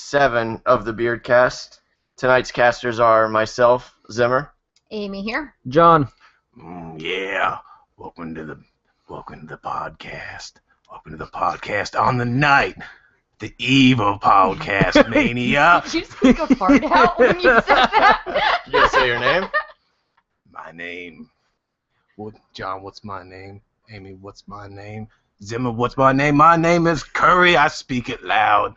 7 of the Beerdcast. Tonight's casters are myself, Zimmer. Amy here. John. Yeah. Welcome to the podcast. Welcome to the podcast on the night, the eve of podcast mania. Did you speak a fart out when you said that? You gonna say your name? My name. John, what's my name? Amy, what's my name? Zimmer, what's my name? My name is Curry. I speak it loud.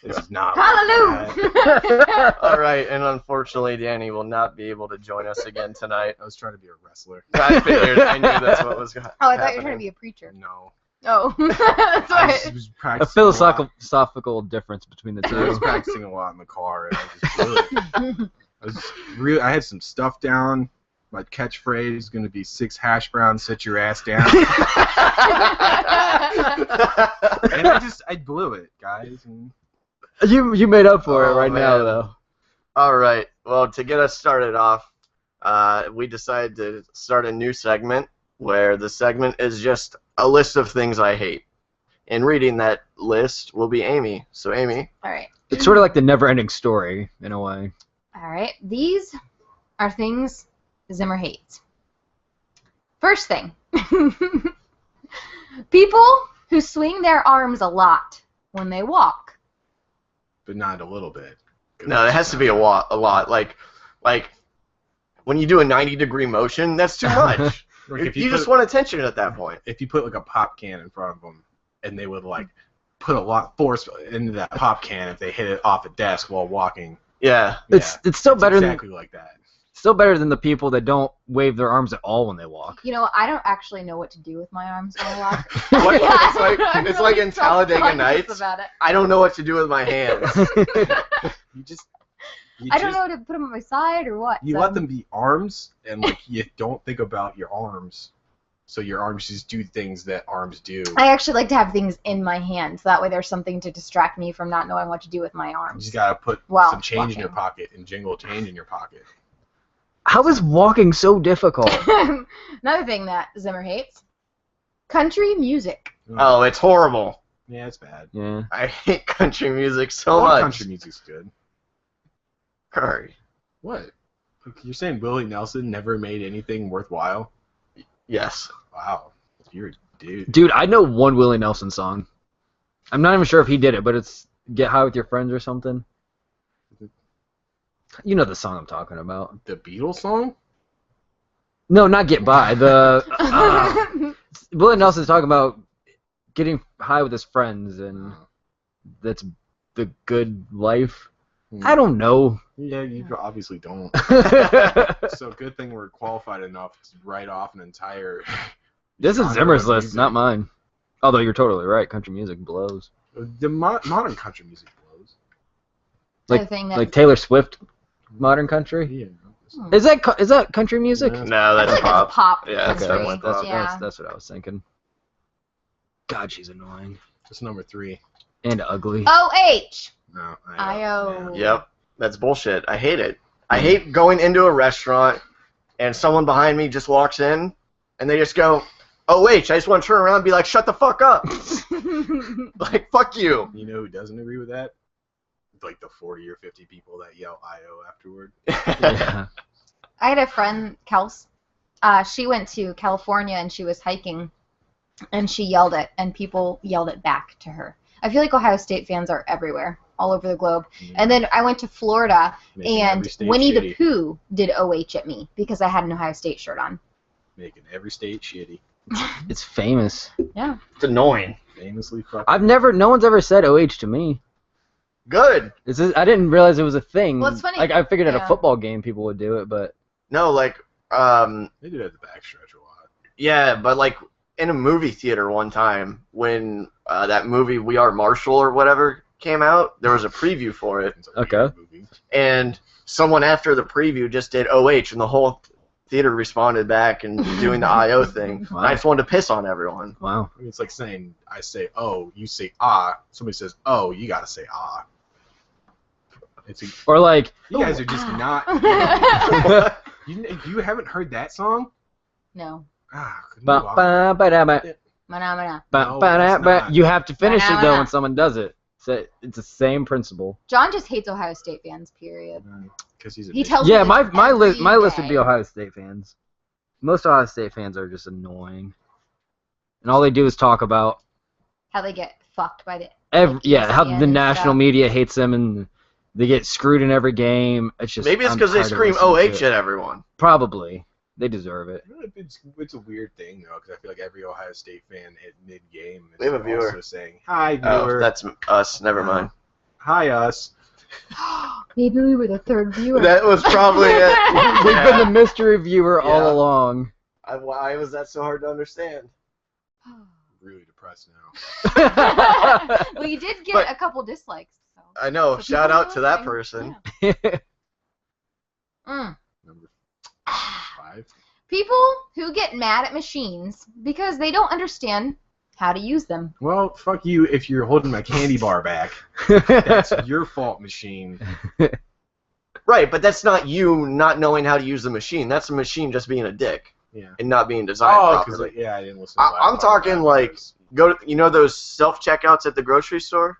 This is not. Hallelujah! All right, and unfortunately, Danny will not be able to join us again tonight. I was trying to be a wrestler. I figured. I knew that's what was going to happen. Oh, I thought you were trying to be a preacher. No. Oh, that's I right. was A practicing philosophical difference between the I was two. practicing a lot in the car, and I just blew it. I had some stuff down. My catchphrase is going to be 6 hash browns, sit your ass down. And I blew it, guys. And You made up for it Oh, right now, man. though. All right. Well, to get us started off, we decided to start a new segment where the segment is just a list of things I hate. And reading that list will be Amy. So, Amy. All right. It's sort of like the never-ending story, in a way. All right. These are things Zimmer hates. First thing. People who swing their arms a lot when they walk. but not a little bit. No, it has to be a lot. Like when you do a 90-degree motion, that's too much. Like you just want attention at that point. If you put like a pop can in front of them, and they would like put a lot of force into that pop can if they hit it off a desk while walking. Yeah. It's still It's better exactly like that. still better than the people that don't wave their arms at all when they walk. You know, I don't actually know what to do with my arms when I walk. What? I'm It's like in Talladega self-conscious Nights. about it. I don't know what to do with my hands. I don't know to put them on my side or what. You so. let them be arms, and like you don't think about your arms, so your arms just do things that arms do. I actually like to have things in my hands. That way there's something to distract me from not knowing what to do with my You arms. just gotta put Wow, some change in your walking. pocket and jingle change in your pocket. How is walking so difficult? Another thing that Zimmer hates. Country music. Oh, it's horrible. Yeah, it's bad. Yeah. I hate country music so All much. country music's good. Curry. What? You're saying Willie Nelson never made anything worthwhile? Yes. Wow, you're a dude. Dude, I know one Willie Nelson song. I'm not even sure if he did it, but it's Get High with Your Friends or something. You know the song I'm talking about. The Beatles song? No, not Get By. The Willie Nelson's talking about getting high with his friends, and that's the good life. I don't know. Yeah, you obviously don't. So good thing we're qualified enough to write off an entire. This is genre Zimmer's of list, music. not mine. Although you're totally right, country music blows. The modern country music blows. Another Like, thing that like Taylor Swift, modern country. Yeah. Is that country music? No. No, I that's feel like pop. that's pop. Yeah, Okay, that's country. definitely that's, pop. Yeah. that's what I was thinking. God, she's annoying That's number 3. and ugly. O-H. No, I-O. Yep. That's bullshit. I hate it. I hate going into a restaurant and someone behind me just walks in and they just go, "Oh, I just want to turn around and be like, shut the fuck up." Like, fuck you. You know who doesn't agree with that? Like the 40 or 50 people that yell "I-O" afterward. Yeah. I had a friend, Kels. She went to California and she was hiking, and she yelled it, and people yelled it back to her. I feel like Ohio State fans are everywhere, all over the globe. And then I went to Florida, Making and every state Winnie the shitty. Pooh did OH at me because I had an Ohio State shirt on. Making every state shitty. It's famous. Yeah. It's annoying. Famously fucking. No one's ever said OH to me. Good. I didn't realize it was a thing. Well, it's funny. Like, I figured at a Yeah. football game people would do it, but No, like, They do it at the backstretch a lot. yeah, but like in a movie theater one time when that movie We Are Marshall or whatever came out, there was a preview for it, It's a Okay. weird movie. and someone after the preview just did OH, and the whole theater responded back and doing the IO thing. Wow. I just wanted to piss on everyone. wow. It's like saying I say "oh," you say "ah." Somebody says "oh," you gotta say "ah." It's a, Or like, you guys are just not. You haven't heard that song? No. Ah, ba, ba, ba, da, ba, Mana, mana. ba, No, ba, da, it's ba. not. You have to finish it though Ba-da-ba-da. when someone does it. So it's the same principle. John just hates Ohio State fans. Period. Because he's a He bitch. tells Yeah, me my this my list every my list would day. be Ohio State fans. Most Ohio State fans are just annoying, and all they do is talk about How they get fucked by the how ESPN the and national stuff. media hates them and they get screwed in every game. It's just Maybe it's I'm because they tired of scream listening to OH it. at everyone. Probably, they deserve it. It's a weird thing though, because I feel like every Ohio State fan at mid-game is We have a viewer. also saying, "Hi, Oh, viewer." that's us. Never mind. Hi, us. Maybe we were the third viewer. That was probably it. We've been the mystery viewer Yeah. all along. Why was that so hard to understand? Really depressed now. Well, you did get But- a couple dislikes. So. I know. So Shout people out to that listening, person. yeah. Mm. Number 5. People who get mad at machines because they don't understand how to use them. Well, fuck you if you're holding my candy bar back. That's your fault, machine. Right, but that's not you not knowing how to use the machine. That's the machine just being a dick Yeah. and not being designed Oh, because properly. I didn't listen. To the last I'm part talking of that like because- go to, those self checkouts at the grocery store?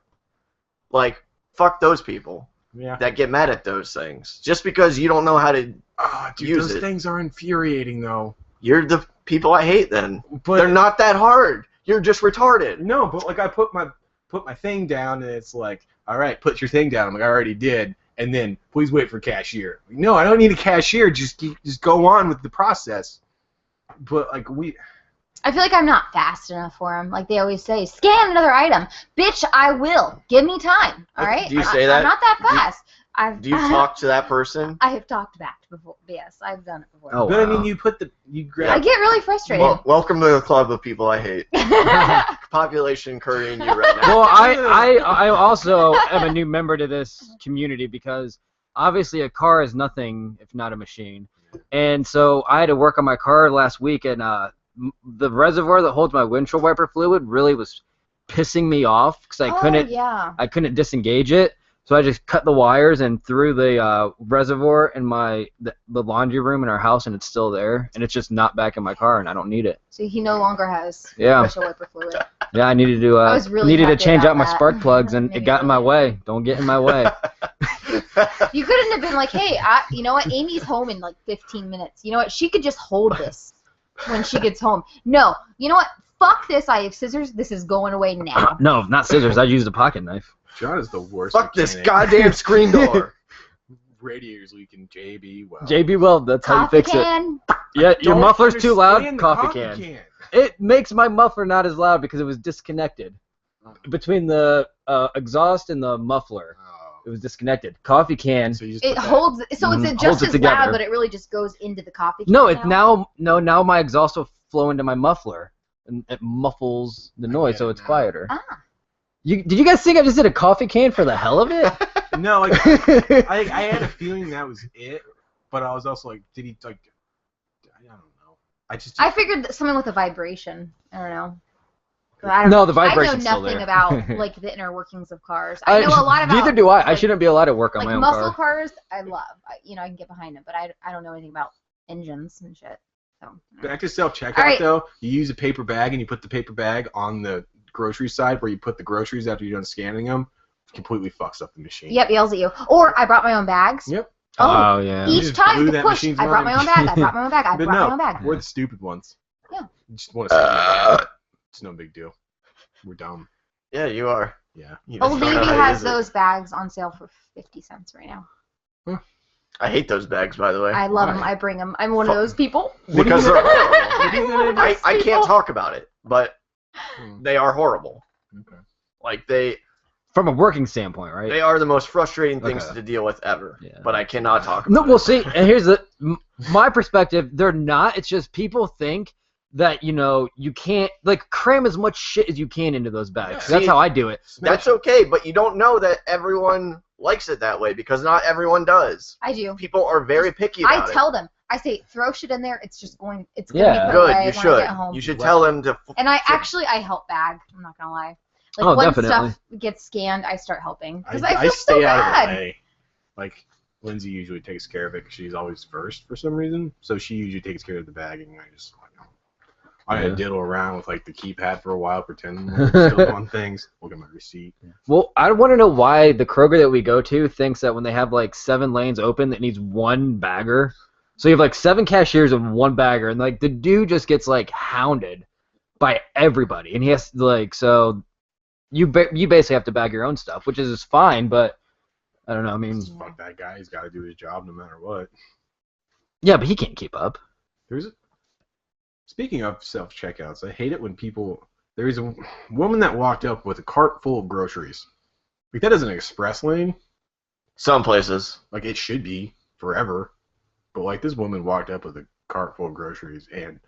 Like, fuck those people Yeah. that get mad at those things. Just because you don't know how to Oh, dude, use those it. things are infuriating though. You're the people I hate then. But They're not that hard. You're just retarded. No, but like I put my thing down and it's like, all right, put your thing down. I'm like, I already did. And then please wait for cashier. No, I don't need a cashier. Just go on with the process. But like I feel like I'm not fast enough for them. Like they always say, scan another item. Bitch, I will. Give me time. All right? Do you say that? I'm not that fast. Do you talk to that person? I have talked back before. Yes, I've done it before. Oh, but I wow. mean, you I grab. get really frustrated. Well, welcome to the club of people I hate. Population currying you right now. Well, I also am a new member to this community because obviously a car is nothing if not a machine. And so I had to work on my car last week, and the reservoir that holds my windshield wiper fluid really was pissing me off because Yeah. I couldn't disengage it. So I just cut the wires and threw the reservoir in the laundry room in our house, and it's still there, and it's just not back in my car, and I don't need it. So he no longer has Yeah. windshield wiper fluid. Yeah, I needed to I was really needed to happy change about out my that. spark plugs, and Made it me got in my really way. Don't get in my way. You couldn't have been like, hey, you know what? Amy's home in like 15 minutes. You know what? She could just hold this when she gets home. No. You know what? Fuck this. I have scissors. This is going away now. No, not scissors. I used a pocket knife. John is the worst. Fuck this mechanic. goddamn screen door. Radiators leaking. JB. Well. JB Weld, that's how you Coffee fix it. can. Yeah, your Don't muffler's too loud. understand the Coffee can. It makes my muffler not as loud because it was disconnected between the exhaust and the muffler. It was disconnected. Coffee can. So you just It put that- holds. So it's Holds just it as together. loud, but it really just goes into the coffee can. No, now my exhaust will flow into my muffler, and it muffles the noise, get so it it's now. quieter. Ah. Did you guys think I just did a coffee can for the hell of it? No, like I had a feeling that was it, but I was also like, did he like? I don't know. I figured that something with a vibration. I don't know. But I don't No, know. the vibration's I know still nothing there. about like the inner workings of cars. I know a lot about. Neither do I. I like- shouldn't be allowed to work on Like my own muscle car. cars, I love. I can get behind them, but I don't know anything about engines and shit. So. Back to self-checkout, All right. though. You use a paper bag, and you put the paper bag on the grocery side where you put the groceries after you're done scanning them. Completely fucks up the machine. Yep, yells at you. Or I brought my own bags. Yep. Oh, yeah. Each just time blew to that push, machine's I brought my mind. own bag. I brought my own bag. I But brought my no, own bag. we're the stupid ones. Yeah. You just want to scan it. It's no big deal. We're dumb. Yeah, you are. Yeah. You just Old don't know Navy how to has use it. those bags on sale for 50 cents right now. I hate those bags, by the way. I love Why? them. I bring them. I'm one of those people. Because they're horrible. I'm one of those I can't people. talk about it, but they are horrible. Okay. Like they From a working standpoint, right? are the most frustrating things Okay. to deal with ever. Yeah. But I cannot talk No, about well, it. see, and here's my perspective. They're not. It's just people think that, you can't, cram as much shit as you can into those bags. Yeah. That's See, how I do it. That's okay, but you don't know that everyone likes it that way because not everyone does. I do. People are very picky about I tell them. I say, throw shit in there. It's just going. It's Yeah. going to be it. put Good, away you when I should. get home. You should tell them to. And I help bag. I'm not gonna lie. Like Oh, when definitely. stuff gets scanned, I start helping because I I feel stay so out bad. of the way. Like, Lindsay usually takes care of it because she's always first for some reason. So she usually takes care of the bagging. And I just, I had to diddle around with like the keypad for a while, pretending we're still on things. Look at my receipt. Well, I want to know why the Kroger that we go to thinks that when they have like 7 lanes open, it needs one bagger. So you have like 7 cashiers and one bagger, and like the dude just gets like hounded by everybody, and he has to, like, so you basically have to bag your own stuff, which is fine, but I don't know. I mean, Fuck that guy. He's got to do his job no matter what. yeah, but he can't keep up. Speaking of self-checkouts, I hate it when there's a woman that walked up with a cart full of groceries. Like, that is an express lane. Some places. Like, it should be forever. But, like, this woman walked up with a cart full of groceries, and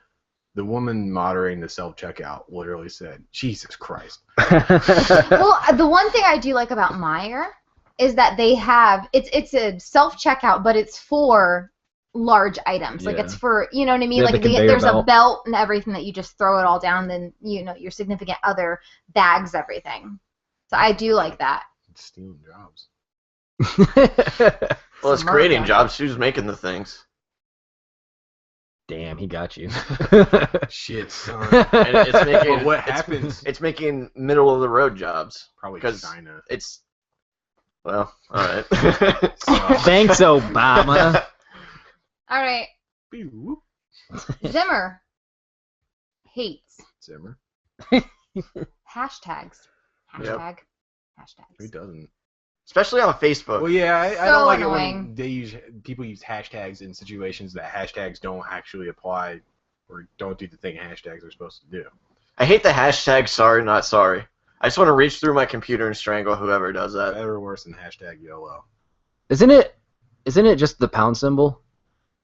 the woman moderating the self-checkout literally said, Jesus Christ. Well, the one thing I do like about Meijer is that they have, it's a self-checkout, but it's for large items. Like, Yeah. it's for, you know what I mean? They have Like, the conveyor there's a belt. belt and everything that you just throw it all down, then, you know, your significant other bags everything. So I do like that. It's stealing jobs. Well, it's America. creating jobs. Who's making the things? Damn, he got you. Shit, son. And it's making. But what it's- happens? It's making middle of the road jobs. Probably 'cause- China. It's. Well, all right. Thanks, Obama. All right. Whoop. Zimmer hates Zimmer. hashtags. Hashtag. Hashtags. Who doesn't? Especially on Facebook. Well, yeah, I So don't like it annoying. when people use hashtags in situations that hashtags don't actually apply or don't do the thing hashtags are supposed to do. I hate the hashtag sorry not sorry. I just want to reach through my computer and strangle whoever does that. Better or worse than hashtag YOLO. Isn't it just the pound symbol?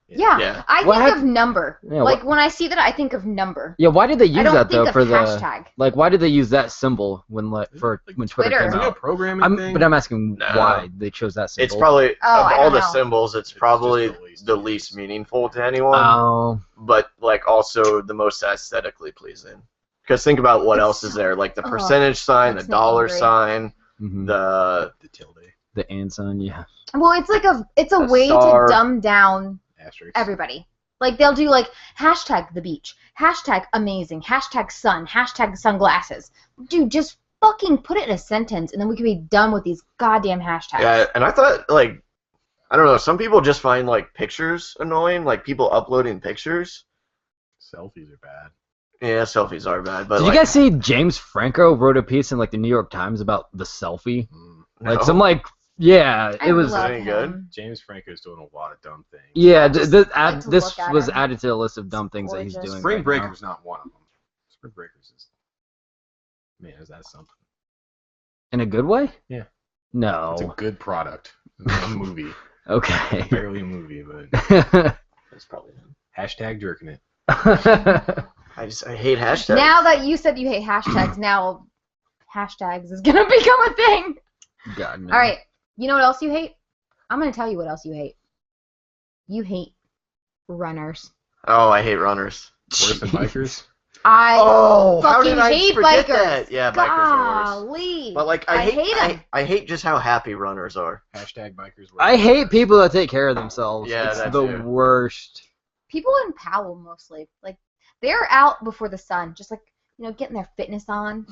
Yeah. Yeah. I What think hap- of number. Yeah, like, when I see that, I think of number. Yeah, why did they I use don't that think though of for the hashtag. like? Why did they use that symbol when when Twitter Twitter. came Is it a out? programming thing? But I'm asking No. why they chose that symbol. It's probably Oh, of I all don't the know. symbols, it's It's probably just the least meaningful to anyone, Oh, but like also the most aesthetically pleasing. Because think about what It's else is there, like the oh, percentage sign, the makes me dollar angry. sign, mhm. the tilde. The and sign, yeah. Well, it's like it's a A way star. to dumb down Asterisk. everybody. Like, they'll do like hashtag the beach, hashtag amazing, hashtag sun, hashtag sunglasses. Dude, just fucking put it in a sentence, and then we can be done with these goddamn hashtags. yeah. And I thought like I don't know, some people just find like pictures annoying, like people uploading pictures. Selfies are bad. Yeah, selfies are bad, but Did like, you guys see James Franco wrote a piece in like the New York Times about the selfie? Like no. some like yeah, I it was love Any good? him. James Franco's doing a lot of dumb things. yeah. just This like to this look at was him. added to the list of dumb It's things that he's gorgeous. doing. Spring right Breaker's not one of them. Spring Breaker's is... Man, is that something? now. In a good way? Yeah. No. It's a good product. It's a movie. Okay. Barely a movie, but... That's probably him. Hashtag jerking it. I hate hashtags. Now that you said you hate hashtags, now hashtags is gonna become a thing. God no. All right. You know what else you hate? I'm gonna tell you what else you hate. You hate runners. Oh, I hate runners. Worse than bikers? I Oh, how fucking did I hate forget bikers. that? Yeah, bikers are worse. Golly. But like I hate 'em. I hate just how happy runners are. Hashtag bikers. worse I than hate bikers. people that take care of themselves. Yeah, it's that the too. worst. People in Powell mostly, like, they're out before the sun, just like, you know, getting their fitness on.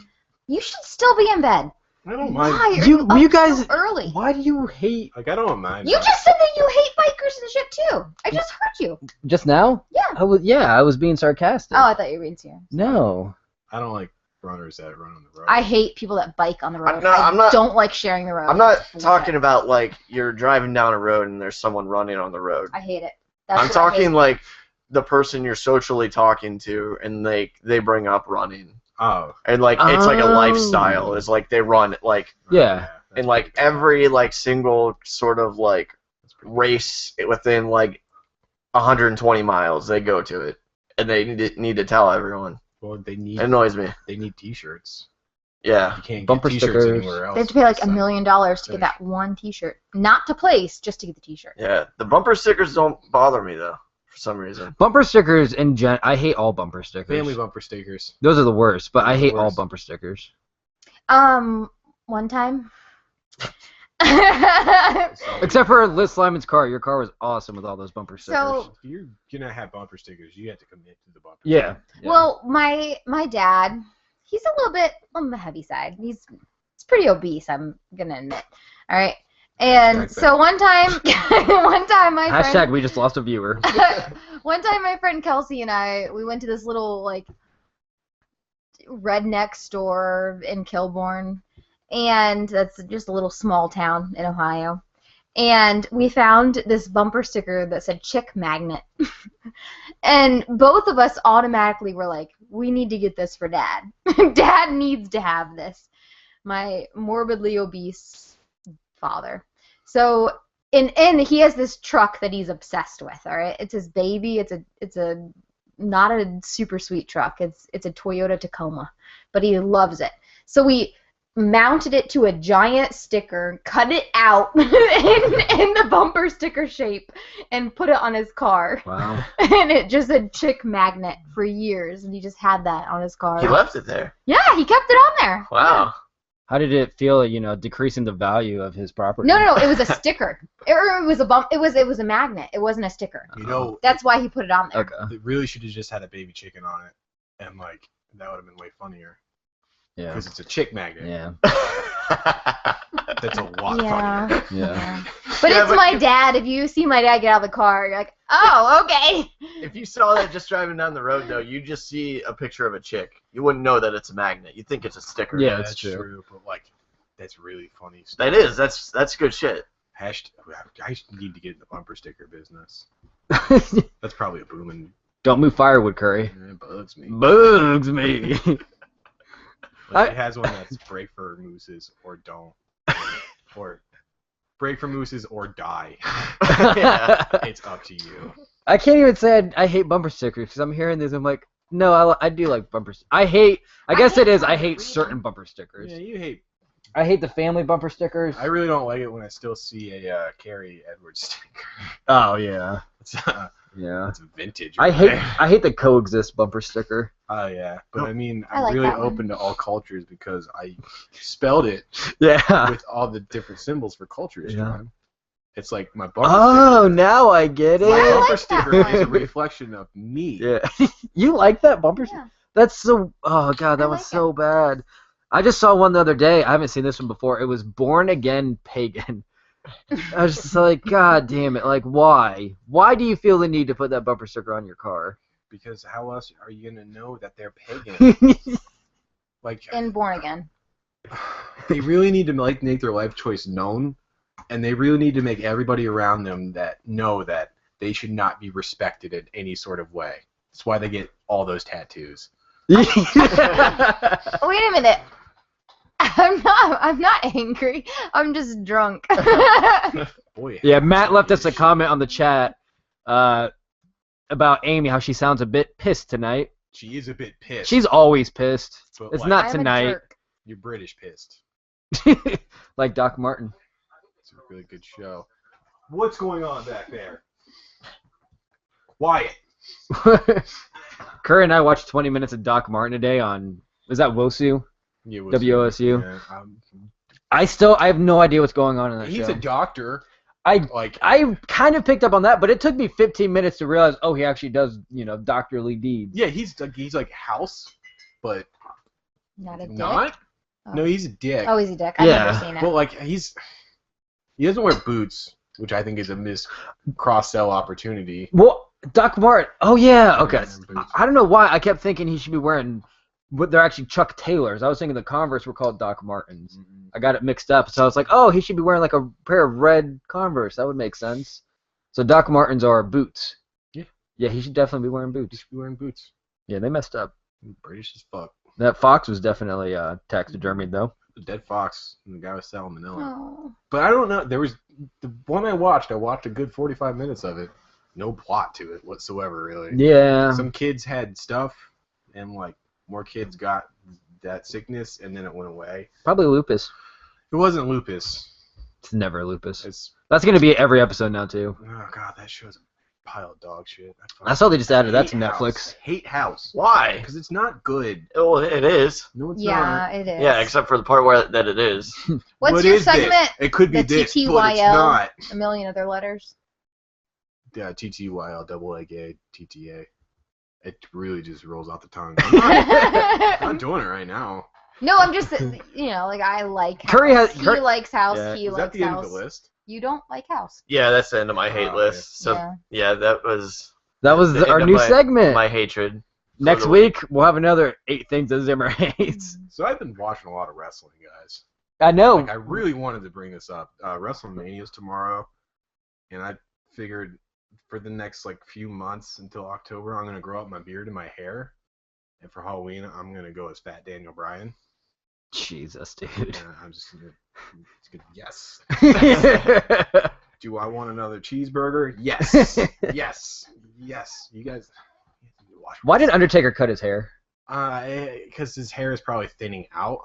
You should still be in bed. I don't mind. Why are You- you, you up guys- so early? Why do you hate Like, I don't mind. You just said that you hate bikers and shit too. I just heard you. just now? Yeah. I was being sarcastic. Oh, I thought you were being serious. No. I don't like runners that run on the road. I hate people that bike on the road. I'm not- don't like sharing the road. I'm not It's talking bullshit. about like you're driving down a road and there's someone running on the road. I hate it. That's I'm what I hate. talking like the person you're socially talking to and they bring up running. Oh. And like it's like a Oh. lifestyle. It's like they run like Yeah. That's in like pretty bad. every like single sort of like That's pretty race within like 120 miles they go to it and they need to tell everyone. Well, they need It annoys me. T-shirts. Yeah. You can't Bumper get T-shirts stickers. anywhere else. They have to pay like $1 It's million to finish. get that one T-shirt, not to place, just to get the T-shirt. Yeah. The bumper stickers don't bother me though for some reason. Bumper stickers in I hate all bumper stickers. Family bumper stickers. Those are the worst, but I Those are the hate all worst. bumper stickers. One time, Except for Liz Slyman's car. Your car was awesome with all those bumper stickers. So- If you're gonna have bumper stickers, you have to commit to the bumper. Yeah. Well, my dad, he's a little bit on the heavy side. He's pretty obese, I'm gonna admit. All right. And Hashtag so one time my Hashtag friend, we just lost a viewer. one time my friend Kelsey and we went to this little like redneck store in Kilbourne, and that's just a little small town in Ohio. And we found this bumper sticker that said "Chick Magnet," and both of us automatically were like, "We need to get this for Dad. Dad needs to have this." My morbidly obese father. So, and he has this truck that he's obsessed with. All right, it's his baby. It's a not a super sweet truck. It's a Toyota Tacoma, but he loves it. So we mounted it to a giant sticker, cut it out in the bumper sticker shape, and put it on his car. Wow. And it just said "Chick Magnet" for years, and he just had that on his car. He left it there. Yeah, he kept it on there. Wow. How did it feel, decreasing the value of his property? No, it was a sticker. It was a bump. It was a magnet. It wasn't a sticker. You know, That's why he put it on there. Okay. it really should have just had a baby chicken on it, and like that would have been way funnier. Yeah. Because it's a chick magnet. Yeah. That's a lot funnier. Yeah. Yeah. But Yeah, it's but my you- dad. If you see my dad get out of the car, you're like, oh, okay. If you saw that just driving down the road, though, you just see a picture of a chick. You wouldn't know that it's a magnet. You'd think it's a sticker. Yeah, that's that's true. true. But like, that's really funny. That is. That's good shit. Hashtag, I need to get in the bumper sticker business. That's probably a booming. Don't move firewood, Curry. It bugs me. Bugs me. Like, it has one that's break for mooses or don't, or break for mooses or die. Yeah. It's up to you. I can't even say I hate bumper stickers because I'm hearing this. I'm like, no, I do like bumper. I guess it is. I hate certain bumper stickers. Yeah, you hate. I hate the family bumper stickers. I really don't like it when I still see a Carrie Edwards sticker. Oh yeah, It's, yeah. it's vintage. I hate the coexist bumper sticker. Oh yeah, but I mean, I I'm like really that one. open to all cultures because I spelled it Yeah. with all the different symbols for cultures. Yeah. John. It's like my bumper Oh, sticker. now I get My I it. bumper like that sticker is a one. reflection of me. Yeah. You like that bumper? Yeah. That's so. Oh god, that I was like so bad. I just saw one the other day. I haven't seen this one before. It was Born Again Pagan. I was just like, God damn it! Like, why? Why do you feel the need to put that bumper sticker on your car? Because how else are you gonna know that they're pagan? Like, And Born Again. they really need to make their life choice known, and they really need to make everybody around them that know that they should not be respected in any sort of way. That's why they get all those tattoos. Wait a minute. I'm not angry. I'm just drunk. Boy, Yeah, Matt left us a comment on the chat about Amy, how she sounds a bit pissed tonight. she is a bit pissed. She's always pissed. but It's like, not I'm a tonight. jerk. You're British pissed. Like Doc Martin. It's a really good show. What's going on back there? Quiet. Curry and I watched 20 minutes of Doc Martin today on, is that WOSU? Yeah, WOSU. Yeah, I have no idea what's going on in that he's show. a doctor. I Like, kind of picked up on that, but it took me 15 minutes to realize, oh, he actually does, doctorly deeds. yeah, he's like House, but Not a dick. not. Oh. No, he's a dick. Oh, he's a dick. I've Yeah. never seen it. Well, like he doesn't wear boots, which I think is a missed cross-sell opportunity. Well, Doc Martin. Oh yeah, okay. Doesn't wear boots. I don't know why I kept thinking he should be wearing, but they're actually Chuck Taylors. I was thinking the Converse were called Doc Martens. I got it mixed up, so I was like, oh, he should be wearing like a pair of red Converse. That would make sense. So Doc Martens are boots. Yeah. Yeah, he should definitely be wearing He boots. should be wearing boots. Yeah, they messed up. British as fuck. That fox was definitely taxidermied though. The dead fox and the guy was salmonella. Oh. But I don't know. There was the one I watched a good 45 minutes of it. No plot to it whatsoever, really. Yeah. Some kids had stuff, and like more kids got that sickness, and then it went away. Probably lupus. It wasn't lupus. It's never lupus. It's That's gonna be every episode now too. oh god, that show's pile of dog shit. I saw they just added that to hate Netflix. House. I hate House. Why? Because it's not good. Well, it is. No, it's Yeah, not. it is. Yeah, except for the part where that it is. What's What your is this? segment? It could be The this, but it's TTYL. not. A million other letters. Yeah, TTYL, double A gay, TTA. It really just rolls off the tongue. I'm not doing it right now. No, I'm just, like I like Curry House. has- He Curry- likes House. Yeah. He Is that likes the end House. of the list? You don't like House. Yeah, that's the end of my hate Oh, list. So Yeah. yeah, that was That was our end of new my- segment. my hatred. Next for the week, we'll have another 8 things that Zimmer hates. So I've been watching a lot of wrestling, guys. I know. Like, I really wanted to bring this up. WrestleMania's tomorrow, and I figured for the next few months until October, I'm gonna grow out my beard and my hair, and for Halloween, I'm gonna go as Fat Daniel Bryan. Jesus, dude. And I'm just gonna yes. Do I want another cheeseburger? Yes, yes, yes. You guys need to watch. Why did Undertaker cut his hair? Because his hair is probably thinning out.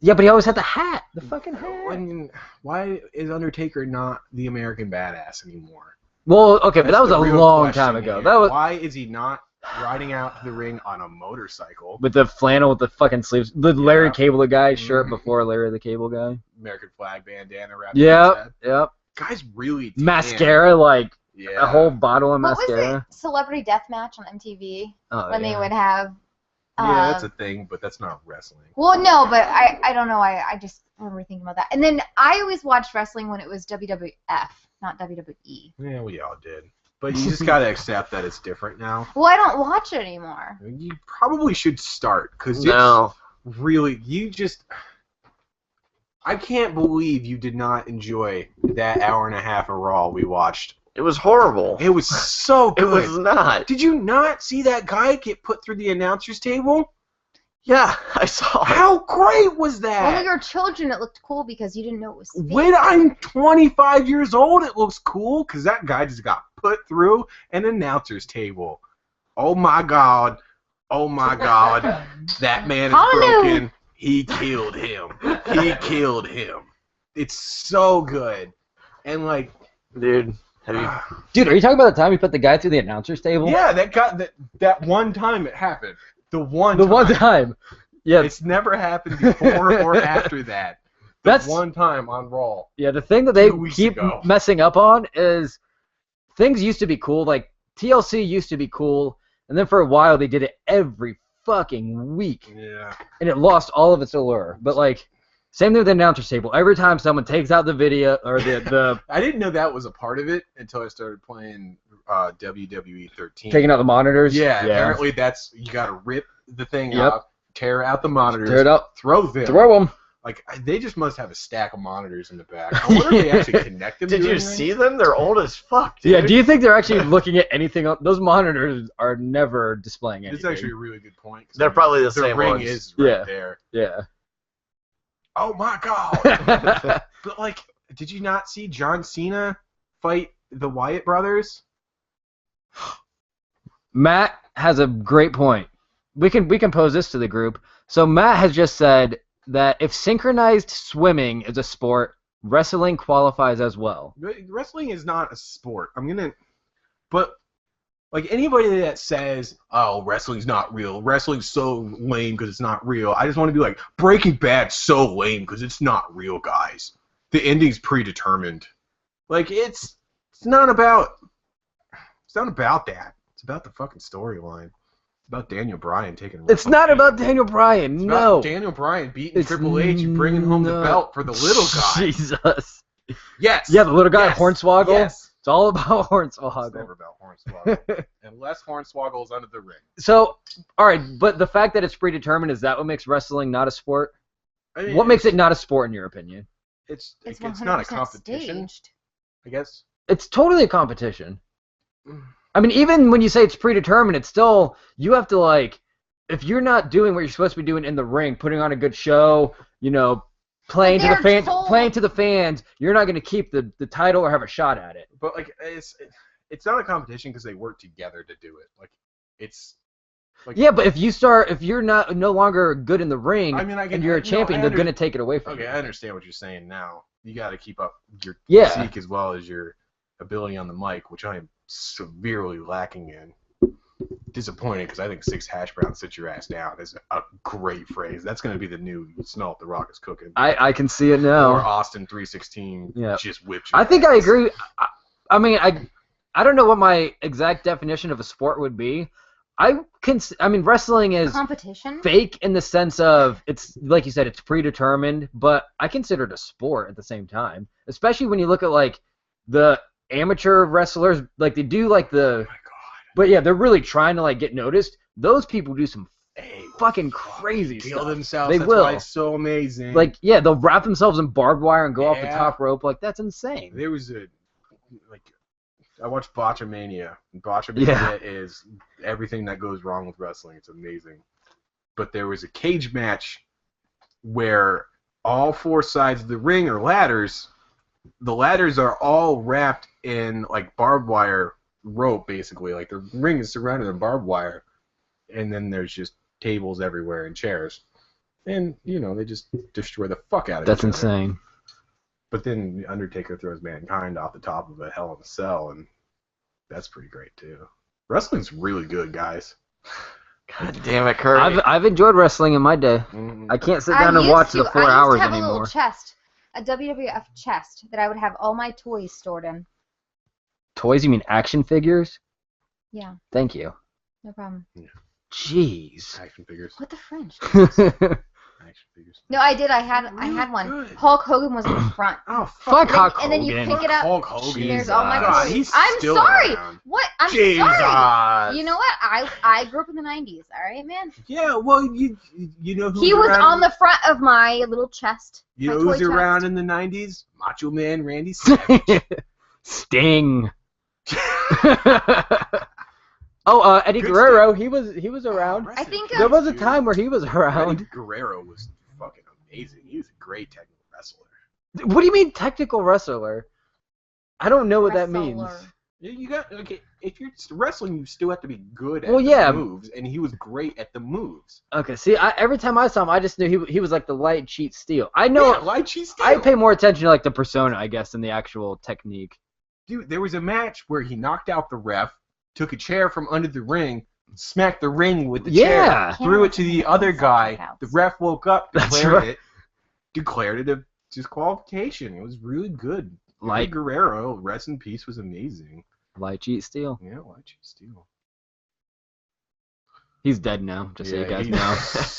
Yeah, but he always had the hat. The fucking hat. I mean, why is Undertaker not the American badass anymore? Well, okay, but that was That's a the real long question time ago. here. That was Why is he not riding out to the ring on a motorcycle? with the flannel with the fucking sleeves. The Larry Yeah. Cable guy shirt Mhm. before Larry the Cable guy. American flag bandana wrapped around his Yep, head. yep. Guy's really tan. Mascara, like Yeah. a whole bottle of What was mascara. it? Celebrity Deathmatch on MTV Oh, when yeah. they would have. Yeah, that's a thing, but that's not wrestling. Well, no, but I don't know. I just remember thinking about that. And then I always watched wrestling when it was WWF, not WWE. Yeah, we all did. But you just gotta accept that it's different now. Well, I don't watch it anymore. You probably should start, because No. it's really, I can't believe you did not enjoy that hour and a half of Raw we watched. It was horrible. It was so It good. was not. Did you not see that guy get put through the announcer's table? Yeah, I saw it. How great was When we that? were children, it looked cool because you didn't know it was fake. When I'm 25 years old, it looks cool because that guy just got put through an announcer's table. Oh my God. Oh my God. That man is Hallelujah. broken. He killed him. He killed him. It's so good. And Dude, have you? Dude, are you talking about the time we put the guy through the announcer's table? yeah, that one time it happened. The one time. Yeah, It's never happened before or after that. The That's- one time on Raw. yeah. The thing that they 2 weeks keep ago. messing up on is things used to be cool. Like TLC used to be cool, and then for a while they did it every fucking week, Yeah. and it lost all of its allure. But same thing with the announcer's table. Every time someone takes out the video or the I didn't know that was a part of it until I started playing WWE 13. taking out the monitors. Yeah, apparently you gotta rip the thing Yep. out, tear out the monitors, Tear it up, throw them. throw them. They just must have a stack of monitors in the back. I wonder if they actually connect them. Did to you anything? see them? They're old as fuck, dude. Yeah. Do you think they're actually looking at anything else? Those monitors are never displaying anything. It's actually a really good point. 'cause They're probably the the same ring ones. is right Yeah. there. Yeah. Oh my God! But did you not see John Cena fight the Wyatt brothers? Matt has a great point. We can pose this to the group. So Matt has just said that if synchronized swimming is a sport, wrestling qualifies as well. Wrestling is not a sport. But anybody that says, "Oh, wrestling's not real. Wrestling's so lame because it's not real," I just want to be like, Breaking Bad's so lame because it's not real, guys. The ending's predetermined. It's not about that. It's about the fucking storyline. It's about Daniel Bryan taking. It's not about Daniel Bryan. It's No. about Daniel Bryan beating It's Triple H and bringing home the not. belt for the little guy. Jesus. Yes. Yeah, the little guy, Yes. Hornswoggle. Yes. It's all about It's Hornswoggle. never about Hornswoggle. Unless Hornswoggle's under the ring. So, all right, but the fact that it's predetermined, is that what makes wrestling not a sport? I mean, What makes it not a sport in your opinion? It's 100% not a competition, staged. I guess. It's totally a competition. I mean, even when you say it's predetermined, it's still, you have to if you're not doing what you're supposed to be doing in the ring, putting on a good show, playing to the They're fans, told- you're not going to keep the title or have a shot at it. But it's not a competition because they work together to do it. It's Yeah, but if you're no longer good in the ring, I mean, and you're a champion, they're going to take it away from Okay, you. I understand what you're saying now. You got to keep up your Yeah. physique as well as your ability on the mic, which I am severely lacking in. Disappointed because I think 6 hash browns sit your ass down is a great phrase. That's going to be the new "you smell what the rock is cooking." I can see it Or now. Austin 316 Yeah. just whips your I think ass. I agree. I mean, I don't know what my exact definition of a sport would be. I mean, wrestling is Competition? fake in the sense of it's like you said, it's predetermined, but I consider it a sport at the same time. Especially when you look at like the amateur wrestlers, like they do like the. Oh my god. But yeah, they're really trying to like get noticed. Those people do some They fucking crazy kill stuff. themselves. They That's will. why it's so amazing. Like yeah, they'll wrap themselves in barbed wire and go off the Yeah. top rope. Like that's insane. there was I watched Botchamania. Botchamania is everything that goes wrong with wrestling. It's amazing. But there was a cage match where all 4 sides of the ring are ladders. The ladders are all wrapped in like barbed wire rope, basically. Like the ring is surrounded in barbed wire, and then there's just tables everywhere and chairs. And they just destroy the fuck out of That's each other. insane. But then the Undertaker throws Mankind off the top of a Hell in a Cell, and that's pretty great too. Wrestling's really good, guys. God damn it, Kurt. I've enjoyed wrestling in my day. I can't sit down and used watch to. the 4 I hours used to have a anymore. little chest, a WWF chest that I would have all my toys stored in. Toys? You mean action figures? Yeah, Thank you. no problem. Jeez. Action figures. What the French? Action figures. No, I did. I had Really one. good. Hulk Hogan was in the front. Oh, Fuck and then, Hulk and then you Hogan. pick it up. Hulk Hogan. And there's all my Jesus. toys. He's I'm still sorry. around. What? I'm Jesus. sorry. You know what? I grew up in the 90s. All right, man. Yeah, well, you know who's He was around, on the front of my little chest. You my know toy who's chest. around in the 90s? Macho Man Randy Savage. Sting. Eddie Good Guerrero. He was around. I think There was a Dude, time where he was around. Eddie Guerrero was fucking amazing. He was a great technical wrestler. What do you mean technical wrestler? I don't know what that means. Wrestler. You got okay. If you're wrestling, you still have to be good at Well, yeah. the moves, and he was great at the moves. Okay, see, every time I saw him, I just knew he was like the light cheat steal. I know. Yeah, light cheese steal. I pay more attention to like the persona, I guess, than the actual technique. Dude, there was a match where he knocked out the ref, took a chair from under the ring, smacked the ring with the Yeah. chair, threw it to the other guy. Counts. The ref woke up, That's declared it a disqualification. It was really good. Eddie Like Guerrero, rest in peace, was amazing. light cheat steal. Yeah, light cheese steal. He's dead now, just so you guys he's-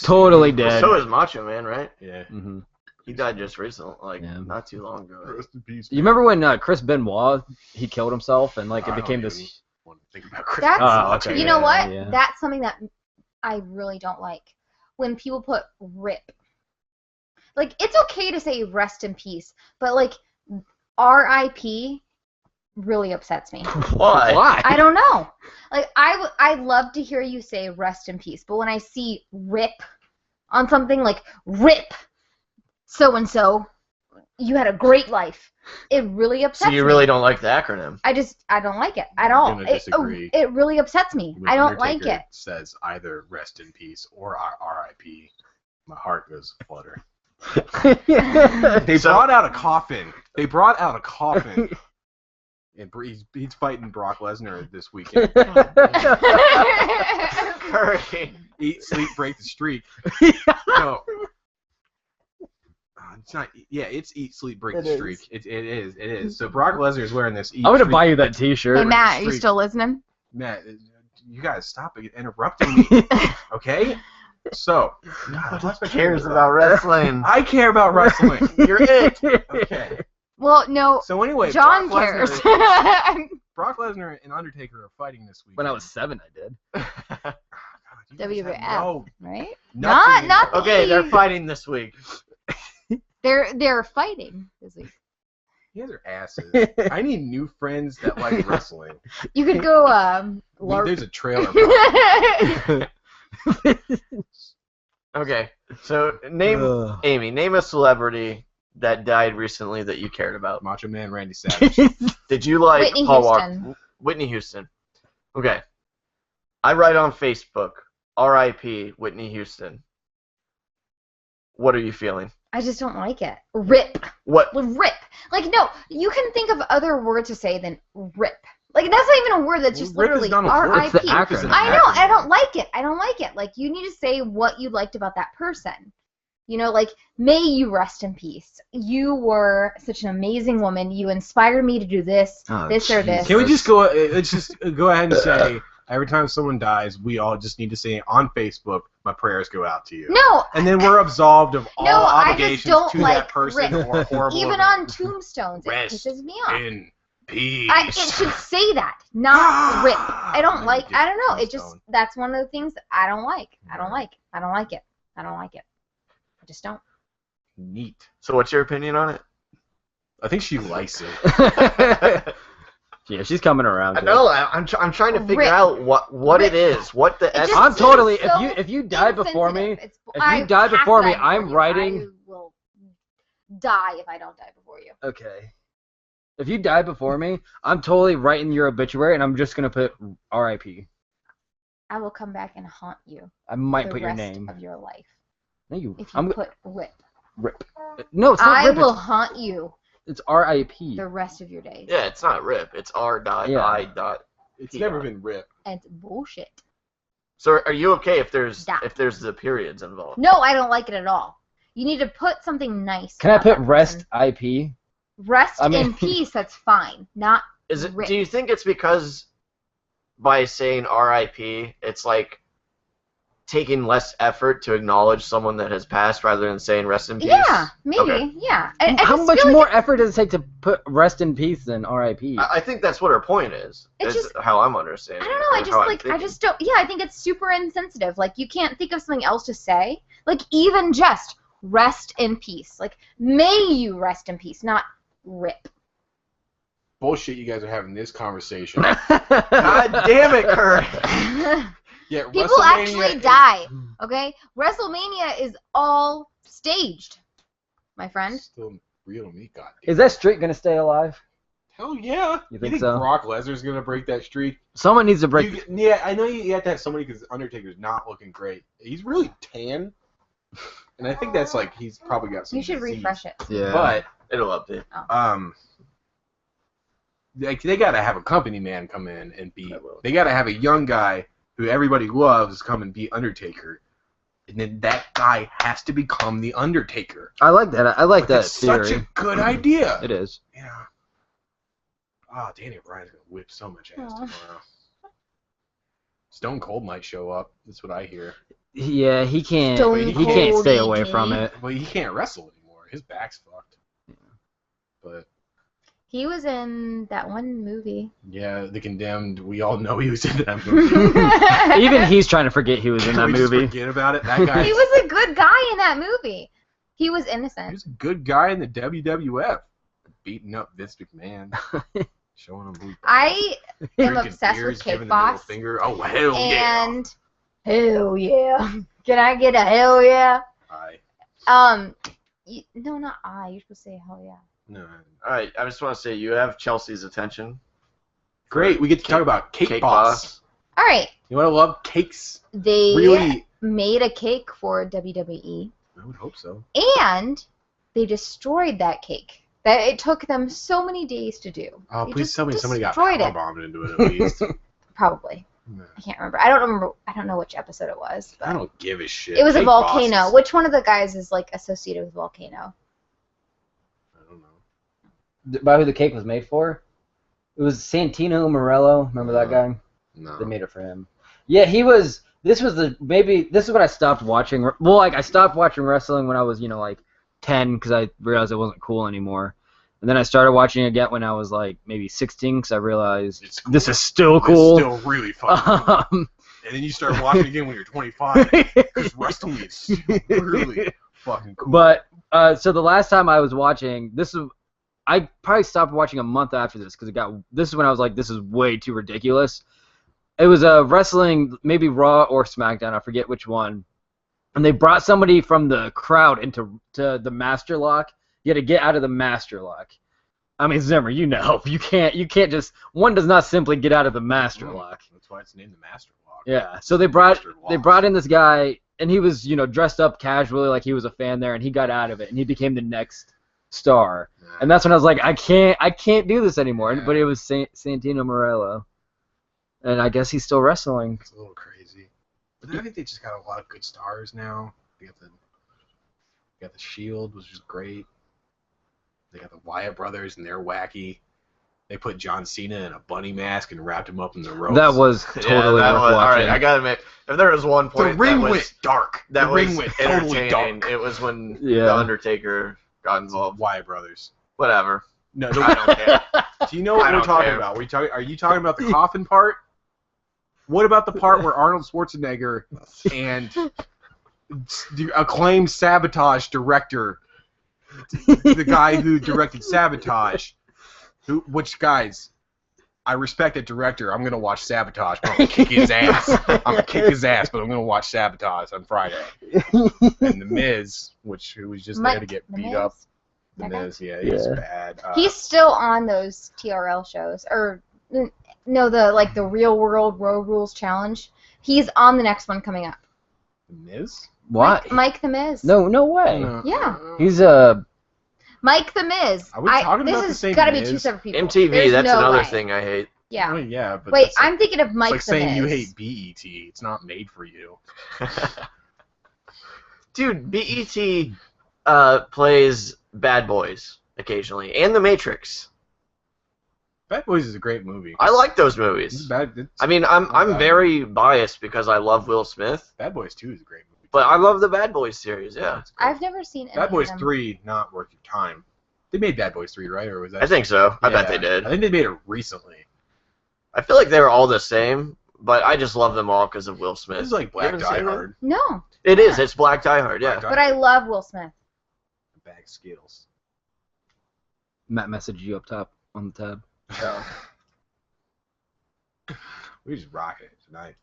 know. Totally Well, dead. so is Macho Man, right? Yeah. hmm He died just recently, Yeah. not too long ago. Rest in peace. You remember when Chris Benoit he killed himself and like it I don't became even this? want to think about Chris. That's Oh, okay. you know Yeah, what? yeah. That's something that I really don't like. When people put RIP. Like it's okay to say rest in peace, but like RIP really upsets me. Why? Why? I don't know. Like I'd love to hear you say rest in peace, but when I see RIP on something like RIP so and so, you had a great life. It really upsets So me. you really don't like the acronym? I don't like it at I'm all. gonna disagree. It really upsets me. When I don't Undertaker like it. says either rest in peace or R.I.P. My heart goes flutter. They So- brought out a coffin. And he's fighting Brock Lesnar this weekend. Curry. Eat, sleep, break the streak. No. It's not. Yeah, it's eat, sleep, break the streak. It is. So Brock Lesnar is wearing this. Eat, I'm gonna sleep- buy you that T-shirt. Hey Matt, are you Streak. still listening? Matt, you guys stop interrupting me, okay? So, God, what's my Cares train of about thought? wrestling. I care about wrestling. You're it. Okay. Well, no. So anyway, John Brock cares. Lesnar, Brock Lesnar and Undertaker are fighting this week. When I was 7, I did. WWF. No, Not- not- Okay, they're fighting this week. They're fighting this week. You guys are asses. I need new friends that like wrestling. You could go There's a trailer. Okay, so Amy, name a celebrity that died recently that you cared about. Macho Man Randy Savage. Did you like Whitney Paul Houston. Walker? Whitney Houston. Okay. I write on Facebook, R.I.P. Whitney Houston. What are you feeling? I just don't like it. RIP. What? RIP. Like, no, you can think of other words to say than RIP. Like, that's not even a word. That's just Rip is literally not a word. It's the R.I.P. acronym. I know. I don't like it. I don't like it. Like, you need to say what you liked about that person. You know, like, may you rest in peace. You were such an amazing woman. You inspired me to do this, Oh, this, or this. Jesus. Can we just go? Let's just go ahead and say every time someone dies, we all just need to say on Facebook, "My prayers go out to you." No. And then we're absolved of all No, I just obligations don't to like that person Rip. or horrible. Even event. on tombstones, it Rest pisses me off. in peace. It should say that, not Rip. I don't like. I don't know. It just Tombstone. that's one of the things that I don't like. I don't like. I don't like it. I don't like it. I just don't. Neat. So what's your opinion on it? I think she likes it. Yeah, she's coming around. I to know. it. I'm trying to figure Rip. out what it Rip. is. What the It just I'm essence totally. is. so If you die before me, insensitive. if you die before me, I'm writing. I will die if I don't die before you. Okay. If you die before me, I'm totally writing your obituary, and I'm just gonna put R.I.P. I will come back and haunt you. I might the put your rest name. of your life. No, you. If you I'm put Rip. Rip. No, it's not I Rip. will haunt you It's R.I.P. the rest of your days. Yeah, it's not Rip. It's R. Yeah. I. Dot. It's never been ripped. And it's bullshit. So are you okay if there's Stop. the periods involved? No, I don't like it at all. You need to put something nice. Can I about put that rest person. I.P.? Rest I mean- in peace. That's fine. Not Is it? Rip. Do you think it's because by saying R.I.P. it's like taking less effort to acknowledge someone that has passed rather than saying rest in peace? Yeah, maybe. Okay. Yeah. I How just much feel like more effort does it take to put rest in peace than R.I.P.? I think that's what her point is. It's Is just- how I'm understanding. I don't it, know. or I just how I'm like. I thinking. just don't. Yeah, I think it's super insensitive. Like you can't think of something else to say. Like even just rest in peace. Like may you rest in peace, not Rip. Bullshit, you guys are having this conversation. God damn it, Kurt. Yeah, People WrestleMania actually is- die. Okay, WrestleMania is all staged, my friend. Still real to me, goddamn. Is that streak gonna stay alive? Hell yeah. You think so? Brock Lesnar's gonna break that streak? Someone needs to break. Yeah, I know you have to have somebody because Undertaker's not looking great. He's really tan, and I think that's like he's probably got some. You should disease. refresh it. Yeah. But It'll update. like they gotta have a company man come in and be. I will. They gotta have a young guy who everybody loves come and be Undertaker, and then that guy has to become the Undertaker. I like that. I like that It's theory. such a good idea. It is. Yeah. Oh, Daniel Bryan's gonna whip so much ass Aw. tomorrow. Stone Cold might show up. That's what I hear. Yeah, he can't. Stone He can't stay Cold away AJ. from it. Well, he can't wrestle anymore. His back's fucked. But He was in that one movie. yeah, The Condemned. We all know he was in that movie. Even he's trying to forget he was in Can that we just movie. forget about it. That guy. He was a good guy in that movie. He was He innocent. was a good guy in the WWF, beating up Vince McMahon, showing him blue. I am Drinking obsessed beers, with Cake giving the middle Boss. finger. Oh hell yeah! And hell yeah. Can I get a hell yeah? Aye. No, not I. You're supposed to say hell yeah. No. All right, I just want to say you have Chelsea's attention. Great. We get to talk about Cake, Cake Boss. Boss. All right. You want to love cakes? They Really? made a cake for WWE, I would hope so. and they destroyed that cake. That it took them so many days to do. Oh, They please just tell me somebody got destroyed it. powerbombed into it at least. Probably. I can't remember. I don't remember. I don't know which episode it was. I But don't give a shit. it was a Cake volcano. Boss is- Which one of the guys is like associated with volcano? I don't know. By who the cake was made for? It was Santino Morello. Remember that guy? No. They made it for him. Yeah, he was. This was this is when I stopped watching. Well, like I stopped watching wrestling when I was, like 10 because I realized it wasn't cool anymore. And then I started watching again when I was like maybe 16 because I realized It's cool. this is still cool. It's still really fucking cool. Um, And then you start watching again when you're 25. Because wrestling is still really fucking cool. But so the last time I was watching, I probably stopped watching a month after this because this is when I was like, this is way too ridiculous. It was wrestling, maybe Raw or SmackDown, I forget which one, and they brought somebody from the crowd into the Master Lock. You had to get out of the Master Lock. I mean, Zimmer, you can't just one does not simply get out of the Master Lock. That's why it's named the Master Lock. Yeah, so they brought Master in this guy, and he was dressed up casually like he was a fan there, and he got out of it, and he became the next star. And that's when I was like, I can't do this anymore. Yeah. But it was Santino Morello, and I guess he's still wrestling. It's a little crazy. But I think they just got a lot of good stars now. They got the Shield, which is great. They got the Wyatt brothers, and they're wacky. They put John Cena in a bunny mask and wrapped him up in the ropes. That was totally that worth was, all watching. right, I gotta admit, if there was one the point ring that was, went dark. that The was ring went totally entertaining, dark. it was when Yeah. the Undertaker got involved. Wyatt brothers. Whatever. No, I don't care. Do you know what I we're don't talking care. about? Are you talking about the coffin part? What about the part where Arnold Schwarzenegger and the acclaimed Sabotage director, the guy who directed Sabotage, which guys, I respect that director. I'm gonna watch Sabotage. I'm gonna kick his ass. I'm gonna kick his ass, but I'm gonna watch Sabotage on Friday. And the Miz, who was just there to get The beat Miz? up. The That guy? Miz, yeah, he's Yeah. bad. He's still on those TRL shows, or no, the Real World Road Rules Challenge. He's on the next one coming up. The Miz? What? Mike the Miz. No way. Yeah. He's Mike the Miz. Are we talking about the This same has got to be Miz? two separate people. MTV, There's that's no another way. thing I hate. Yeah. Well, yeah, but Wait, that's like, I'm thinking of Mike it's the like saying Miz. you hate BET. It's not made for you. Dude, BET plays Bad Boys occasionally, and The Matrix. Bad Boys is a great movie. I like those It's movies. bad. I mean, I'm very biased because I love Will Smith, Bad Boys 2 is a great movie. but I love the Bad Boys series. Yeah, It's great. I've never seen any Bad Boys of them. 3, not worth your time. They made Bad Boys 3, right? Or was that? I think so. I bet Yeah. they did. I think they made it recently. I feel like they were all the same, but I just love them all because of Will Smith. This is like You Black haven't Die seen it? Hard. No, It is. It's Black Die Hard. Yeah. Black Die but I love Will Smith. Bag of Skittles. Matt messaged you up top on the tab. Yeah. We just rocking it tonight.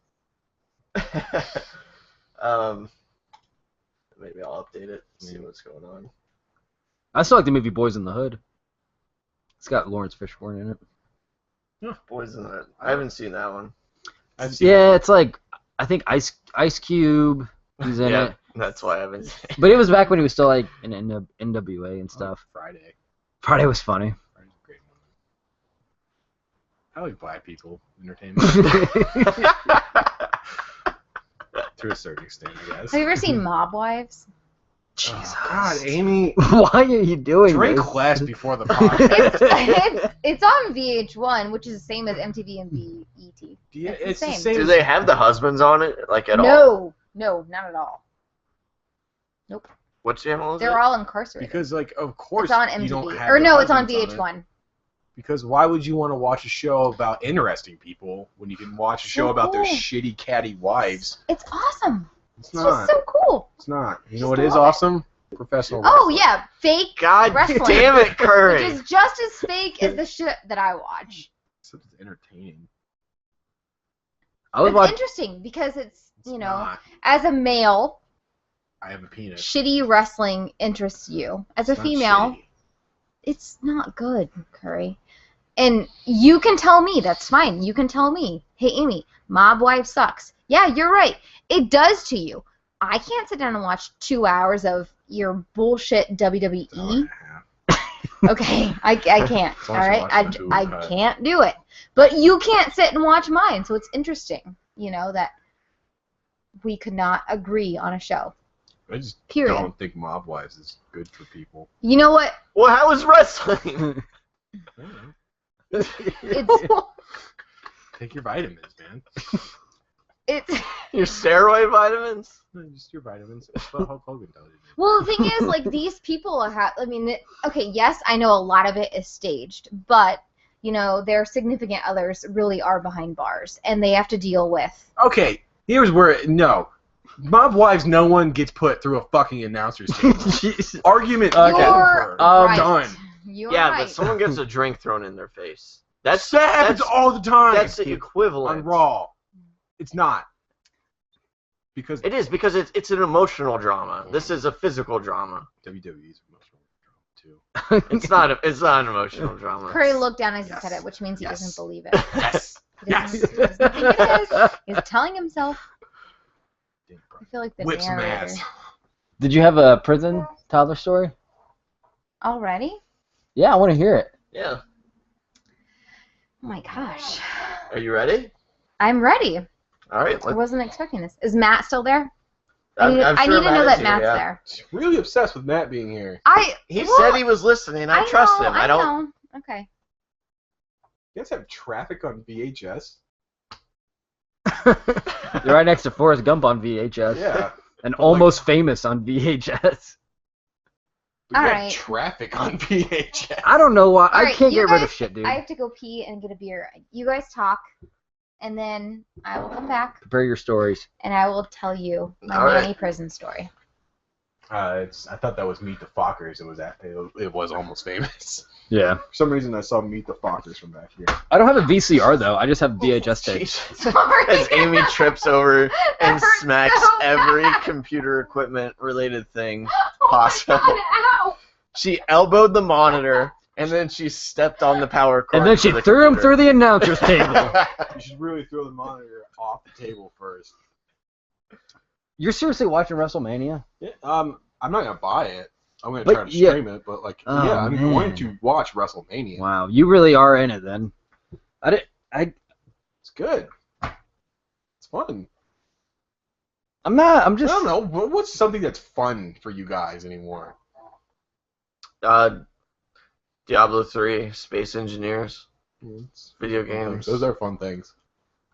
Maybe I'll update it. See what's going on. I still like the movie Boys in the Hood. It's got Lawrence Fishburne in it. Boys in the. I haven't seen that one. I've seen Yeah, it. it's like I think Ice Cube is in Yeah, it. that's why I haven't seen it. But it was back when he was still like in NWA and stuff. Friday. Friday was funny. Friday's a great movie. I like black people entertainment to a certain extent, I guess. Have you ever seen Mob Wives? Jesus. Oh, God, Amy, Why are you doing drink this? less before the podcast. It's on VH1, which is the same as MTV and BET. Yeah, It's the it's the same. same. Do they have the husbands on it, like at all? No, not at all. What channel is it? They're all incarcerated. Because, like, of course, It's on you MTV. don't have Or the no, it's on husbands it. VH1. Because why would you want to watch a show about interesting people when you can watch a show So about their cool. shitty catty wives? It's awesome. It's It's not. just so cool. It's not. You Just know what is love it. awesome? Professional Oh wrestling. yeah, fake God wrestling. damn it, Curry! Which is just as fake as the shit that I watch. Except it's entertaining. I was It's watching. interesting because it's, It's you know, not. as a male, I have a penis. shitty wrestling interests you. As a It's not female, shitty. it's not good, Curry. And you can tell me, that's fine. You can tell me, hey, Amy, Mob Wife sucks. Yeah, you're right. It does to you. I can't sit down and watch 2 hours of your bullshit It's an hour and WWE. a half. Okay, I can't. As All long as you right, watch the I boob cut. can't do it. But you can't sit and watch mine, so it's interesting, you know, that we could not agree on a show. I just Period. don't think Mob Wives is good for people. You know what? Well, how is wrestling? It's Take your vitamins, man. it's Your steroid vitamins? Just your vitamins. That's what Hulk Hogan tells you. well, the thing is, like, these people have. I mean, okay, yes, I know a lot of it is staged, but you know, their significant others really are behind bars, and they have to deal with. Okay, here's where no. Mob Wives, no one gets put through a fucking announcer's table. Jesus. Argument Okay. You're over. right. Done. You're Yeah, right. but someone gets a drink thrown in their face. That's That happens all the time. that's the equivalent. on Raw. It's not. Because It is because it's an emotional drama. This is a physical drama. WWE's emotional drama too. It's not an emotional drama. Curry looked down as he Yes. said it, which means he Yes. doesn't believe it. Yes. He doesn't, Yes. he doesn't think it is. He's telling himself. Damn, bro. I feel like the Whip some narrator. ass. Did you have a prison toddler story? Already? Yeah, I want to hear it. Yeah. Oh my gosh. Are you ready? I'm ready. All right. I wasn't expecting this. Is Matt still there? I'm I sure need to Matt know is that here, Matt's yeah. there. Really obsessed with Matt being here. He Well, said he was listening. I trust know, him. I don't. know. Okay. You guys have Traffic on VHS? You're right next to Forrest Gump on VHS. Yeah. And But, Almost Famous on VHS. We All got right. Traffic on VHS. I don't know why. All I right, can't you get rid of guys- shit, dude. I have to go pee and get a beer. You guys talk, and then I will come back Prepare your stories. and I will tell you my All right. nanny prison story. I thought that was Meet the Fockers. It was Almost Famous. Yeah. For some reason, I saw Meet the Fockers from back here. I don't have a VCR, though. I just have VHS tapes. Jesus. Sorry. As Amy trips over and That hurt smacks so every bad. computer equipment related thing Oh my possible. God, ow. She elbowed the monitor and then she stepped on the power cord. And then she for the threw him computer. through the announcer's table. You should really throw the monitor off the table first. You're seriously watching WrestleMania? Yeah, I'm not gonna buy it. I'm gonna But try to yeah. stream it, but Oh, yeah, I'm man. going to watch WrestleMania. Wow, you really are in it then. It's good. It's fun. I'm not. I'm I just. don't know. What's something that's fun for you guys anymore? Diablo 3, Space Engineers, video games. Those are fun things.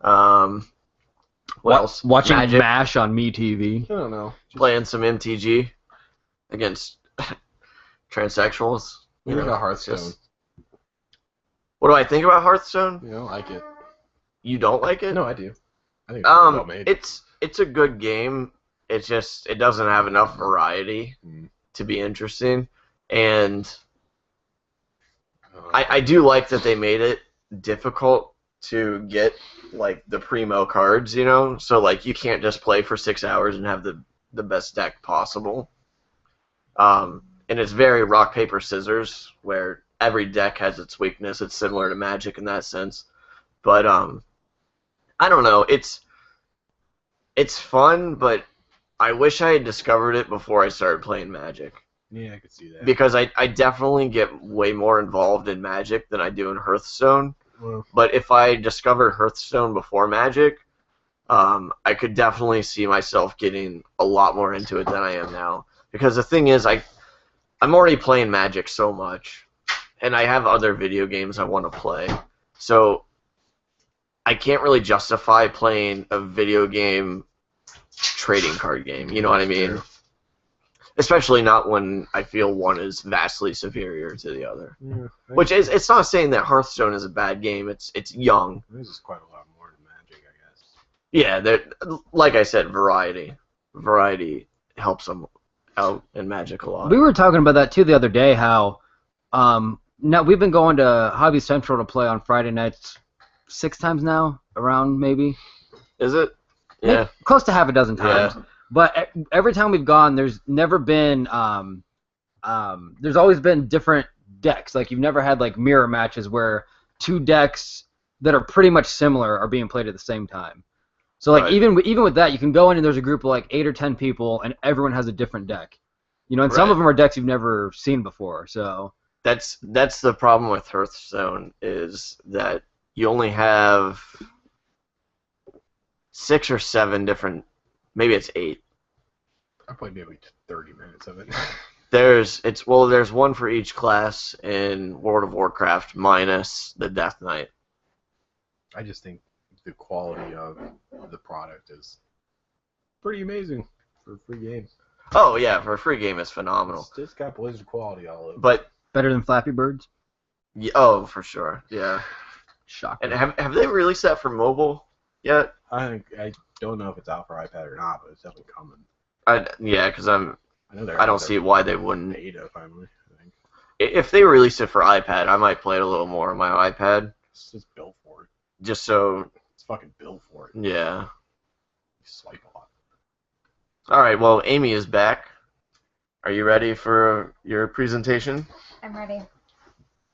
What else? Watching Magic, MASH on MeTV. I don't know. playing some MTG against transsexuals. Maybe You know, like a Hearthstone. just- What do I think about Hearthstone? You know, like it. You don't like it? No, I do. I think it's well made. It's a good game. It's just it doesn't have enough variety Mm. to be interesting, and I do like that they made it difficult to get like the primo cards, you know. So like you can't just play for 6 hours and have the best deck possible. And it's very rock paper scissors, where every deck has its weakness. It's similar to Magic in that sense, but I don't know. It's fun, but I wish I had discovered it before I started playing Magic. Yeah, I could see that. Because I definitely get way more involved in Magic than I do in Hearthstone. Well, But if I discovered Hearthstone before Magic, I could definitely see myself getting a lot more into it than I am now. Because the thing is, I'm already playing Magic so much, and I have other video games I want to play. So I can't really justify playing a video game trading card game. You know what I mean? Sure. Especially not when I feel one is vastly superior to the other. Yeah, Which is, it's not saying that Hearthstone is a bad game. It's young. This is quite a lot more than Magic, I guess. Yeah, like I said, variety. Variety helps them out in Magic a lot. We were talking about that too the other day. How now we've been going to Hobby Central to play on Friday nights 6 times now, around maybe. Is it? Yeah. Close to half a dozen times. Yeah. But every time we've gone, there's never been there's always been different decks. Like you've never had like mirror matches where 2 decks that are pretty much similar are being played at the same time. So like Right. even with that, you can go in and there's a group of like 8 or 10 people and everyone has a different deck. You know, and some Right. of them are decks you've never seen before. So That's the problem with Hearthstone, is that you only have 6 or 7 different, maybe it's 8. I played maybe 30 minutes of it. There's one for each class in World of Warcraft minus the Death Knight. I just think the quality of the product is pretty amazing for a free game. Oh yeah, for a free game it's phenomenal. It's got Blizzard quality all over. But better than Flappy Birds. oh, for sure, yeah. Shocking. And have they released that for mobile yet? I don't know if it's out for iPad or not, but it's definitely coming. Yeah, because I know they're I don't see why they wouldn't. beta finally. I think If they released it for iPad, I might play it a little more on my iPad, it's just built for it. just so. It's fucking built for it. Yeah. You swipe a lot. All right. Well, Amy is back. Are you ready for your presentation? I'm ready.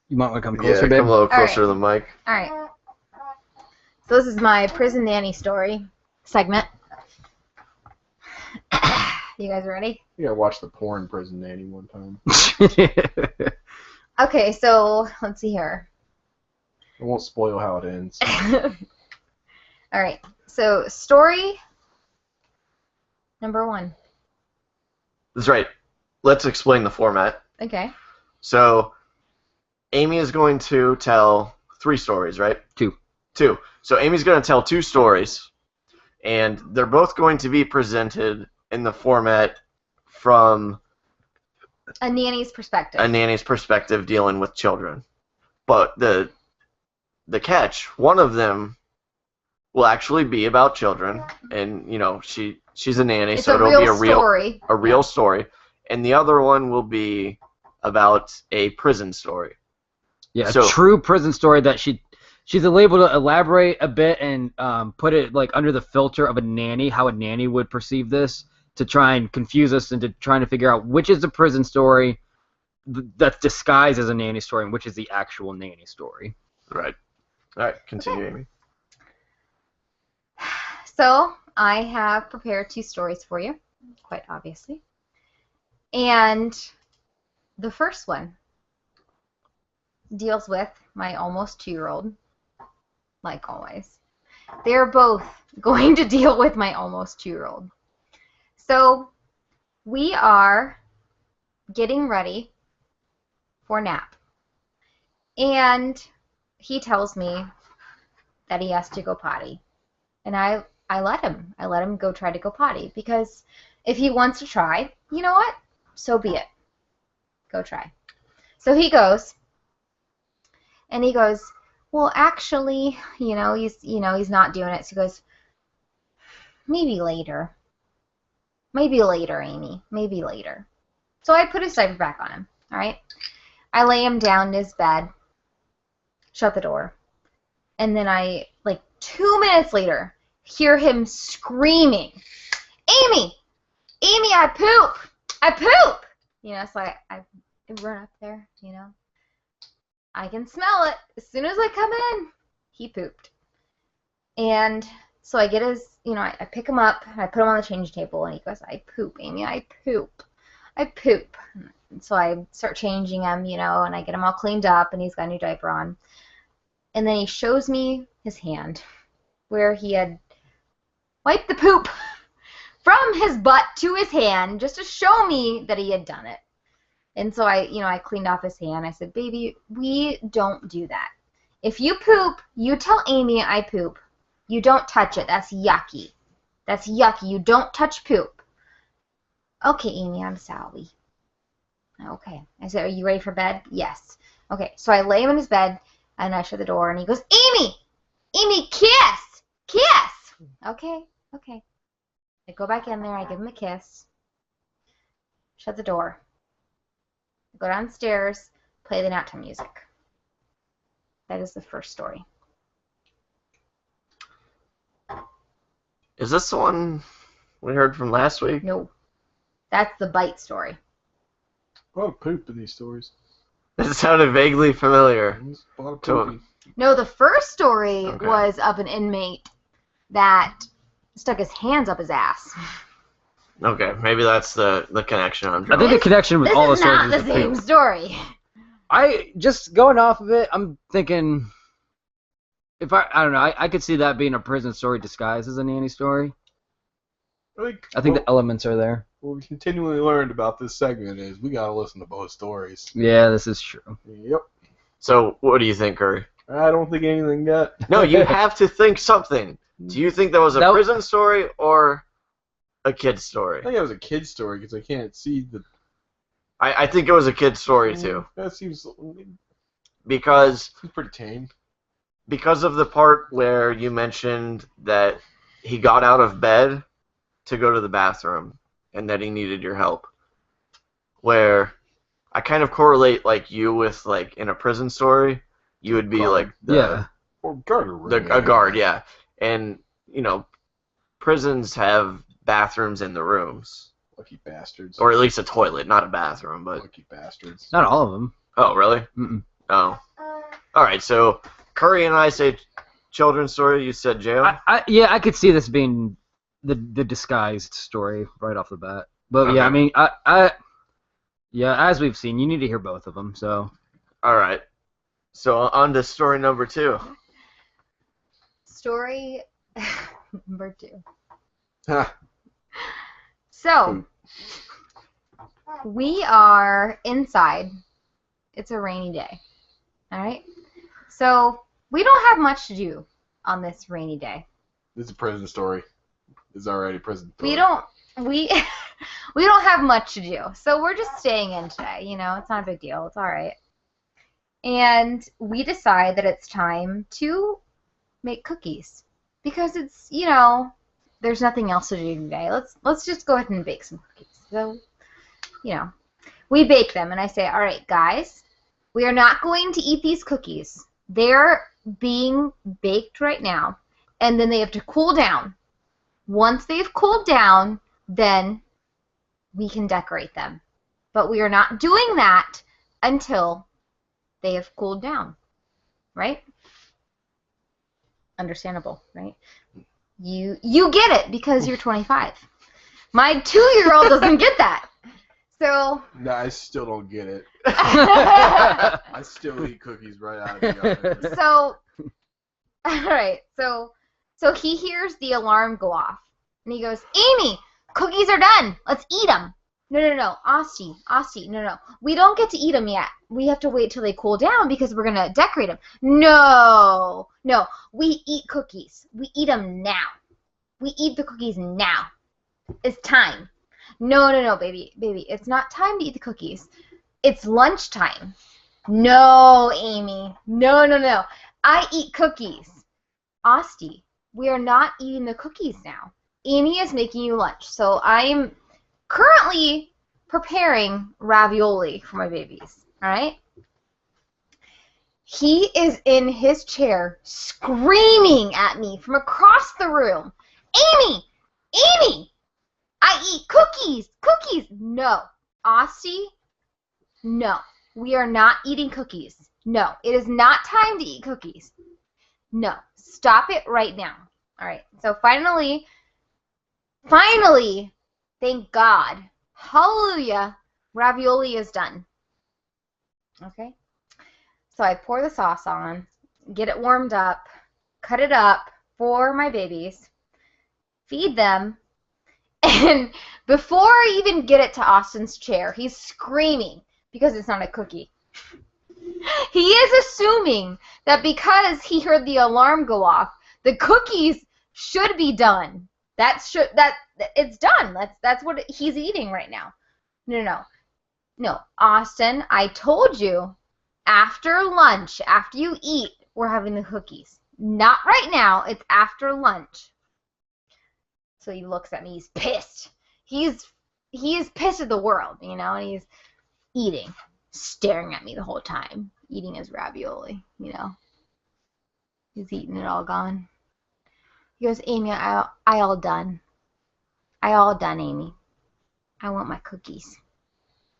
You might want to come closer, Yeah, babe. come a little All right. closer to the mic. All right. So this is my prison nanny story segment. You guys ready? You gotta watch the porn Prison Nanny one time. Okay, so let's see here. I won't spoil how it ends. All right. So story number 1. That's right. Let's explain the format. Okay. So, Amy is going to tell 3 stories, right? 2. 2. So Amy's going to tell 2 stories, and they're both going to be presented in the format from A nanny's perspective. a nanny's perspective dealing with children. But the catch, one of them will actually be about children, and she's a nanny, It's so a it'll real be story. a real story, and the other one will be about a prison story. Yeah, So- a true prison story that she's able to elaborate a bit and put it like under the filter of a nanny, how a nanny would perceive this, to try and confuse us into trying to figure out which is the prison story that's disguised as a nanny story and which is the actual nanny story. Right. All right, continue, Amy. So I have prepared 2 stories for you, quite obviously. And the first one deals with my almost 2-year-old, like always. They're both going to deal with my almost 2-year-old. So we are getting ready for nap. And he tells me that he has to go potty. And I let him. I let him go try to go potty, because if he wants to try, you know what? So be it. Go try. So he goes, and he goes, well, actually, he's not doing it. So he goes, maybe later. Maybe later, Amy. Maybe later. So I put his diaper back on him, all right? I lay him down in his bed, shut the door, and then 2 minutes later, hear him screaming, Amy! Amy, I poop! I poop! So I run up there, I can smell it. As soon as I come in, he pooped. And so I get his, I pick him up, and I put him on the change table, and he goes, I poop, Amy, I poop. I poop. And so I start changing him, and I get him all cleaned up, and he's got a new diaper on. And then he shows me his hand, where he had wiped the poop from his butt to his hand, just to show me that he had done it. And so I cleaned off his hand. I said, baby, we don't do that. If you poop, you tell Amy I poop. You don't touch it. That's yucky. That's yucky. You don't touch poop. Okay, Amy, I'm sorry. Okay. I said, are you ready for bed? Yes. Okay, so I lay him in his bed, and I shut the door, and he goes, Amy! Amy, kiss! Kiss! Okay. I go back in there, I give him a kiss, shut the door, go downstairs, play the nap time music. That is the first story. Is this the one we heard from last week? No. That's the bite story. A lot of poop in these stories. It sounded vaguely familiar. There's a lot of So- poopy. No, the first story Okay. was of an inmate that stuck his hands up his ass. Okay, maybe that's the connection I'm I drawing. think the connection with This all the is stories not is the the same poop. story. I just going off of it, I'm thinking if I don't know, I could see that being a prison story disguised as a nanny story. I think the elements are there. What we continually learned about this segment is we gotta listen to both stories. Yeah, this is true. Yep. So, what do you think, Curry? I don't think anything got. No, you have to think something. Do you think that was a That- prison story or a kid story? I think it was a kid's story because I can't see the. I think it was a kid story too, That seems because pretty tame. of the part where you mentioned that he got out of bed to go to the bathroom and that he needed your help. Where I kind of correlate like you with like in a prison story, you would be Guard. like Or guard. a guard, yeah. And prisons have bathrooms in the rooms, Lucky bastards. or at least a toilet, not a bathroom. But Lucky bastards. Not all of them. oh, really? Mm-mm. Oh, all right. So Curry and I say children's story. You said jail. Yeah, I could see this being the disguised story right off the bat. But yeah, I Okay. mean, as we've seen, you need to hear both of them. So All right. So on to story number 2. Story number 2. Ha. So, we are inside. It's a rainy day. All right? So, we don't have much to do on this rainy day. This is a prison story. It's already a prison story. We we don't have much to do. So, we're just staying in today, you know? It's not a big deal. It's all right. And we decide that it's time to make cookies because it's, you know, there's nothing else to do today. Let's just go ahead and bake some cookies. So, you know, we bake them, and I say, all right, guys, we are not going to eat these cookies. They're being baked right now, and then they have to cool down. Once they've cooled down, then we can decorate them. But we are not doing that until they have cooled down, right? Understandable, right? You get it because you're 25. My 2-year-old doesn't get that. So. No, I still don't get it. I still eat cookies right out of the oven. So, all right. So he hears the alarm go off, and he goes, "Amy, cookies are done. Let's eat them." No, Asti, no. We don't get to eat them yet. We have to wait till they cool down because we're gonna decorate them. No, we eat cookies. We eat them now. We eat the cookies now. It's time. No, baby, it's not time to eat the cookies. It's lunchtime. No, Amy, no. I eat cookies. Asti, we are not eating the cookies now. Amy is making you lunch, so I'm currently preparing ravioli for my babies, all right? He is in his chair screaming at me from across the room. Amy, I eat cookies. No. Asti, no. We are not eating cookies. No, it is not time to eat cookies. No, stop it right now. All right, so finally, thank God, hallelujah, ravioli is done. Okay, so I pour the sauce on, get it warmed up, cut it up for my babies, feed them, and before I even get it to Austin's chair, he's screaming because it's not a cookie. He is assuming that because he heard the alarm go off, the cookies should be done. It's done. That's what he's eating right now. No, Austin, I told you after lunch, after you eat, we're having the cookies. Not right now. It's after lunch. So he looks at me. He's pissed. He is pissed at the world, you know, and he's eating, staring at me the whole time, eating his ravioli, you know. He's eating it all gone. He goes, Amy, I all done. I all done, Amy. I want my cookies.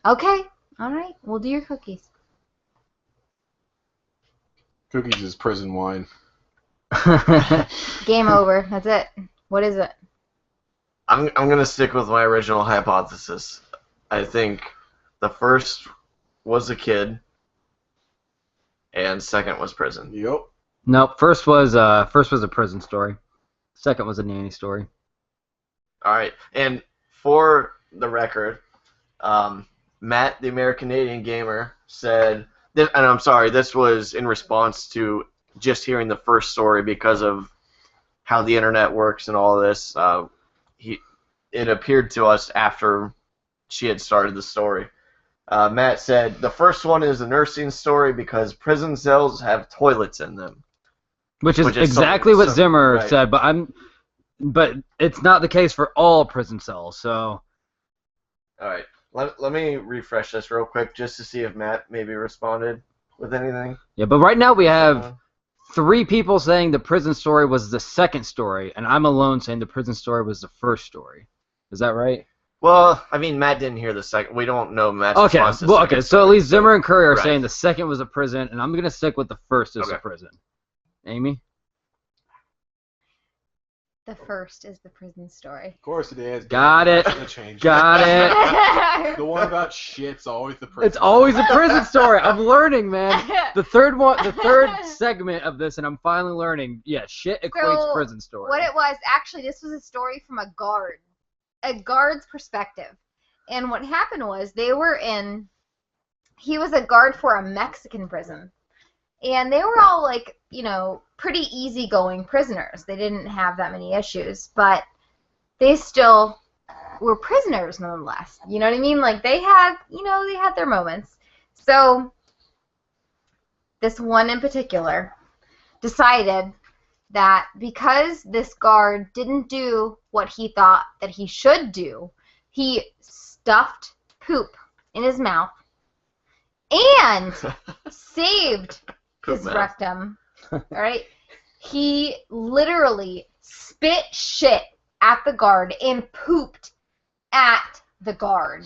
Okay, all right, we'll do your cookies. Cookies is prison wine. Game over. That's it. What is it? I'm gonna stick with my original hypothesis. I think the first was a kid, and second was prison. Yep. Nope. First was a prison story. Second was a nanny story. All right, and for the record, Matt, the American-Canadian gamer, said, and I'm sorry, this was in response to just hearing the first story because of how the internet works and all this. It appeared to us after she had started the story. Matt said, the first one is a nursing story because prison cells have toilets in them. Which is exactly what Zimmer right. said, but it's not the case for all prison cells, so. All right, let me refresh this real quick just to see if Matt maybe responded with anything. Yeah, but right now we have 3 people saying the prison story was the second story, and I'm alone saying the prison story was the first story. Is that right? Well, I mean, Matt didn't hear the second. We don't know Matt's response to the second so at story, least Zimmer and Curry are right. saying the second was a prison, and I'm going to stick with the first as a prison. Amy? The first is the prison story. Of course it is. Got it. That's gonna change. Got it. The one about shit's always the prison. It's always a prison story. I'm learning, man. The third segment of this, and I'm finally learning. Yeah, shit equates prison story. What it was, actually, this was a story from a guard's perspective. And what happened was he was a guard for a Mexican prison. And they were all, like, pretty easygoing prisoners. They didn't have that many issues, but they still were prisoners nonetheless. You know what I mean? Like, they had their moments. So this one in particular decided that because this guard didn't do what he thought that he should do, he stuffed poop in his mouth and saved his rectum. All right? He literally spit shit at the guard and pooped at the guard.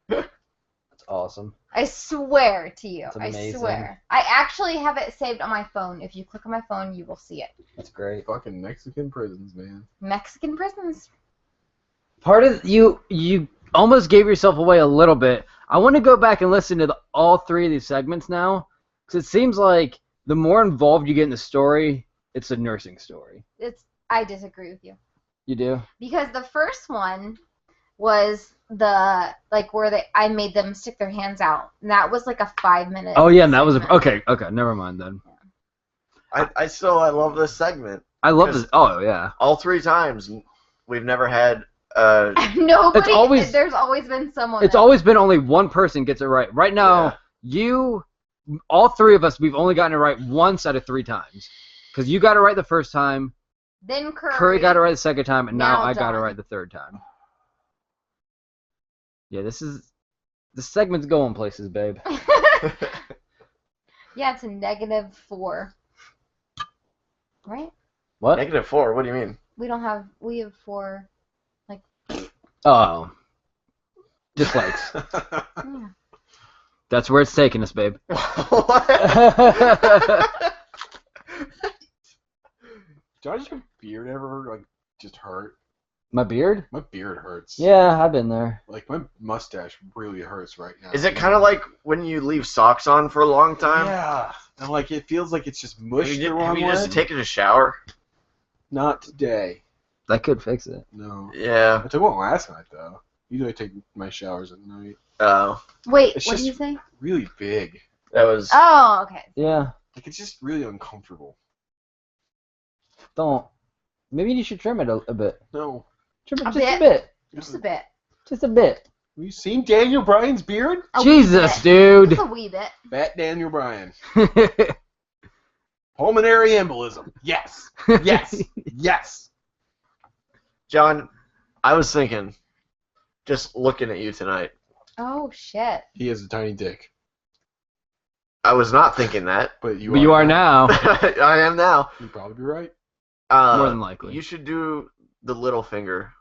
That's awesome. I swear to you. That's I amazing. swear. I actually have it saved on my phone. If you click on my phone, you will see it. That's great. Fucking Mexican prisons, man. Mexican prisons. Part of you almost gave yourself away a little bit. I want to go back and listen to all three of these segments now, because it seems like the more involved you get in the story, it's a nursing story. I disagree with you. You do? Because the first one was where I made them stick their hands out. And that was like a 5-minute. Oh yeah, and that was segment. okay. Never mind then. I love this segment. I love this. Oh yeah. All 3 times we've never had. Nobody. There's always been someone. It's always been only one person gets it right. Right now, all 3 of us, we've only gotten it right once out of 3 times. Because you got it right the first time. Then Curry got it right the second time, and now I got it John. right the third time. Yeah, this segment's going places, babe. Yeah, it's a -4. Right? What? -4? What do you mean? We have 4. Oh. Dislikes. Yeah. That's where it's taking us, babe. What? Does your beard ever just hurt? My beard? My beard hurts. Yeah, I've been there. Like my mustache really hurts right now. Is it kind of like when you leave socks on for a long time? Yeah. And it feels like it's just mushed the wrong Have you way. just taken a shower? Not today. That could fix it. No. Yeah. I took one last night though. Usually I take my showers at night. Oh. Wait, It's what did just- you say? Really big. That was. Oh, okay. Yeah. It's just really uncomfortable. Don't. Maybe you should trim it a bit. No. Trim it A just bit? a bit. Just a bit. Just a bit. Have you seen Daniel Bryan's beard? A wee Jesus, bit. dude. Just a wee bit. Fat Daniel Bryan. Pulmonary embolism. Yes. Yes. Yes. John, I was thinking, just looking at you tonight, Oh, shit. He has a tiny dick. I was not thinking that. But you But you are now. I am now. You'd probably be right. More than likely. You should do the little finger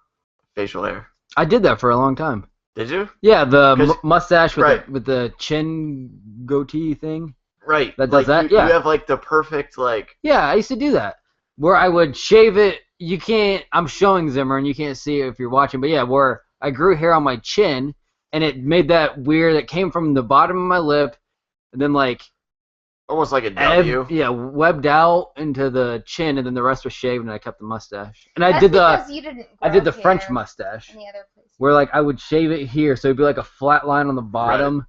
facial hair. I did that for a long time. Did you? Yeah, the 'Cause- mustache with right. with the chin goatee thing. Right. That does that? You Yeah. have the perfect Yeah, I used to do that. Where I would shave it. You can't. I'm showing Zimmer, and you can't see it if you're watching. But yeah, where I grew hair on my chin, and it made that weird. It came from the bottom of my lip, and then almost like a W. webbed out into the chin, and then the rest was shaved, and I kept the mustache. And I That's did the because you didn't the grow French hair mustache, in the other place. where I would shave it here, so it'd be like a flat line on the bottom. Right.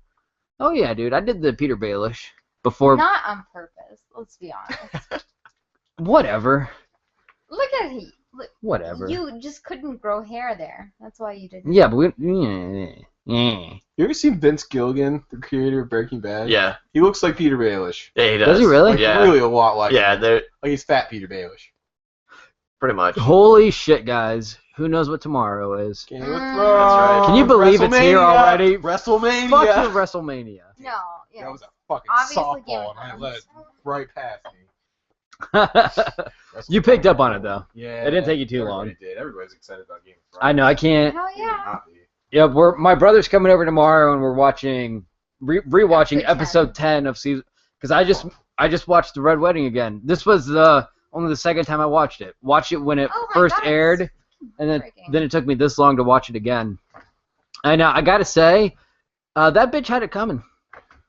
Oh yeah, dude, I did the Peter Baelish before. Not on purpose. Let's be honest. Whatever. Look at it. Look, Whatever. you just couldn't grow hair there. That's why you didn't. Yeah, but yeah. You ever seen Vince Gilligan, the creator of Breaking Bad? Yeah. He looks like Peter Baelish. Yeah, he does. Does he really? Yeah. Really a lot like Yeah, him. they're Like he's fat Peter Baelish. pretty much. Holy shit, guys! Who knows what tomorrow is? Game of That's Thrones. right. Can you believe it's here WrestleMania. already? WrestleMania. Fuck you, WrestleMania. No. Yeah. That was a fucking Obviously, Game softball, of and I Thrones. let it right past me. You picked up on it though. Yeah. It didn't take you too everybody long. did. Everybody's excited about Game of Thrones. I know. I can't. Hell yeah. Not me. Yeah, my brother's coming over tomorrow, and we're watching rewatching Episode episode 10 of season. Because I just watched the Red Wedding again. This was the only the second time I watched it. Watched it when it Oh my first God, aired, and breaking. then it took me this long to watch it again. And I gotta say, that bitch had it coming.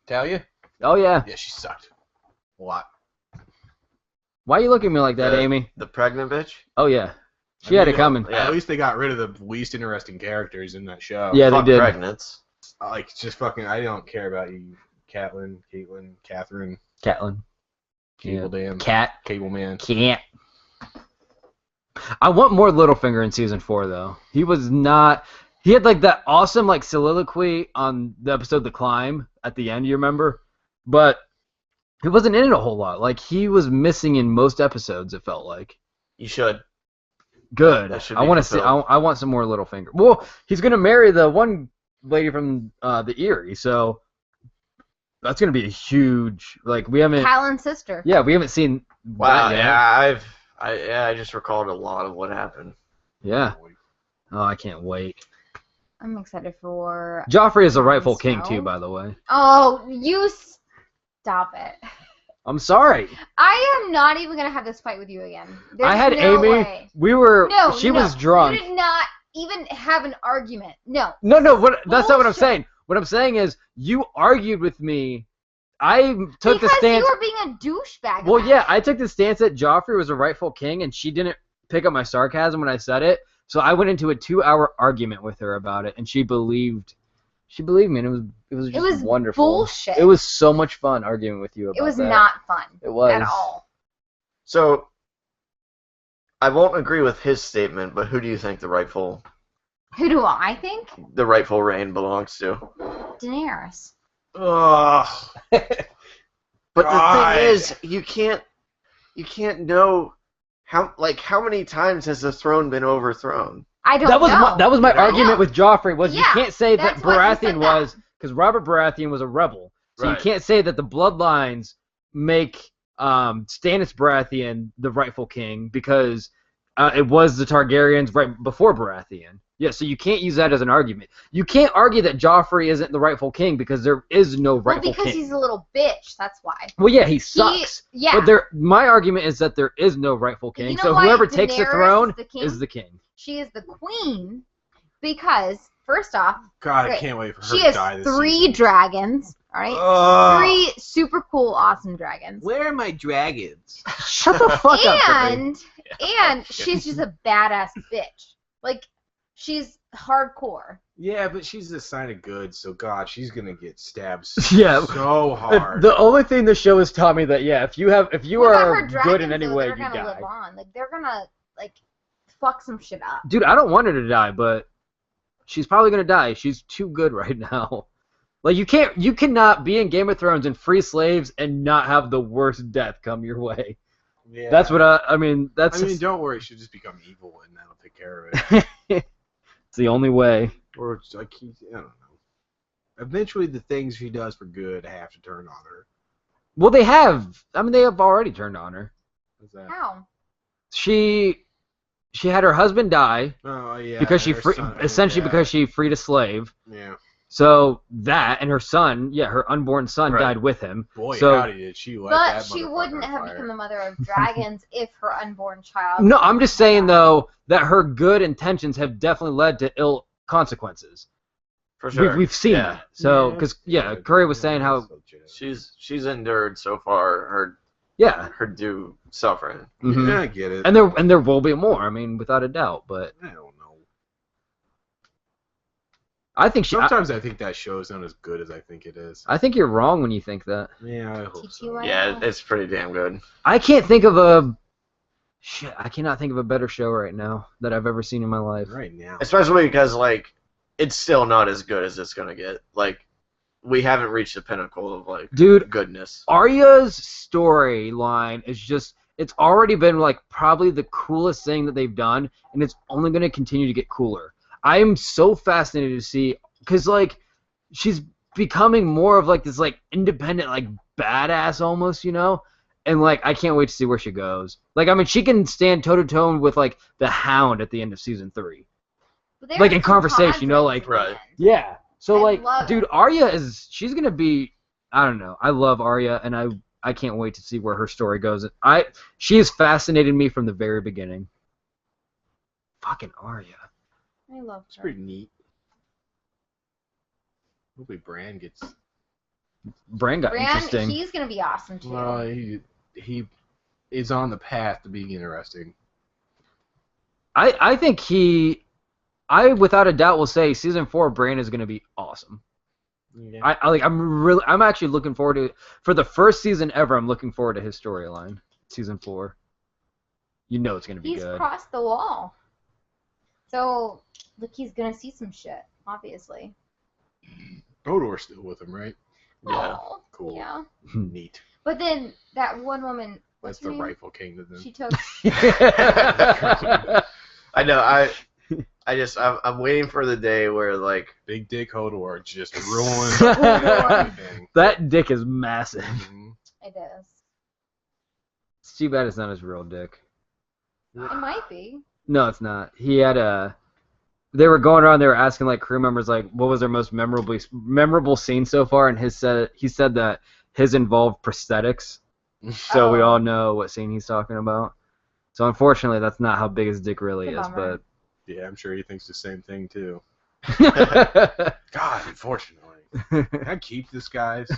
Tell you? Oh yeah. Yeah, she sucked. A lot. Why you looking at me like that, Amy? The pregnant bitch? Oh yeah. She had it coming. Yeah. At least they got rid of the least interesting characters in that show. Yeah, Fuck they did. pregnants. Like, just fucking, I don't care about you, Caitlin, Catherine, Catelyn. Cable Dam, Cat. Cable Man. Can't. I want more Littlefinger in season 4 though. He was not. He had like that awesome like soliloquy on the episode The Climb at the end. You remember? But he wasn't in it a whole lot. Like he was missing in most episodes. It felt like. You should. Good. That should I be want to see. fulfilled. I want some more Littlefinger. Well, he's gonna marry the one lady from the Eyrie, so that's gonna be a huge. Like we haven't. Callan's sister. Yeah, we haven't seen. Wow, that yet. yeah, I just recalled a lot of what happened. Yeah. Oh, I can't wait. I'm excited for. Joffrey is the rightful king Snow? too, by the way. Oh, you stop it. I'm sorry. I am not even gonna have this fight with you again. There's I had no Amy. way. We were. No, she no, was drunk. You did not even have an argument. No. No. That's not what I'm Bullshit. saying. What I'm saying is you argued with me. I took the Because stance. you were being a douchebag. Well, about yeah, it. I took the stance that Joffrey was a rightful king, and she didn't pick up my sarcasm when I said it. So I went into a 2-hour argument with her about it, and she believed. She believed me, and it was just It was wonderful. bullshit. It was so much fun arguing with you about It was that. not fun. It was. At all. So, I won't agree with his statement, but who do you think the rightful Who do I think? reign belongs to? Daenerys. Ugh. But God. the thing is, you can't know how many times has the throne been overthrown? I don't That was know. that was my I argument know. with Joffrey. Was you Yeah, can't say that that's why he said Baratheon that. was because Robert Baratheon was a rebel, so Right. you can't say that the bloodlines make Stannis Baratheon the rightful king because it was the Targaryens right before Baratheon. Yeah, so you can't use that as an argument. You can't argue that Joffrey isn't the rightful king because there is no Well, rightful because king. he's a little bitch. That's why. Well, yeah, he sucks. Yeah. But my argument is that there is no rightful king. You know So why whoever takes the Daenerys throne is the king? is the king. She is the queen because first off, God, I Great. can't wait for her she to has die this 3 season. dragons. All right. Ugh. 3 super cool, awesome dragons. Where are my dragons? Shut the fuck up, Courtney. And she's just a badass bitch. Like she's hardcore. Yeah, but she's a sign of good, so God, she's gonna get stabbed Yeah. so hard. The only thing the show has taught me that if you What about are her good dragons, in any though? way, They're you gonna die. live on. Like they're gonna like fuck some shit up. Dude, I don't want her to die, but she's probably gonna die. She's too good right now. Like you cannot be in Game of Thrones and free slaves and not have the worst death come your way. Yeah. That's what I mean. That's I mean, don't worry, she'll just become evil, and that'll take care of it. it's the only way. Or it's like I don't know. Eventually, the things she does for good have to turn on her. Well, they have. I mean, they have already turned on her. What's that? How? She had her husband die Oh yeah. because and her son- essentially yeah. because she freed a slave. Yeah. So that and her son, her unborn son Right. died with him. Boy, So- howdy did she light But that she motherfucker wouldn't on have fire. become the mother of dragons if her unborn child. No, I'm just saying died. though that her good intentions have definitely led to ill consequences. For sure. We've seen Yeah. that. So because Curry was saying how She's endured so far her due suffering. mhm. Yeah, I get it. and there will be more. I mean, without a doubt. But I don't know. I think Sometimes I think that show is not as good as I think it is. I think you're wrong when you think that. Yeah, I hope so. TTY. Yeah, it's pretty damn good. I can't think of I cannot think of a better show right now that I've ever seen in my life. Right now. Especially because it's still not as good as it's gonna get. Like, we haven't reached the pinnacle of Dude, goodness. Arya's storyline is just, it's already been probably the coolest thing that they've done, and it's only going to continue to get cooler. I am so fascinated to see, because she's becoming more of this independent badass almost, and I can't wait to see where she goes. I mean, she can stand toe to toe with the Hound at the end of season 3. But they were in too conversation, confident like- at the Right. end. Yeah. So I love dude, it. Arya she's gonna be, I don't know. I love Arya, and I can't wait to see where her story goes. She has fascinated me from the very beginning. Fucking Arya. I love It's her. pretty neat. Hopefully Bran gets. Bran got interesting. He's gonna be awesome too. Well, he is on the path to being interesting. I think I without a doubt will say season 4 Bran is going to be awesome. Yeah. I'm actually looking forward to for the first season ever. I'm looking forward to his storyline. Season 4. You know it's going to be He's good. crossed the wall. So look, he's gonna see some shit, obviously. Hodor's still with him, right? Yeah. Oh, Cool. Yeah. Neat. But then that one woman, That's what's her the name? rightful king to them. She took. I know. I'm waiting for the day where like Big Dick Hodor just ruined everything. That dick is massive. Mhm. It is. It's too bad it's not his real dick. It might be. No, it's not. He had a. They were going around. They were asking like crew members like, what was their most memorable scene so far? And he said that his involved prosthetics. So we all know what scene he's talking about. So unfortunately, that's not how big his dick really It's a is. bummer. Yeah, I'm sure he thinks the same thing too. But God, unfortunately. Can I keep this, guys?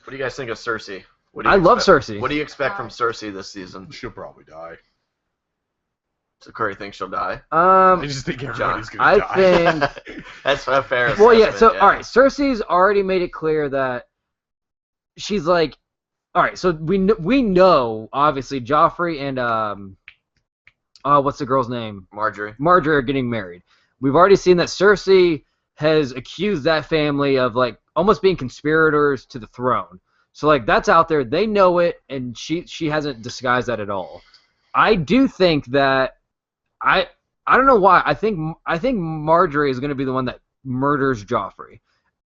What do you guys think of Cersei? What do you I love expect- Cersei. What do you expect from Cersei this season? She'll probably die. So Curry thinks she'll die. I just think everybody's gonna I die. think. That's a fair Well, yeah. assessment, So all right, Cersei's already made it clear that she's like, all right. So we know obviously Joffrey and what's the girl's name? Marjorie. Marjorie are getting married. We've already seen that Cersei has accused that family of like almost being conspirators to the throne. So like that's out there. They know it, and she hasn't disguised that at all. I do think that I don't know why. I think Marjorie is going to be the one that murders Joffrey.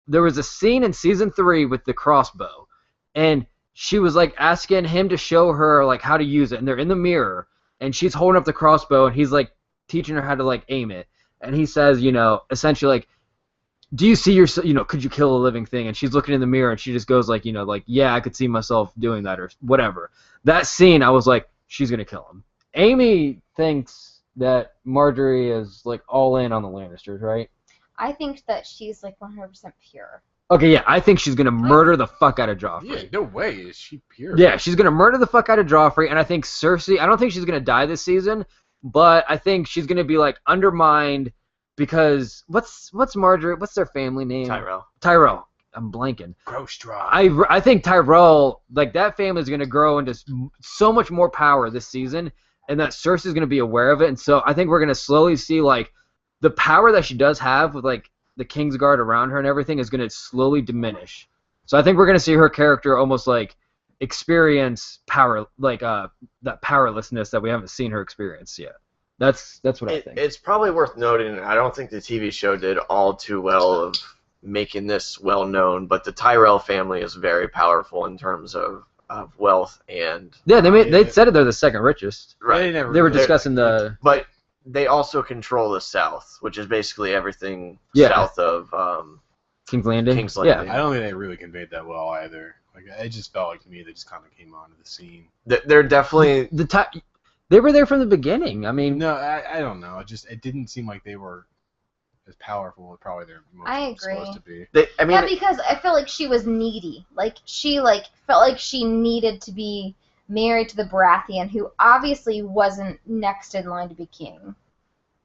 There was a scene in season 3 with the crossbow, and she was like asking him to show her like how to use it, and they're in the mirror, and she's holding up the crossbow, and he's like teaching her how to like aim it, and he says, essentially like, do you see yourself, could you kill a living thing? And she's looking in the mirror, and she just goes like, like, yeah, I could see myself doing that or whatever. That scene, I was like, she's gonna kill him. Amy thinks that Marjorie is like all in on the Lannisters, right? I think that she's like 100% pure. Okay, yeah, I think she's gonna murder the fuck out of Joffrey. Yeah, no way is she pure. Yeah, she's gonna murder the fuck out of Joffrey, and I think Cersei. I don't think she's gonna die this season, but I think she's gonna be like undermined because what's Marjorie? What's their family name? Tyrell. I'm blanking. Grosstraw. I think Tyrell, like that family is gonna grow into so much more power this season, and that Cersei's gonna be aware of it, and so I think we're gonna slowly see like the power that she does have with like the Kingsguard around her and everything is gonna slowly diminish. So I think we're gonna see her character almost like experience power, like that powerlessness that we haven't seen her experience yet. That's what I think. It's probably worth noting. I don't think the TV show did all too well of making this well known, but the Tyrell family is very powerful in terms of wealth and. Yeah, they said it they're the second richest. Right. They were discussing the. But they also control the South, which is basically everything south of King's Landing. King's Landing. Yeah. I don't think they really conveyed that well either. Like it just felt like to me they just kind of came onto the scene. They're definitely they were there from the beginning. I mean, no, I don't know. It didn't seem like they were as powerful as probably they're supposed to be. Yeah, because I felt like she was needy. Like she felt like she needed to be married to the Baratheon, who obviously wasn't next in line to be king.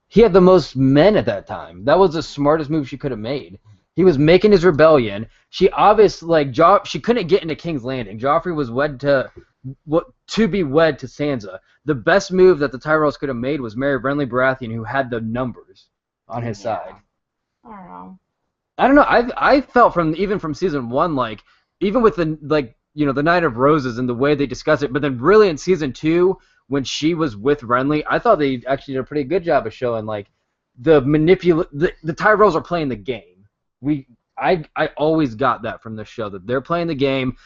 He had the most men at that time. That was the smartest move she could have made. He was making his rebellion. She obviously she couldn't get into King's Landing. Joffrey was wed to Sansa. The best move that the Tyrells could have made was marry Renly Baratheon, who had the numbers on his side. I don't know. I felt even from season 1, like even with the the Night of Roses and the way they discuss it, but then really in season 2 when she was with Renly, I thought they actually did a pretty good job of showing like the Tyrells are playing the game. I always got that from the show that they're playing the game.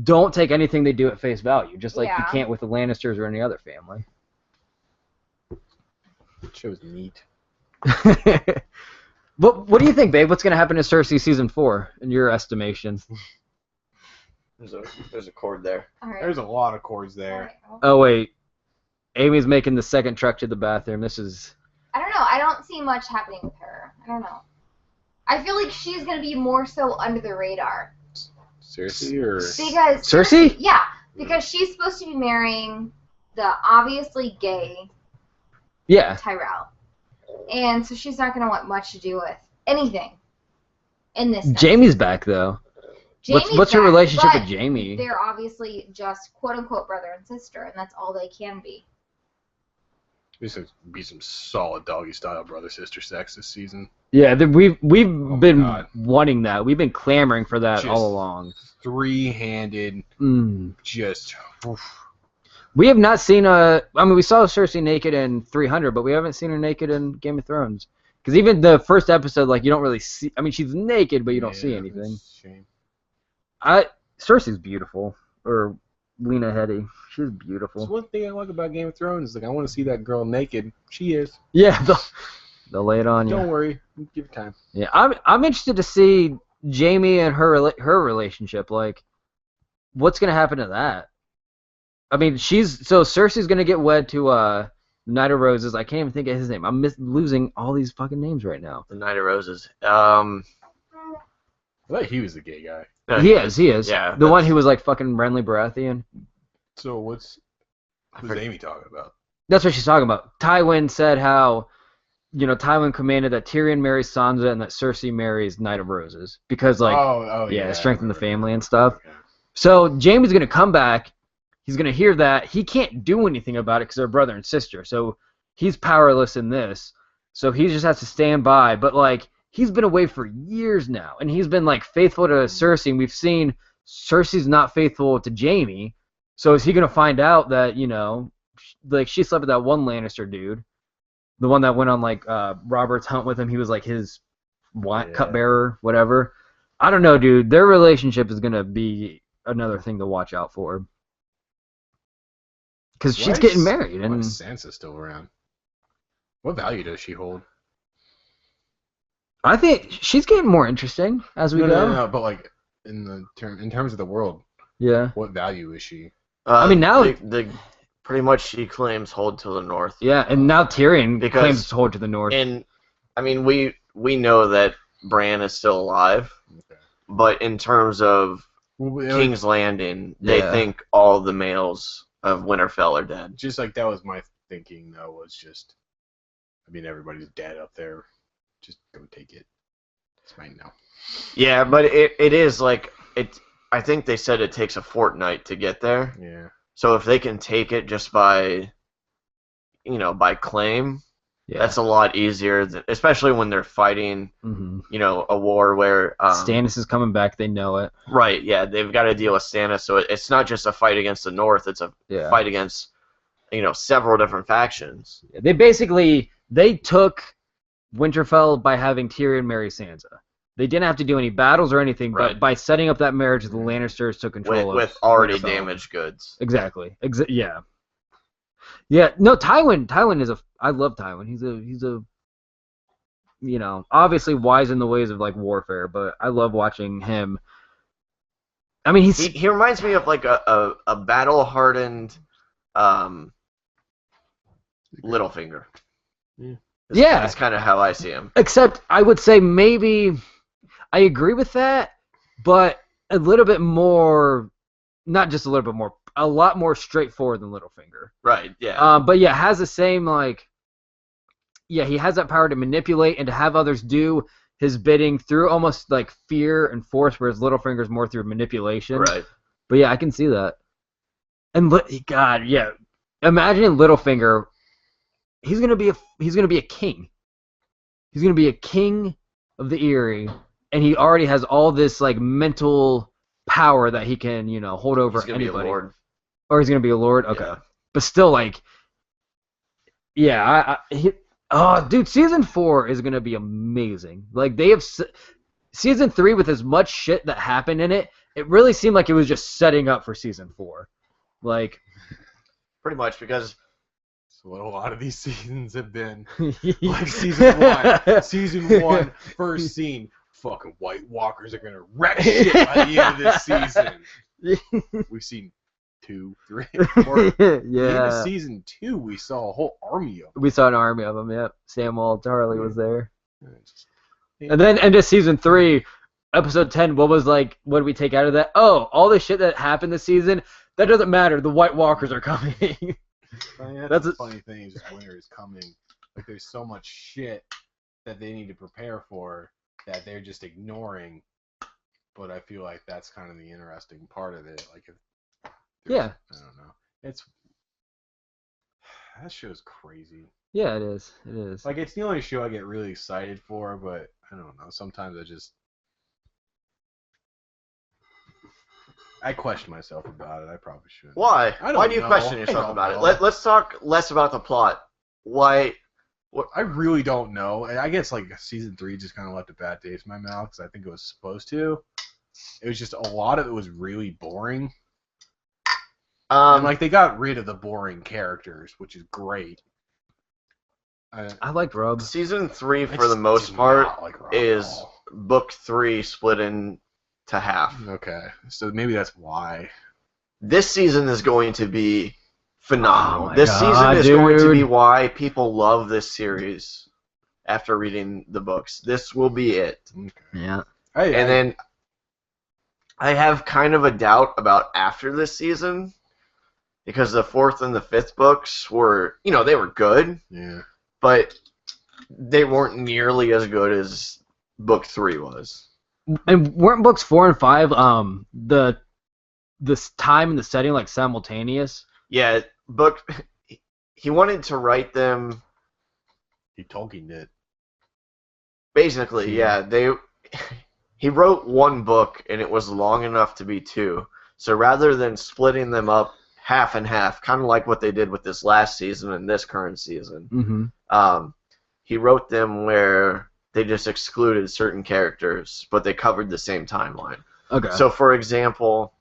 Don't take anything they do at face value, just like you can't with the Lannisters or any other family. It was neat. What do you think, babe? What's gonna happen to Cersei season 4 in your estimation? There's a cord there. All right. There's a lot of chords All there. right. Oh wait, Amy's making the second trek to the bathroom. This is. I don't know. I don't see much happening with her. I don't know. I feel like she's gonna be more so under the radar Seriously, or because Cersei? Yeah, because she's supposed to be marrying the obviously gay Yeah. Tyrell, and so she's not gonna want much to do with anything in this. Jamie's back though. What's her back, relationship but with Jamie? They're obviously just quote unquote brother and sister, and that's all they can be. this would be some solid doggy style brother sister sex this season. Yeah, we've been God. wanting that. We've been clamoring for that Just all along. 3-handed, just. Oof. We have not seen we saw Cersei naked in 300, but we haven't seen her naked in Game of Thrones. Because even the first episode, like, you don't really see. I mean, she's naked, but you don't see anything. It's a shame. Cersei's beautiful, or Lena Headey. She's beautiful. That's one thing I like about Game of Thrones. Like, I want to see that girl naked. She is. Yeah, they'll lay it on you. Don't worry. Give it time. Yeah, I'm interested to see Jamie and her relationship. Like, what's gonna happen to that? I mean, Cersei's gonna get wed to Knight of Roses. I can't even think of his name. I'm losing all these fucking names right now. The Knight of Roses. I thought he was the gay guy. He is. Yeah, the one who was like fucking Renly Baratheon. So what's Amy talking about? That's what she's talking about. Tywin said how, Tywin commanded that Tyrion marries Sansa and that Cersei marries Knight of Roses because strengthen the family and stuff. Okay. So Jaime's gonna come back. He's gonna hear that he can't do anything about it because they're brother and sister. So he's powerless in this. So he just has to stand by. But like he's been away for years now, and he's been like faithful to Cersei. And we've seen Cersei's not faithful to Jaime. So is he gonna find out that like she slept with that one Lannister dude, the one that went on like Robert's hunt with him? He was like his cupbearer, whatever. I don't know, dude. Their relationship is gonna be another thing to watch out for. Because she's getting married, Why and is Sansa still around? What value does she hold? I think she's getting more interesting as we go. No, but like in terms of the world, Yeah. what value is she? I mean, now pretty much she claims hold to the north. Yeah, and now Tyrion Because- claims to hold to the north. And I mean, we know that Bran is still alive, Okay. but in terms of Well, King's Landing, they Yeah. think all the males of Winterfell are dead. just like that was my thinking though, was just, I mean, everybody's dead up there. Just go take it. It's fine now. Yeah, but it is like it. I think they said it takes a fortnight to get there. Yeah. So if they can take it just by claim, Yeah. that's a lot easier, especially when they're fighting, hmm a war where Stannis is coming back. They know it. right, yeah, they've got to deal with Stannis, so it's not just a fight against the North; it's a Yeah. fight against, several different factions. They took Winterfell by having Tyrion marry Sansa. They didn't have to do any battles or anything, but Right. by setting up that marriage, the Lannisters took control of With already Winterfell. damaged goods. Exactly. Yeah. Yeah. No, Tywin is I love Tywin. He's a obviously wise in the ways of like warfare, but I love watching him. I mean, He reminds me of like a battle hardened Littlefinger. Yeah. That's kind of how I see him. except I would say maybe I agree with that, but a little bit more, not just a little bit more, a lot more straightforward than Littlefinger. Right, yeah. But yeah, has the same he has that power to manipulate and to have others do his bidding through almost like fear and force, whereas Littlefinger's more through manipulation. Right. But yeah, I can see that. And God, yeah, imagine Littlefinger. He's gonna be a king. He's gonna be a king of the Eyrie, and he already has all this like mental power that he can hold over He's gonna anybody. be a lord. Or he's gonna be a lord. Okay, Yeah. but still, like, yeah, dude, season 4 is gonna be amazing. Like they have season 3 with as much shit that happened in it. It really seemed like it was just setting up for season 4. Like, Pretty much, because what a lot of these seasons have been. Like season one, first scene, fucking White Walkers are gonna wreck shit by the end of this season. We've seen 2, 3, 4. At the end of season 2, we saw a whole army of them. We saw an army of them. Yep. Samuel Tarly was there. And then into season 3, episode 10. What did we take out of that? Oh, all the shit that happened this season. That doesn't matter. The White Walkers are coming. That's the funny thing. Is just winter is coming. Like there's so much shit that they need to prepare for that they're just ignoring. But I feel like that's kind of the interesting part of it. Like, I don't know. That show's crazy. Yeah, it is. It is. Like, it's the only show I get really excited for, but I don't know. Sometimes I question myself about it. I probably shouldn't. Why? Why do you question yourself about it? Let's talk less about the plot. Why? I really don't know. And I guess like season 3 just kind of left a bad taste in my mouth because I think it was supposed to. It was just a lot of it was really boring. And like they got rid of the boring characters, which is great. I liked Rob. Season 3, for the most part, is book 3 split into half. Okay, so maybe that's why. This season is going to be phenomenal. Oh this season is dude. going to be why people love this series after reading the books. This will be it. Okay. Yeah. And then I have kind of a doubt about after this season because the 4th and the 5th books were, they were good. Yeah. But they weren't nearly as good as book 3 was. And weren't books 4 and 5 the time and the setting like simultaneous? Yeah, he wanted to write them. He Tolkien did. Basically, yeah. He wrote one book and it was long enough to be 2. So rather than splitting them up half and half, kind of like what they did with this last season and this current season, he wrote them where they just excluded certain characters, but they covered the same timeline. Okay. So, for example,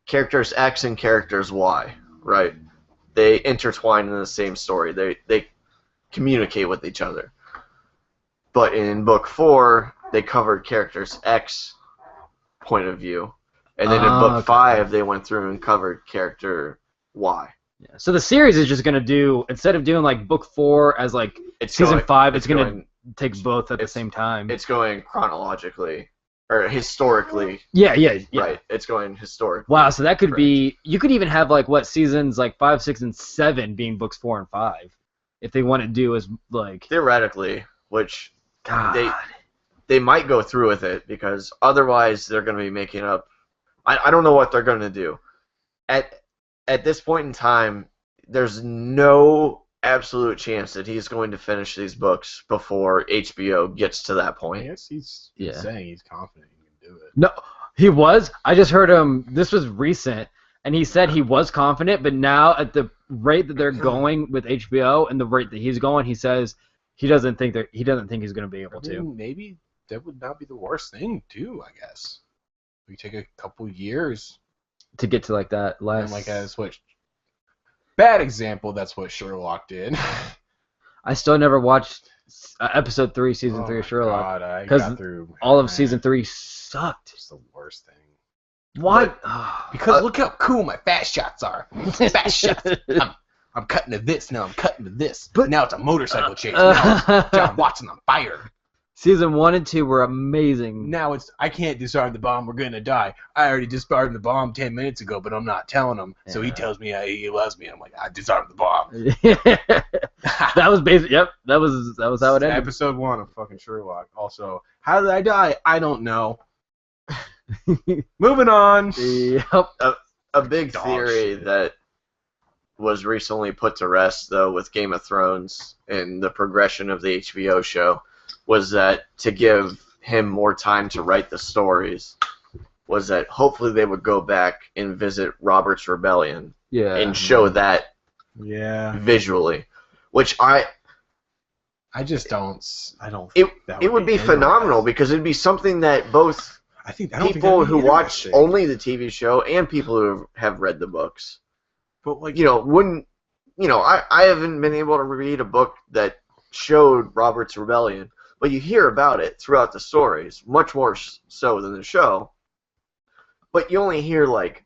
characters X and characters Y, right? They intertwine in the same story. They communicate with each other. But in book 4, they covered characters X point of view. And then in book 5, they went through and covered character Y. Yeah. So the series is just going to do, instead of doing like book 4 as like season 5, it's going to take both at the same time. It's going chronologically, or historically. Yeah. Right, it's going historically. Wow, so that could be, you could even have like seasons like 5, 6, and 7 being books 4 and 5. If they want to do as like... Theoretically, which God. they might go through with it, because otherwise they're going to be making up... I don't know what they're going to do. At this point in time, there's no absolute chance that he's going to finish these books before HBO gets to that point. I guess he's saying he's confident he can do it. No, he was. I just heard him. This was recent, and he said he was confident, but now at the rate that they're going with HBO and the rate that he's going, he says he doesn't think he's going to be able to. Maybe that would not be the worst thing, too, I guess. We take a couple years to get to like that last. And like that's what. Bad example. That's what Sherlock did. I still never watched episode 3, season 3 of Sherlock because all of season 3 sucked. It's the worst thing. What? Because look how cool my fast shots are. Fast shots. I'm cutting to this now. I'm cutting to this. But now it's a motorcycle chase. Now it's John Watson on fire. Season 1 and 2 were amazing. Now it's, I can't disarm the bomb, we're going to die. I already disarmed the bomb 10 minutes ago, but I'm not telling him. Yeah. So he tells me he loves me. I'm like, I disarmed the bomb. That was basic. Yep, that was how it ended. Episode 1 of fucking Sherlock. Also, how did I die? I don't know. Moving on. Yep. A big theory that was recently put to rest, though, with Game of Thrones and the progression of the HBO show, was that to give him more time to write the stories, was that hopefully they would go back and visit Robert's Rebellion and show that visually, which I just don't. It would be phenomenal because it'd be something that both people who watch only the TV show and people who have read the books But like, I haven't been able to read a book that showed Robert's rebellion, but you hear about it throughout the stories, much more so than the show. But you only hear like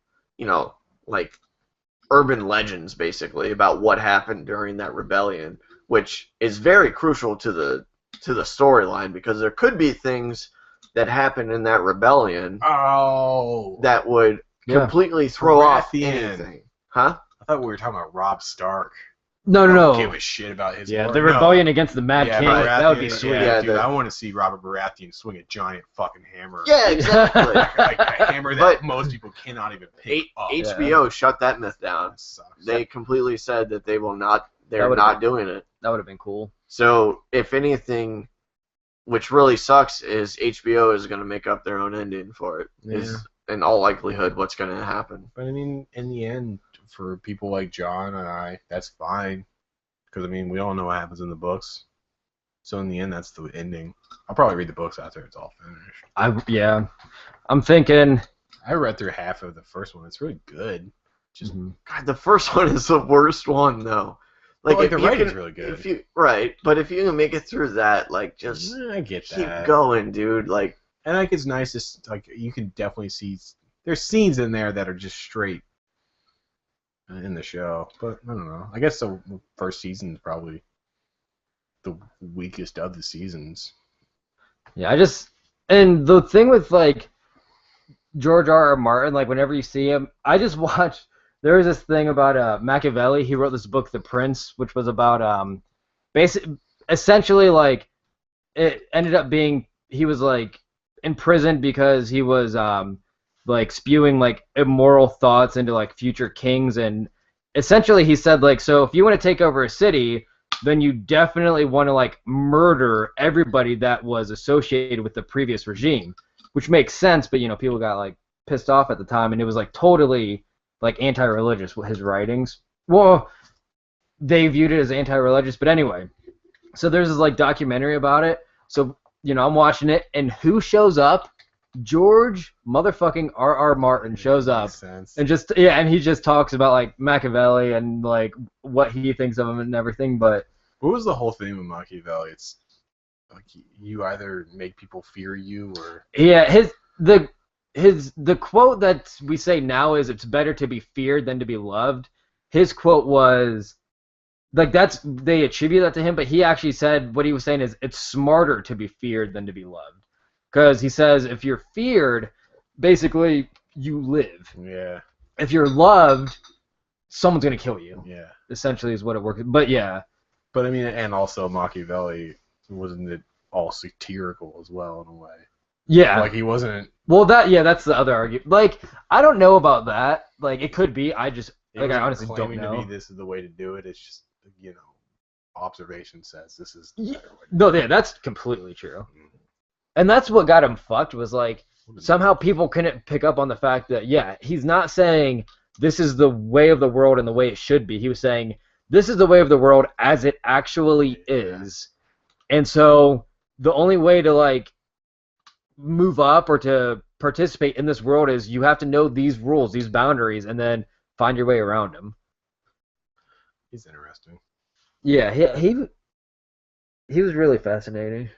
urban legends basically about what happened during that rebellion, which is very crucial to the storyline because there could be things that happened in that rebellion that would completely throw off anything. Huh? I thought we were talking about Robb Stark. No. I don't give a shit about his Yeah, lore. the rebellion against the Mad King. Baratheon, That would be sweet. Yeah, dude, I want to see Robert Baratheon swing a giant fucking hammer. Yeah, exactly. like a hammer that most people cannot even pick up. HBO shut that myth down. They completely said that they're not doing it. That would have been cool. So, if anything, which really sucks, is HBO is going to make up their own ending for it. Yeah. Is in all likelihood what's going to happen. But I mean, in the end, for people like John and I, that's fine. Because, I mean, we all know what happens in the books. So, in the end, that's the ending. I'll probably read the books after it's all finished. I'm thinking... I read through half of the first one. It's really good. Just God, the first one is the worst one, though. Like the writing's really good. But if you can make it through that, like, just I get keep that. going, dude. Like, and like it's nice to like you can definitely see there's scenes in there that are just straight in the show. But I don't know. I guess the first season is probably the weakest of the seasons. Yeah, and the thing with like George R.R. Martin, like whenever you see him, I just watch. There was this thing about Machiavelli. He wrote this book, The Prince, which was about essentially like it ended up being he was like imprisoned because he was like spewing like immoral thoughts into like future kings, and essentially he said like, so if you want to take over a city, then you definitely want to like murder everybody that was associated with the previous regime, which makes sense, but people got like pissed off at the time, and it was like totally like anti-religious with his writings. Well, they viewed it as anti-religious, but anyway. So there's this like documentary about it. So, I'm watching it, and who shows up? George motherfucking R.R. Martin shows up. And he just talks about like Machiavelli and like what he thinks of him and everything, but what was the whole thing with Machiavelli? It's like you either make people fear you or the quote that we say now is it's better to be feared than to be loved. His quote was like they attribute that to him, but he actually said what he was saying is it's smarter to be feared than to be loved. Because he says if you're feared, basically you live. Yeah. If you're loved, someone's gonna kill you. Yeah. Essentially is what it works. But yeah. But I mean, and also Machiavelli wasn't it all satirical as well in a way. Yeah. Like he wasn't. Well, that's the other argument. Like I don't know about that. Like it could be. I honestly don't know. To be this is the way to do it. It's just observation says this is the better way. No, yeah, that's completely true. And that's what got him fucked was like somehow people couldn't pick up on the fact that he's not saying this is the way of the world and the way it should be. He was saying this is the way of the world as it actually is. And so the only way to like move up or to participate in this world is you have to know these rules, these boundaries, and then find your way around them. He's interesting. Yeah, he was really fascinating.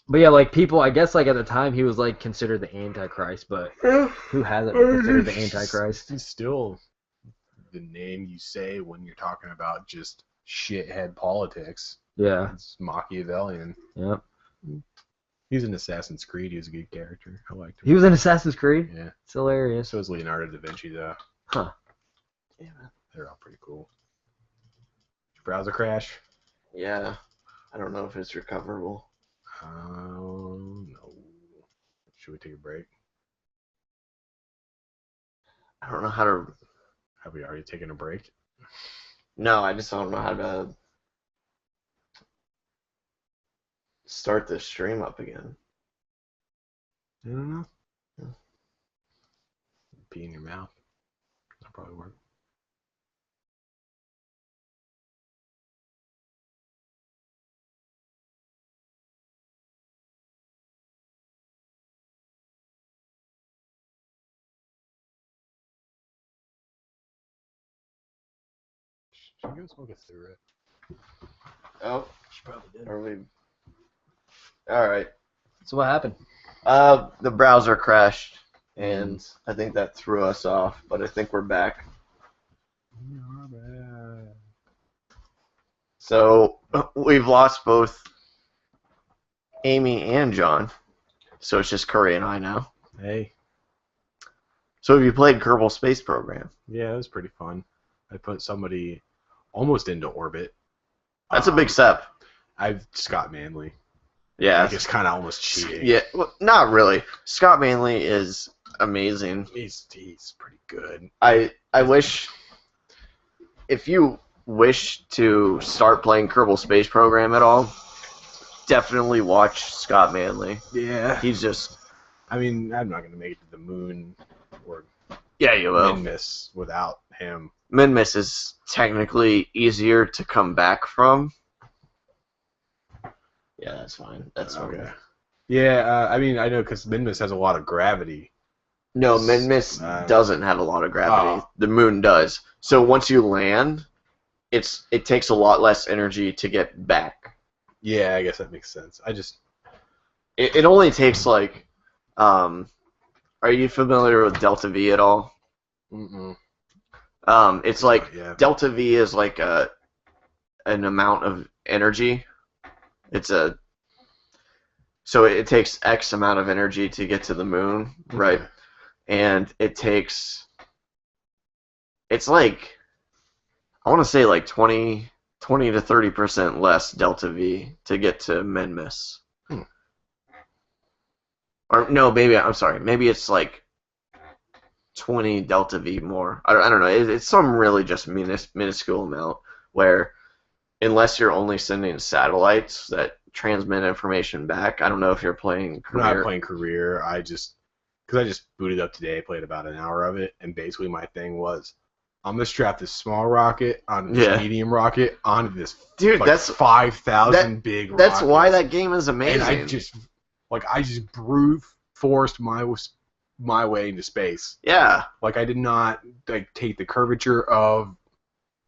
But yeah, like people, I guess like at the time he was like considered the Antichrist, but who hasn't been considered the Antichrist? It's still the name you say when you're talking about just shithead politics. Yeah. It's Machiavellian. Yep. He's in Assassin's Creed. He was a good character. I liked him. He was in Assassin's Creed? Yeah. It's hilarious. So was Leonardo da Vinci, though. Huh. Yeah. They're all pretty cool. Did your browser crash? Yeah. I don't know if it's recoverable. No. Should we take a break? I don't know how to... Have we already taken a break? No, I just don't know how to start the stream up again. I don't know. Pee in your mouth. That'll probably work. Should we go smoke a cigarette? Oh, She probably did. are we? All right. So what happened? The browser crashed, and I think that threw us off. But I think we're back. So we've lost both Amy and John. So it's just Curry and I now. Hey. So have you played Kerbal Space Program? Yeah, it was pretty fun. I put somebody almost into orbit. That's a big step. I've Scott Manley. Yeah. Like, it's kind of almost cheating. Yeah, well, not really. Scott Manley is amazing. He's pretty good. I wish, if you wish to start playing Kerbal Space Program at all, definitely watch Scott Manley. Yeah. He's just... I mean, I'm not going to make it to the moon or Yeah, you will. Minmus without him. Minmus is technically easier to come back from. Yeah, that's fine. That's Okay. fine. Yeah, I mean, I know because Minmus has a lot of gravity. No, Minmus doesn't have a lot of gravity. Oh. The moon does. So once you land, it takes a lot less energy to get back. Yeah, I guess that makes sense. It only takes like, are you familiar with Delta V at all? Mm-mm. It's like Yeah. Delta V is like an amount of energy. So it takes X amount of energy to get to the moon, right? Okay. And it's like, I want to say like 20 to 30% less Delta V to get to Minmus. Or no, maybe it's like 20 Delta V more. I don't know. It's some really just minuscule amount where, unless you're only sending satellites that transmit information back, I don't know if you're playing I'm career. not playing career. Because I just booted up today, played about an hour of it, and basically my thing was, I'm gonna strap this small rocket onto this medium rocket onto this that's 5,000 big rocket. That's why that game is amazing. And I just brute forced my way into space. Yeah. Like I did not take the curvature of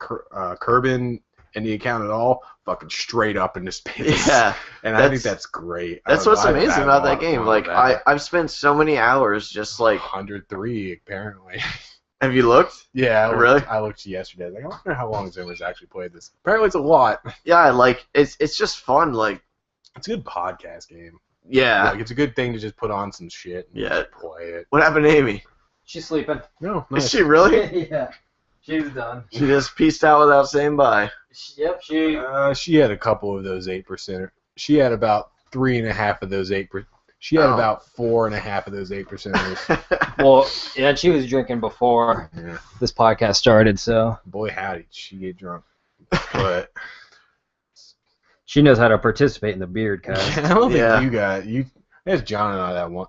Kerbin into account at all. Fucking straight up into space. Yeah. And I think that's great. That's what's amazing about that game. Like I've spent so many hours just like 103 apparently. Have you looked? Yeah, Really? I looked yesterday. Like, I wonder how long Zimmer's actually played this. Apparently, it's a lot. Yeah, like it's just fun. Like It's a good podcast game. yeah, Like, it's a good thing to just put on some shit and Yeah. play it. What happened to Amy? She's sleeping. No, Is she really? Yeah. She's done. She just pieced out without saying bye. Yep, She had a couple of those 8%. She had about 3.5 of those 8%. She had about 4.5 of those 8%ers. Well, yeah, she was drinking before Yeah. this podcast started, so Boy, howdy, did she get drunk. But she knows how to participate in the Beerdcast. I don't Yeah. think you. There's John and I that one.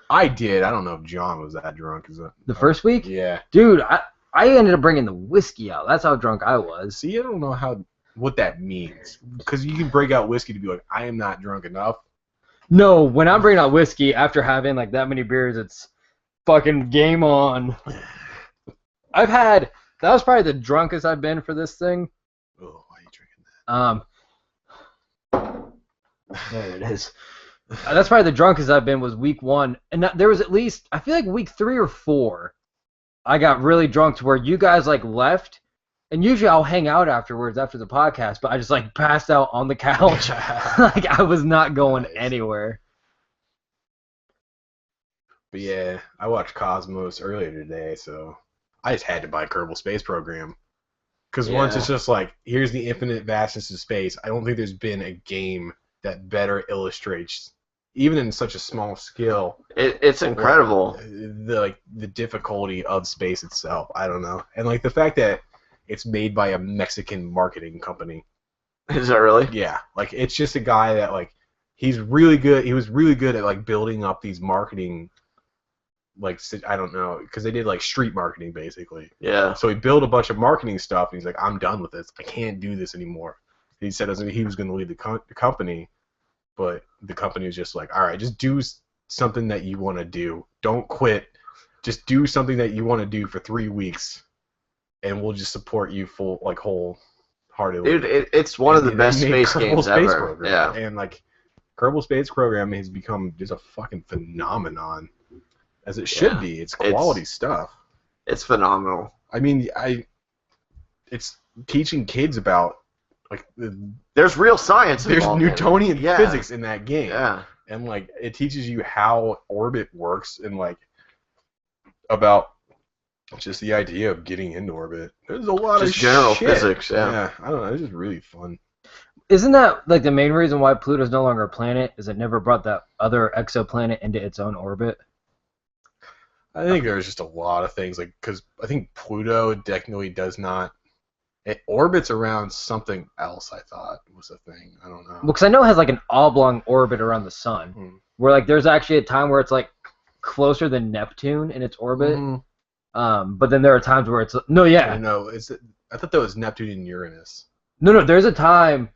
I did. I don't know if John was that drunk. The first week? Yeah. Dude, I ended up bringing the whiskey out. That's how drunk I was. See, I don't know what that means. Because you can break out whiskey to be like, I am not drunk enough. No, when I'm bringing out whiskey after having like that many beers, it's fucking game on. That was probably the drunkest I've been for this thing. Oh, why are you drinking that? There it is. That's probably the drunkest I've been was week 1. And there was at least, I feel like week 3 or 4, I got really drunk to where you guys like left. And usually I'll hang out afterwards after the podcast, but I just like passed out on the couch. Like I was not going anywhere. But yeah, I watched Cosmos earlier today, so I just had to buy Kerbal Space Program. Because once Yeah. it's just like, here's the infinite vastness of space, I don't think there's been a game that better illustrates, even in such a small scale, It's incredible. the difficulty of space itself. I don't know. And like the fact that it's made by a Mexican marketing company. Is that really? Yeah, like it's just a guy that like he's really good. He was really good at like building up these marketing, like I don't know, because they did like street marketing basically. Yeah. So he built a bunch of marketing stuff, and he's like, I'm done with this. I can't do this anymore. He said he was going to leave the company, but the company was just like, all right, just do something that you want to do. Don't quit. Just do something that you want to do for 3 weeks. and we'll just support you wholeheartedly. Dude, it's one of the best They made space Kerbal games Space ever. Program, Yeah. and like Kerbal Space Program has become just a fucking phenomenon, as it should Yeah. be. It's quality stuff. It's phenomenal. I mean, it's teaching kids about like There's real science there's involved in it. Newtonian Yeah. physics in that game. Yeah. And like it teaches you how orbit works and like about just the idea of getting into orbit. There's a lot Just of general shit. physics, yeah. I don't know. It's just really fun. Isn't that like the main reason why Pluto's no longer a planet? Is it never brought that other exoplanet into its own orbit? I think there's just a lot of things like because I think Pluto technically does not. It orbits around something else. I thought was a thing. I don't know. Well, because I know it has like an oblong orbit around the sun, where like there's actually a time where it's like closer than Neptune in its orbit. But then there are times where it's no. I thought that was Neptune and Uranus. No. There's a time.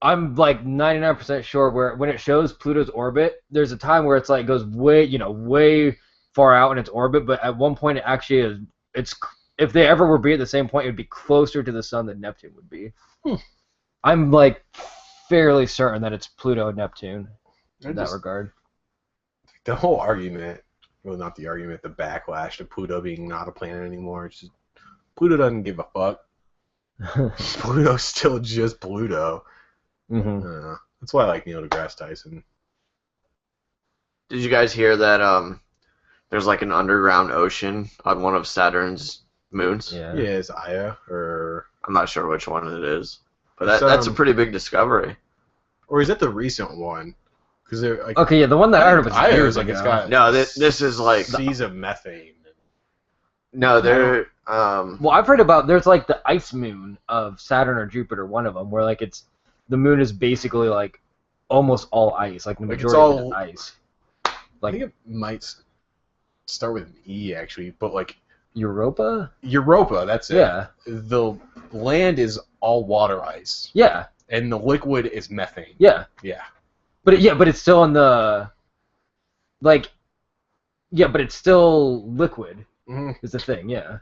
I'm like 99% sure where when it shows Pluto's orbit, there's a time where it's like goes way far out in its orbit, but at one point it actually is. It's if they ever would be at the same point, it would be closer to the sun than Neptune would be. I'm like fairly certain that it's Pluto and Neptune in that regard. The whole argument, well, not the argument, the backlash to Pluto being not a planet anymore. It's just Pluto doesn't give a fuck. Pluto's still just Pluto. That's why I like Neil deGrasse Tyson. Did you guys hear that there's like an underground ocean on one of Saturn's moons? Yeah. Yeah, it's Io, or I'm not sure which one it is. But that's a pretty big discovery. Or is that the recent one? Because they're like Okay, yeah, the one that I heard was Io years is like ago. it's got No, this is like seas of methane. no, they're Well, I've heard about there's like the ice moon of Saturn or Jupiter, one of them, where like the moon is basically like almost all ice, like the Like, it's majority of all- it is ice. I Like think it might start with an E actually, but like Europa? Europa, that's it. Yeah. The land is all water ice, Yeah. and the liquid is methane. Yeah. Yeah. But it's still in the like yeah, but it's still liquid is the thing, yeah.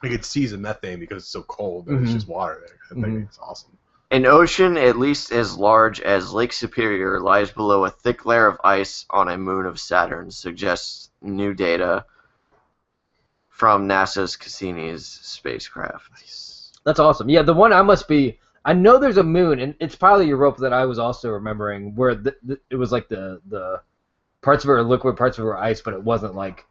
Like it seas of methane because it's so cold that it's just water there. I think it's awesome. an ocean at least as large as Lake Superior lies below a thick layer of ice on a moon of Saturn, suggests new data from NASA's Cassini's spacecraft. That's awesome. Yeah, the one I know there's a moon, and it's probably Europa that I was also remembering, where it was like the parts of it are liquid, parts of it are ice, but it wasn't like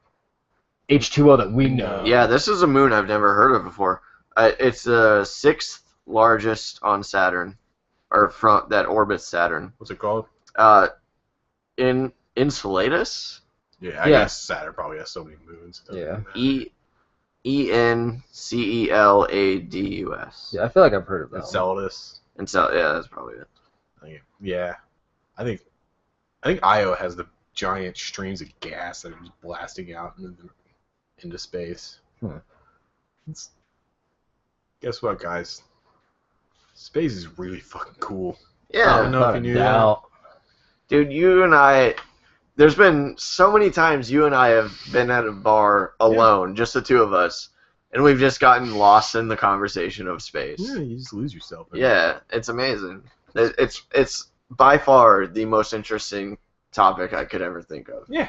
H2O that we know. Yeah, this is a moon I've never heard of before. It's the sixth largest on Saturn, or from that orbits Saturn. What's it called? In Enceladus. Yeah, I guess Saturn probably has so many moons. Yeah. Enceladus. Yeah, I feel like I've heard of that. Enceladus. And so yeah, that's probably it. I think Io has the giant streams of gas that are just blasting out into space. Guess what, guys? Space is really fucking cool. Yeah. I don't know if you knew that. Dude, you and I, there's been so many times you and I have been at a bar alone, just the two of us, and we've just gotten lost in the conversation of space. Yeah, you just lose yourself. Yeah, it's amazing. It's by far the most interesting topic I could ever think of. Yeah,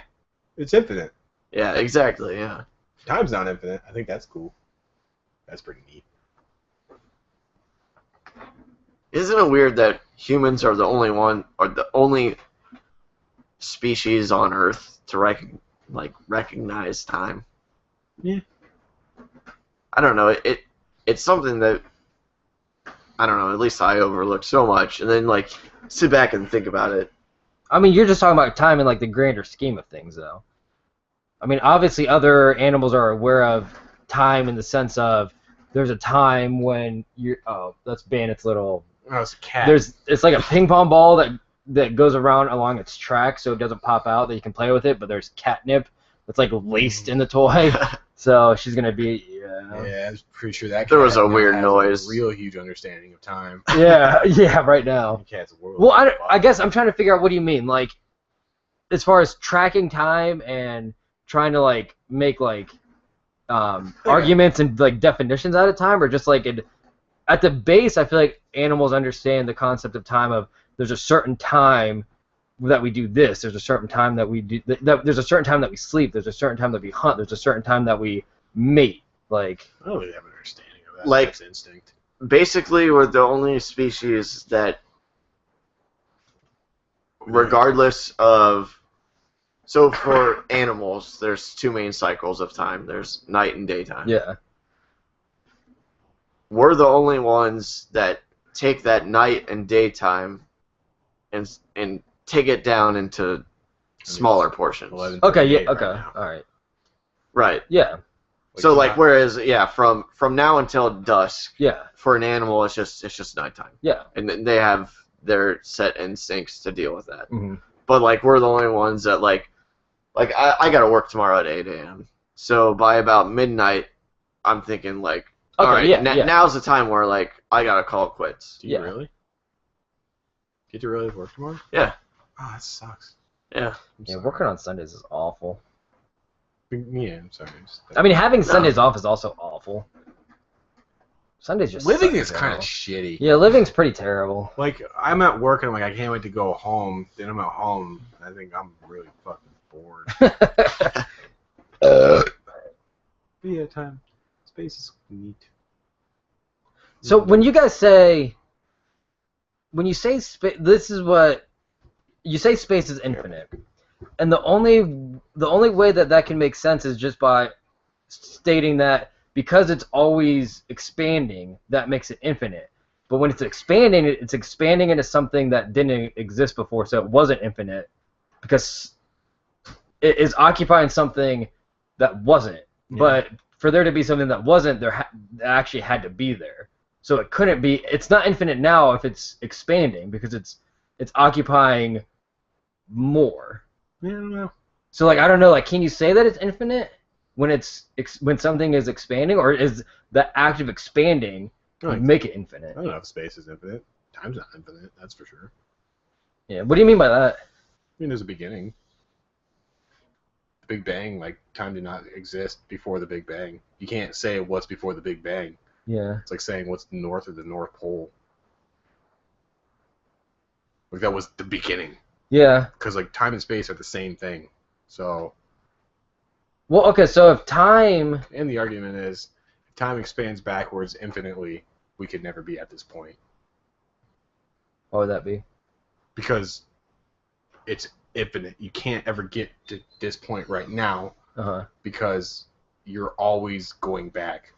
it's infinite. Yeah, exactly, yeah. Time's not infinite. I think that's cool. That's pretty neat. Isn't it weird that humans are the only species on Earth to recognize time? Yeah. I don't know. It's something that I don't know. At least I overlook so much, and then like sit back and think about it. I mean, you're just talking about time in like the grander scheme of things, though. I mean, obviously, other animals are aware of time in the sense of there's a time when you're. Oh, that's Bandit's little. Oh, it's a cat. It's like a ping pong ball that goes around along its track, so it doesn't pop out. That you can play with it, but there's catnip that's like laced in the toy, so she's gonna be. Yeah, I'm pretty sure that. There was cat a weird has noise. A real huge understanding of time. Yeah, right now. Cat's a world. Well, I guess I'm trying to figure out what do you mean, like, as far as tracking time and trying to like make like arguments and like definitions at a time, or just like at the base, I feel like animals understand the concept of time. Of there's a certain time that we do this. There's a certain time that we do. There's a certain time that we sleep. There's a certain time that we hunt. There's a certain time that we mate. Like I don't really have an understanding of that. Like- That's instinct. Basically, we're the only species that, regardless of, so for animals, there's two main cycles of time. There's night and daytime. yeah, We're the only ones that take that night and daytime and take it down into smaller portions. 11:38 okay, yeah, right okay, now. all right, Right. yeah, So like, not- whereas from now until dusk, yeah, for an animal, it's just nighttime, yeah. and then they have their set instincts to deal with that. Mm-hmm. But like, we're the only ones that like I gotta work tomorrow at 8 a.m. So by about midnight, I'm thinking like, Okay, all right, yeah, yeah. now's the time where like I gotta call it quits. Do you Yeah. really? Get to really work tomorrow? Yeah. Oh, that sucks. Yeah. I'm Yeah, sorry. working on Sundays is awful. Yeah, I'm sorry. I mean, having Sundays off is also awful. Sundays just living suck is in kind of general. shitty. Yeah, living's pretty terrible. Like, I'm at work and I'm like, I can't wait to go home. Then I'm at home. I think I'm really fucking bored. But yeah, time. Space is neat. So when you guys say, when you say space, this is what you say. Space is infinite, and the only way that can make sense is just by stating that because it's always expanding, that makes it infinite. But when it's expanding into something that didn't exist before, so it wasn't infinite, because it is occupying something that wasn't. Yeah. But for there to be something that wasn't, that actually had to be there. So it couldn't be. It's not infinite now if it's expanding, because it's occupying more. Yeah, I don't know. So like, I don't know. Like, can you say that it's infinite when when something is expanding, or is the act of expanding Like, make it infinite? I don't know if space is infinite. Time's not infinite, that's for sure. Yeah. What do you mean by that? I mean, there's a beginning. The Big Bang, like, time did not exist before the Big Bang. You can't say what's before the Big Bang. Yeah. It's like saying what's the North or the North Pole. Like, that was the beginning. Yeah. Because, like, time and space are the same thing. So, Well, okay. So if time. and the argument is, if time expands backwards infinitely, we could never be at this point. What would that be? Because it's infinite. You can't ever get to this point right now Uh-huh. because you're always going back.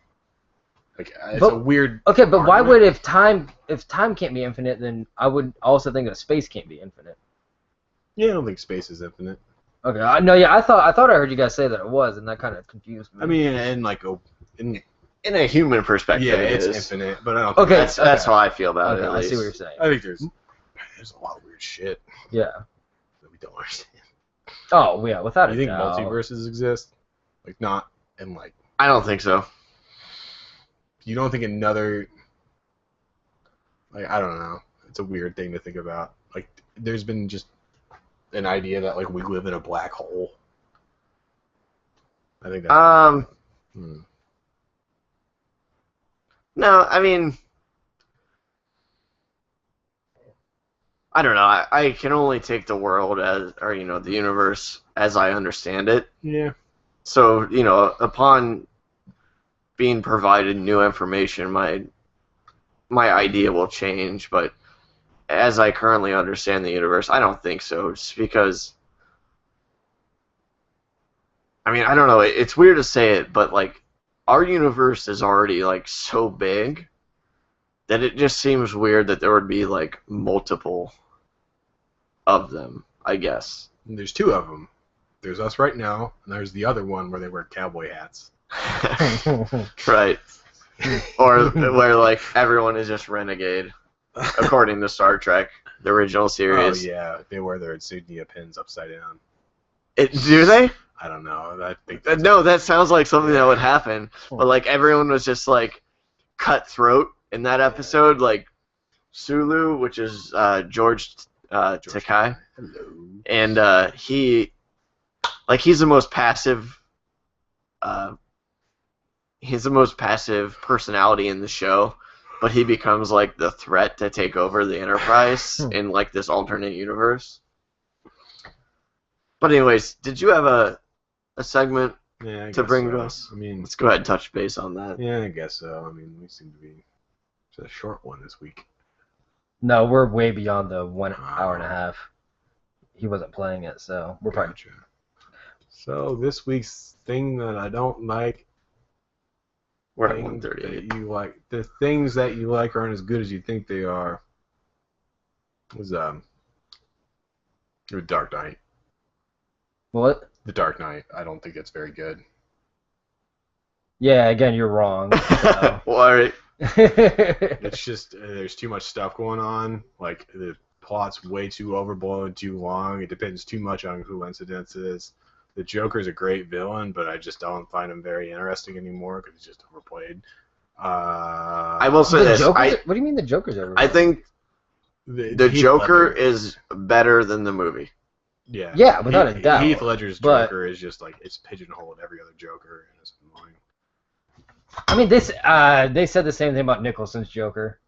Like, it's But- a weird... Okay, but why argument. would if time can't be infinite, then I would also think that space can't be infinite. Yeah, I don't think space is infinite. Okay, I thought I heard you guys say that it was, and that kind of confused me. I mean, and like, in In a human perspective, yeah, it it's is. infinite, but I don't. Okay. Think That's how I feel about okay, it. At I least. see what you're saying. I think there's a lot of weird shit Yeah. that we don't understand. Oh yeah, without You a think doubt. multiverses exist? Like, not in like. I don't think so. You don't think another. Like, I don't know. It's a weird thing to think about. Like, there's been just an idea that like we live in a black hole. I think that. No, I mean, I don't know. I can only take the world as, or the universe as I understand it. Yeah. So upon being provided new information, my idea will change. But as I currently understand the universe, I don't think so. Just because, I mean, I don't know. It's weird to say it, but like, our universe is already like so big that it just seems weird that there would be like multiple of them, I guess. And there's two of them. There's us right now, and there's the other one where they wear cowboy hats. Right. Or where like everyone is just renegade, according to Star Trek, the original Oh series. yeah, they wear their insignia pins upside down. Do they? I don't know. I think No, that sounds like something that would happen. But like everyone was just like cutthroat in that episode. Like Sulu, which is George Takei, Hello. and he's the most passive he's the most passive personality in the show, but he becomes like the threat to take over the Enterprise in like this alternate universe. But anyways, did you have a segment Yeah, I to guess bring so. to us? I mean, Let's go ahead and touch base on that. yeah, I guess so. I mean, we seem to be it's a short one this week. No, we're way beyond the 1 hour and a half. He wasn't playing it, so we're probably. Gotcha. So this week's thing that I don't like. We're at thing 138. that you like. The things that you like aren't as good as you think they are. Was The Dark Knight. What? The Dark Knight. I don't think it's very good. Yeah, again, you're wrong. So. Well, all right. It's just there's too much stuff going on. Like the plot's way too overblown, too long. It depends too much on coincidences. It is. The Joker's a great villain, but I just don't find him very interesting anymore because he's just overplayed. I will say The this. Joker's, what do you mean the Joker's over? I think the Heath Joker Ledger- is better than the movie. yeah, Yeah, without a doubt, Heath Ledger's but- Joker is just like it's pigeonholed every other Joker, and it's annoying. I mean, they said the same thing about Nicholson's Joker.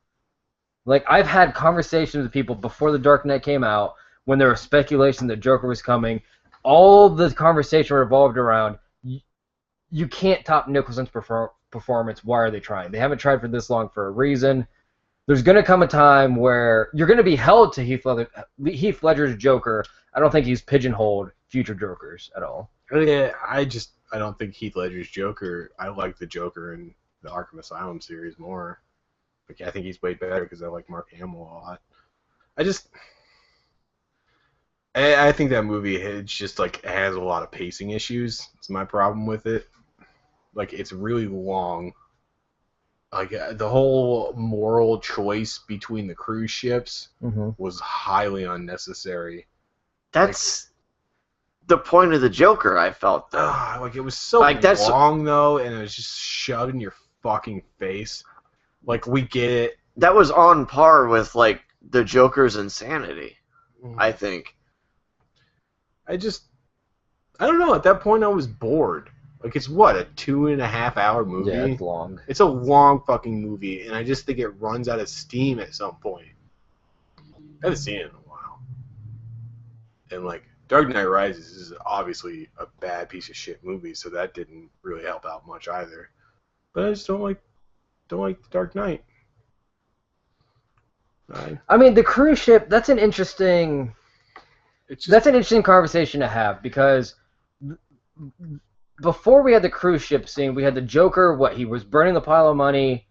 Like, I've had conversations with people before The Dark Knight came out, when there was speculation that Joker was coming. All the conversation revolved around, you can't top Nicholson's performance. Why are they trying? They haven't tried for this long for a reason. There's going to come a time where you're going to be held to Heath Ledger's Joker. I don't think he's pigeonholed future Jokers at all. Yeah, I don't think Heath Ledger's Joker. I like the Joker in the Arkham Asylum series more. Like, I think he's way better because I like Mark Hamill a lot. I think that movie, it's just like it has a lot of pacing issues. It's my problem with it. Like, it's really long. Like, the whole moral choice between the cruise ships was highly unnecessary. That's the point of the Joker, I felt, though. Like, it was so Like, that's- long, though, and it was just shoved in your fucking face. Like, we get it. That was on par with, like, the Joker's insanity, I think. I don't know. At that point, I was bored. Like, it's what, a 2.5-hour movie? Yeah, it's long. It's a long fucking movie, and I just think it runs out of steam at some point. I haven't seen it in a while. And, like, Dark Knight Rises is obviously a bad piece of shit movie, so that didn't really help out much either. But I just don't like The Dark Knight. I mean, the cruise ship, that's an interesting conversation to have, because before we had the cruise ship scene, we had the Joker, he was burning the pile of money,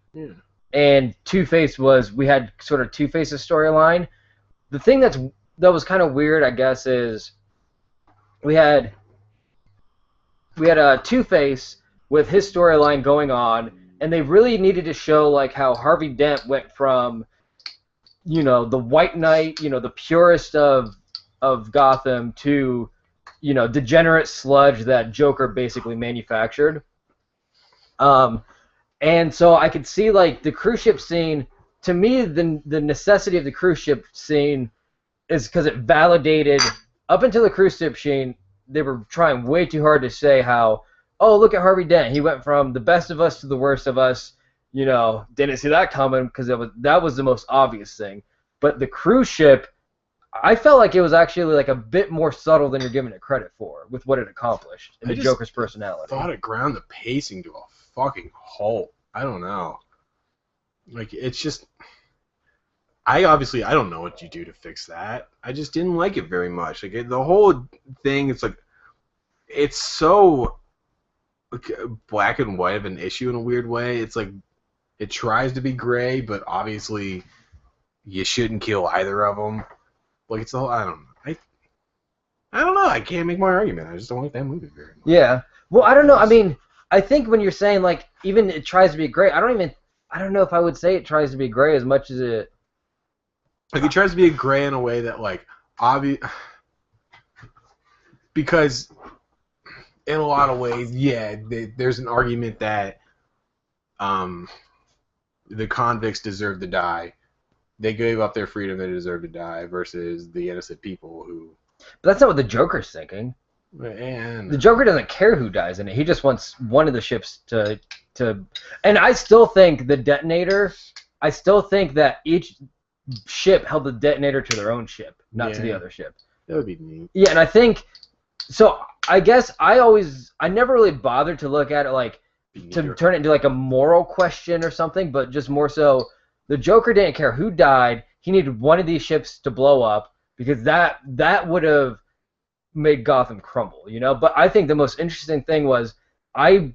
and Two-Face we had sort of Two-Face's storyline. The thing that was kind of weird, I guess, is we had Two-Face with his storyline going on, and they really needed to show like how Harvey Dent went from, the White Knight, the purest of Gotham, to, degenerate sludge that Joker basically manufactured. And so I could see, like, the cruise ship scene, to me, the necessity of the cruise ship scene is because it validated, up until the cruise ship scene, they were trying way too hard to say how, oh, look at Harvey Dent, he went from the best of us to the worst of us, didn't see that coming, because that was the most obvious thing. But the cruise ship, I felt like it was actually like a bit more subtle than you're giving it credit for, with what it accomplished in the Joker's personality. I thought it ground the pacing to a fucking halt. I don't know. Like, it's just... I don't know what you do to fix that. I just didn't like it very much. Like, the whole thing, it's like... It's so black and white of an issue in a weird way. It's like, it tries to be gray, but obviously you shouldn't kill either of them. Like, it's the whole... I don't know. I don't know. I can't make my argument. I just don't like that movie very much. Yeah. Well, I don't know. I mean, I think when you're saying, like, even it tries to be gray, I don't know if I would say it tries to be gray as much as it... Like, it tries to be a gray in a way that, like, because in a lot of ways, yeah, there's an argument that the convicts deserve to die. They gave up their freedom, they deserve to die, versus the innocent people who... But that's not what the Joker's thinking. And The Joker doesn't care who dies in it. He just wants one of the ships to. And I still think the detonator. I still think that each ship held the detonator to their own ship, not to the other ship. that would be neat. Yeah, and I think so. I guess I never really bothered to look at it like to turn it into like a moral question or something, but just more so the Joker didn't care who died. He needed one of these ships to blow up because that would have made Gotham crumble, you know? But I think the most interesting thing was I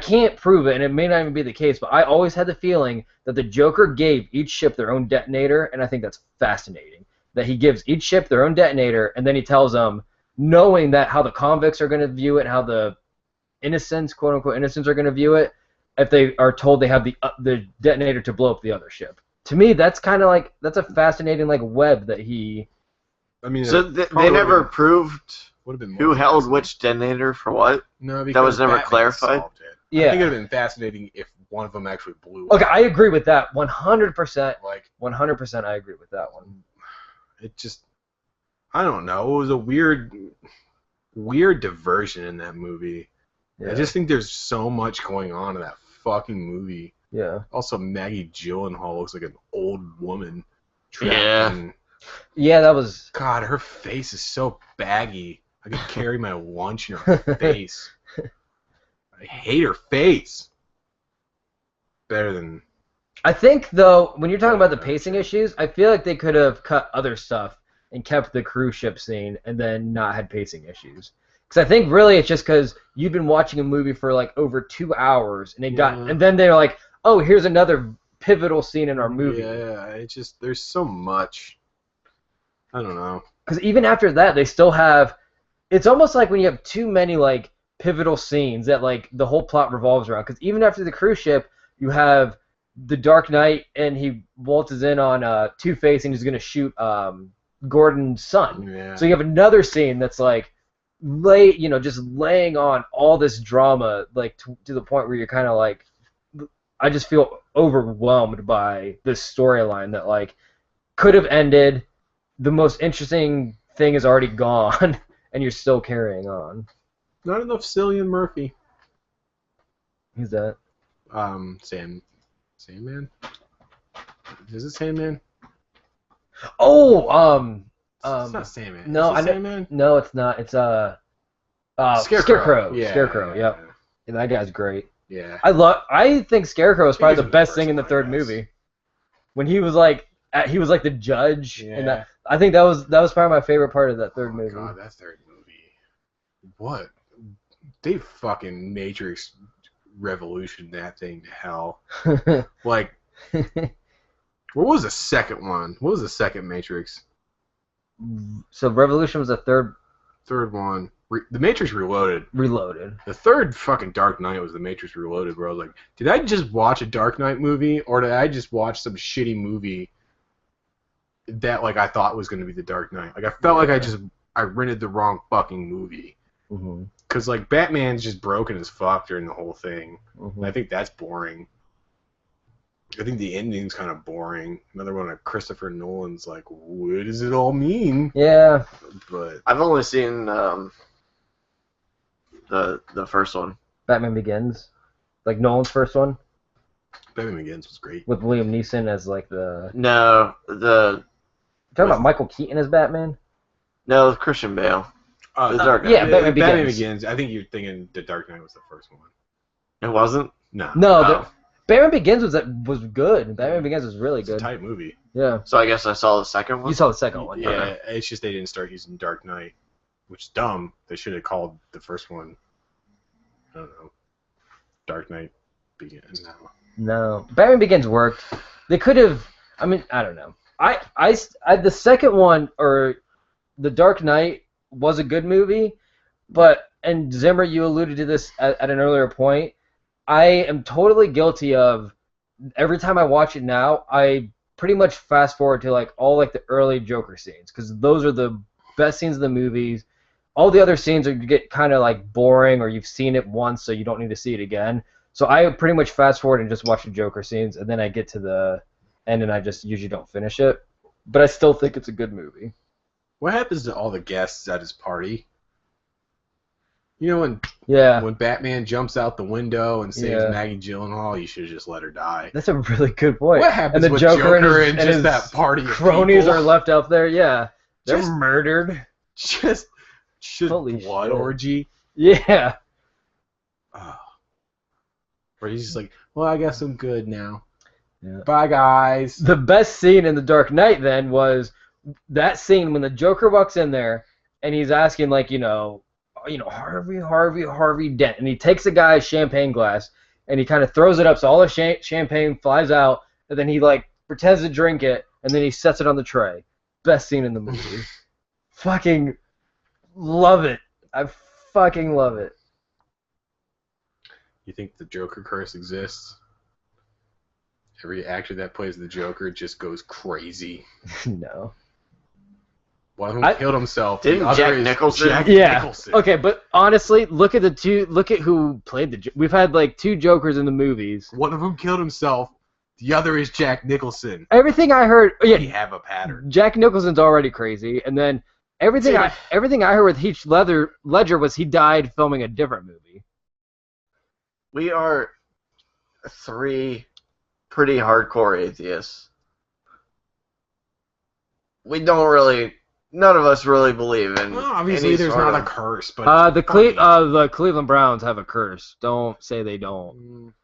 can't prove it, and it may not even be the case, but I always had the feeling that the Joker gave each ship their own detonator, and I think that's fascinating. That he gives each ship their own detonator, and then he tells them, knowing that how the convicts are going to view it, how the innocents, quote-unquote innocents, are going to view it, if they are told they have the detonator to blow up the other ship. To me, that's kind of like, that's a fascinating like web that he... I mean, So they never proved been who held which detonator for what? No, because that was never Batman clarified? solved it. Yeah. I think it would have been fascinating if one of them actually blew Okay, up. I agree with that 100%. Like, 100% I agree with that one. it just, I don't know. It was a weird diversion in that movie. Yeah. I just think there's so much going on in that fucking movie. Yeah. Also, Maggie Gyllenhaal looks like an old woman. trapped Yeah. in- Yeah, that was... God, her face is so baggy. I could carry my lunch in her face. I hate her face. Better than... I think, though, when you're talking about the pacing issues, I feel like they could have cut other stuff and kept the cruise ship scene and then not had pacing issues. Because I think really it's just because you've been watching a movie for like over 2 hours and and then they're like, oh, here's another pivotal scene in our movie. Yeah, it's just, there's so much. I don't know. Because even after that, they still have... It's almost like when you have too many like pivotal scenes that like the whole plot revolves around. Because even after the cruise ship, you have the Dark Knight and he waltzes in on Two-Face and he's going to shoot Gordon's son. Yeah. So you have another scene that's like just laying on all this drama like to the point where you're kind of like, I just feel overwhelmed by this storyline that like could have ended. The most interesting thing is already gone, and you're still carrying on. Not enough Cillian Murphy. Who's that? Sandman? Is it Sandman? Oh, It's not Sandman. no, Is it I know- Sandman? no, it's not. It's Scarecrow. Yeah. Scarecrow. Yep. And that guy's great. Yeah. I think Scarecrow is probably He's the in the best first thing in the one, third I guess. movie. When he was like the judge, and Yeah. I think that was probably my favorite part of that third Oh, movie. God, that third movie. What? They fucking Matrix revolution that thing to hell. Like, what was the second one? What was the second Matrix? So Revolution was the third Third one. The Matrix Reloaded. Reloaded. The third fucking Dark Knight was the Matrix Reloaded, bro. I was like, did I just watch a Dark Knight movie, or did I just watch some shitty movie that like I thought was going to be the Dark Knight? Like I felt like I rented the wrong fucking movie. Mm-hmm. Cause like Batman's just broken as fuck during the whole thing. Mm-hmm. And I think that's boring. I think the ending's kind of boring. Another one of Christopher Nolan's like, what does it all mean? Yeah. But I've only seen the first one. Batman Begins, like Nolan's first one, Batman Begins was great. with Liam Neeson as like the. No, Talking about Michael Keaton as Batman. Christian Bale. Uh, The Dark Knight. Yeah, Batman Begins. I think you're thinking The Dark Knight was the first one. It wasn't. No. No, Oh. Batman Begins was good. Batman Begins was really It's a good. tight movie. Yeah. So I guess I saw the second one. You saw the second one. Yeah, it's just they didn't start using Dark Knight, which is dumb. They should have called the first one, I don't know, Dark Knight Begins. No, Batman Begins worked. They could have. I mean, I don't know. I the second one, or the Dark Knight, was a good movie, but, and Zimmer, you alluded to this at an earlier point. I am totally guilty of, every time I watch it now, I pretty much fast forward to like all like the early Joker scenes, because those are the best scenes of the movies. All the other scenes get kind of like boring, or you've seen it once, so you don't need to see it again. So I pretty much fast forward and just watch the Joker scenes, and then I get to the end, and I just usually don't finish it. But I still think it's a good movie. What happens to all the guests at his party? You know when Batman jumps out the window and saves Maggie Gyllenhaal, you should have just let her die. That's a really good point. What happens and the with Joker and just his that party of cronies people? are left out there? Yeah, they're Just- murdered. Just Holy blood shit. orgy. Yeah. Oh. Where he's just like, well, I guess I'm good now. Yeah. Bye, guys. The best scene in The Dark Knight then was that scene when the Joker walks in there and he's asking like, Harvey Dent, and he takes the guy's champagne glass and he kind of throws it up so all the champagne flies out, and then he like pretends to drink it and then he sets it on the tray. Best scene in the movie. Fucking love it. I fucking love it. You think the Joker curse exists? Every actor that plays the Joker just goes crazy. No. One of them killed himself. Didn't the other Jack is Nicholson? Jack Yeah. Nicholson. Okay, but honestly, look at who played the. We've had like 2 Jokers in the movies. One of them killed himself. The other is Jack Nicholson. Everything I heard, We have a pattern. Jack Nicholson's already crazy, and then everything I heard with Heath Ledger was he died filming a different movie. We are 3 pretty hardcore atheists. None of us really believe in. Well, obviously, any there's sort not of- a curse, but The Cleveland Browns have a curse. Don't say they don't.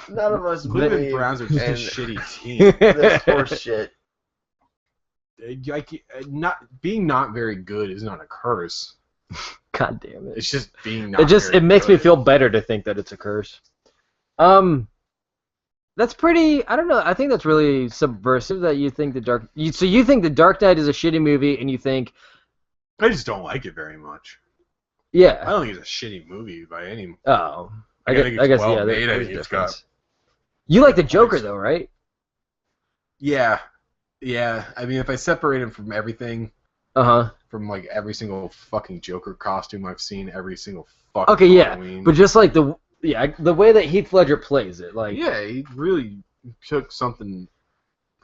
None of us Cleveland believe Browns are just a in shitty team. this horse shit. Being not very good is not a curse. God damn it! It's just being not. It makes me good. feel better to think that it's a curse. That's pretty. I don't know. I think that's really subversive that you think So you think The Dark Knight is a shitty movie, and you think, I just don't like it very much. I yeah. don't think it's a shitty movie by any. Oh, I think it's guess well yeah. made. I There's think it's difference. You like the Joker points. though, right? Yeah. I mean, if I separate him from everything, from like every single fucking Joker costume I've seen, every single fucking Okay, yeah, Halloween. but just like the way that Heath Ledger plays it, like Yeah, he really took something.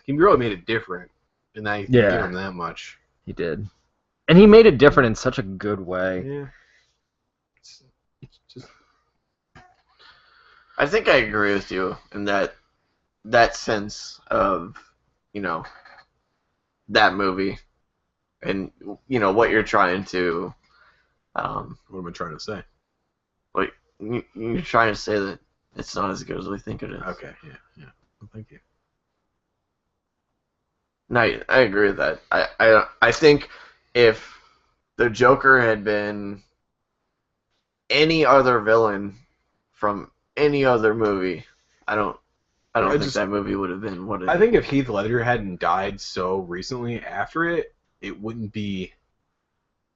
He really made it different, and I give him that much. he did, and he made it different in such a good way. Yeah. It's just. I think I agree with you in that sense of, that movie, and what you're trying to. What am I trying to say? You're trying to say that it's not as good as we think it is. Okay. Yeah. Well, thank you. No, I agree with that. I think if the Joker had been any other villain from any other movie, I don't think that movie would have been what it is. I think if Heath Ledger hadn't died so recently after it, it wouldn't be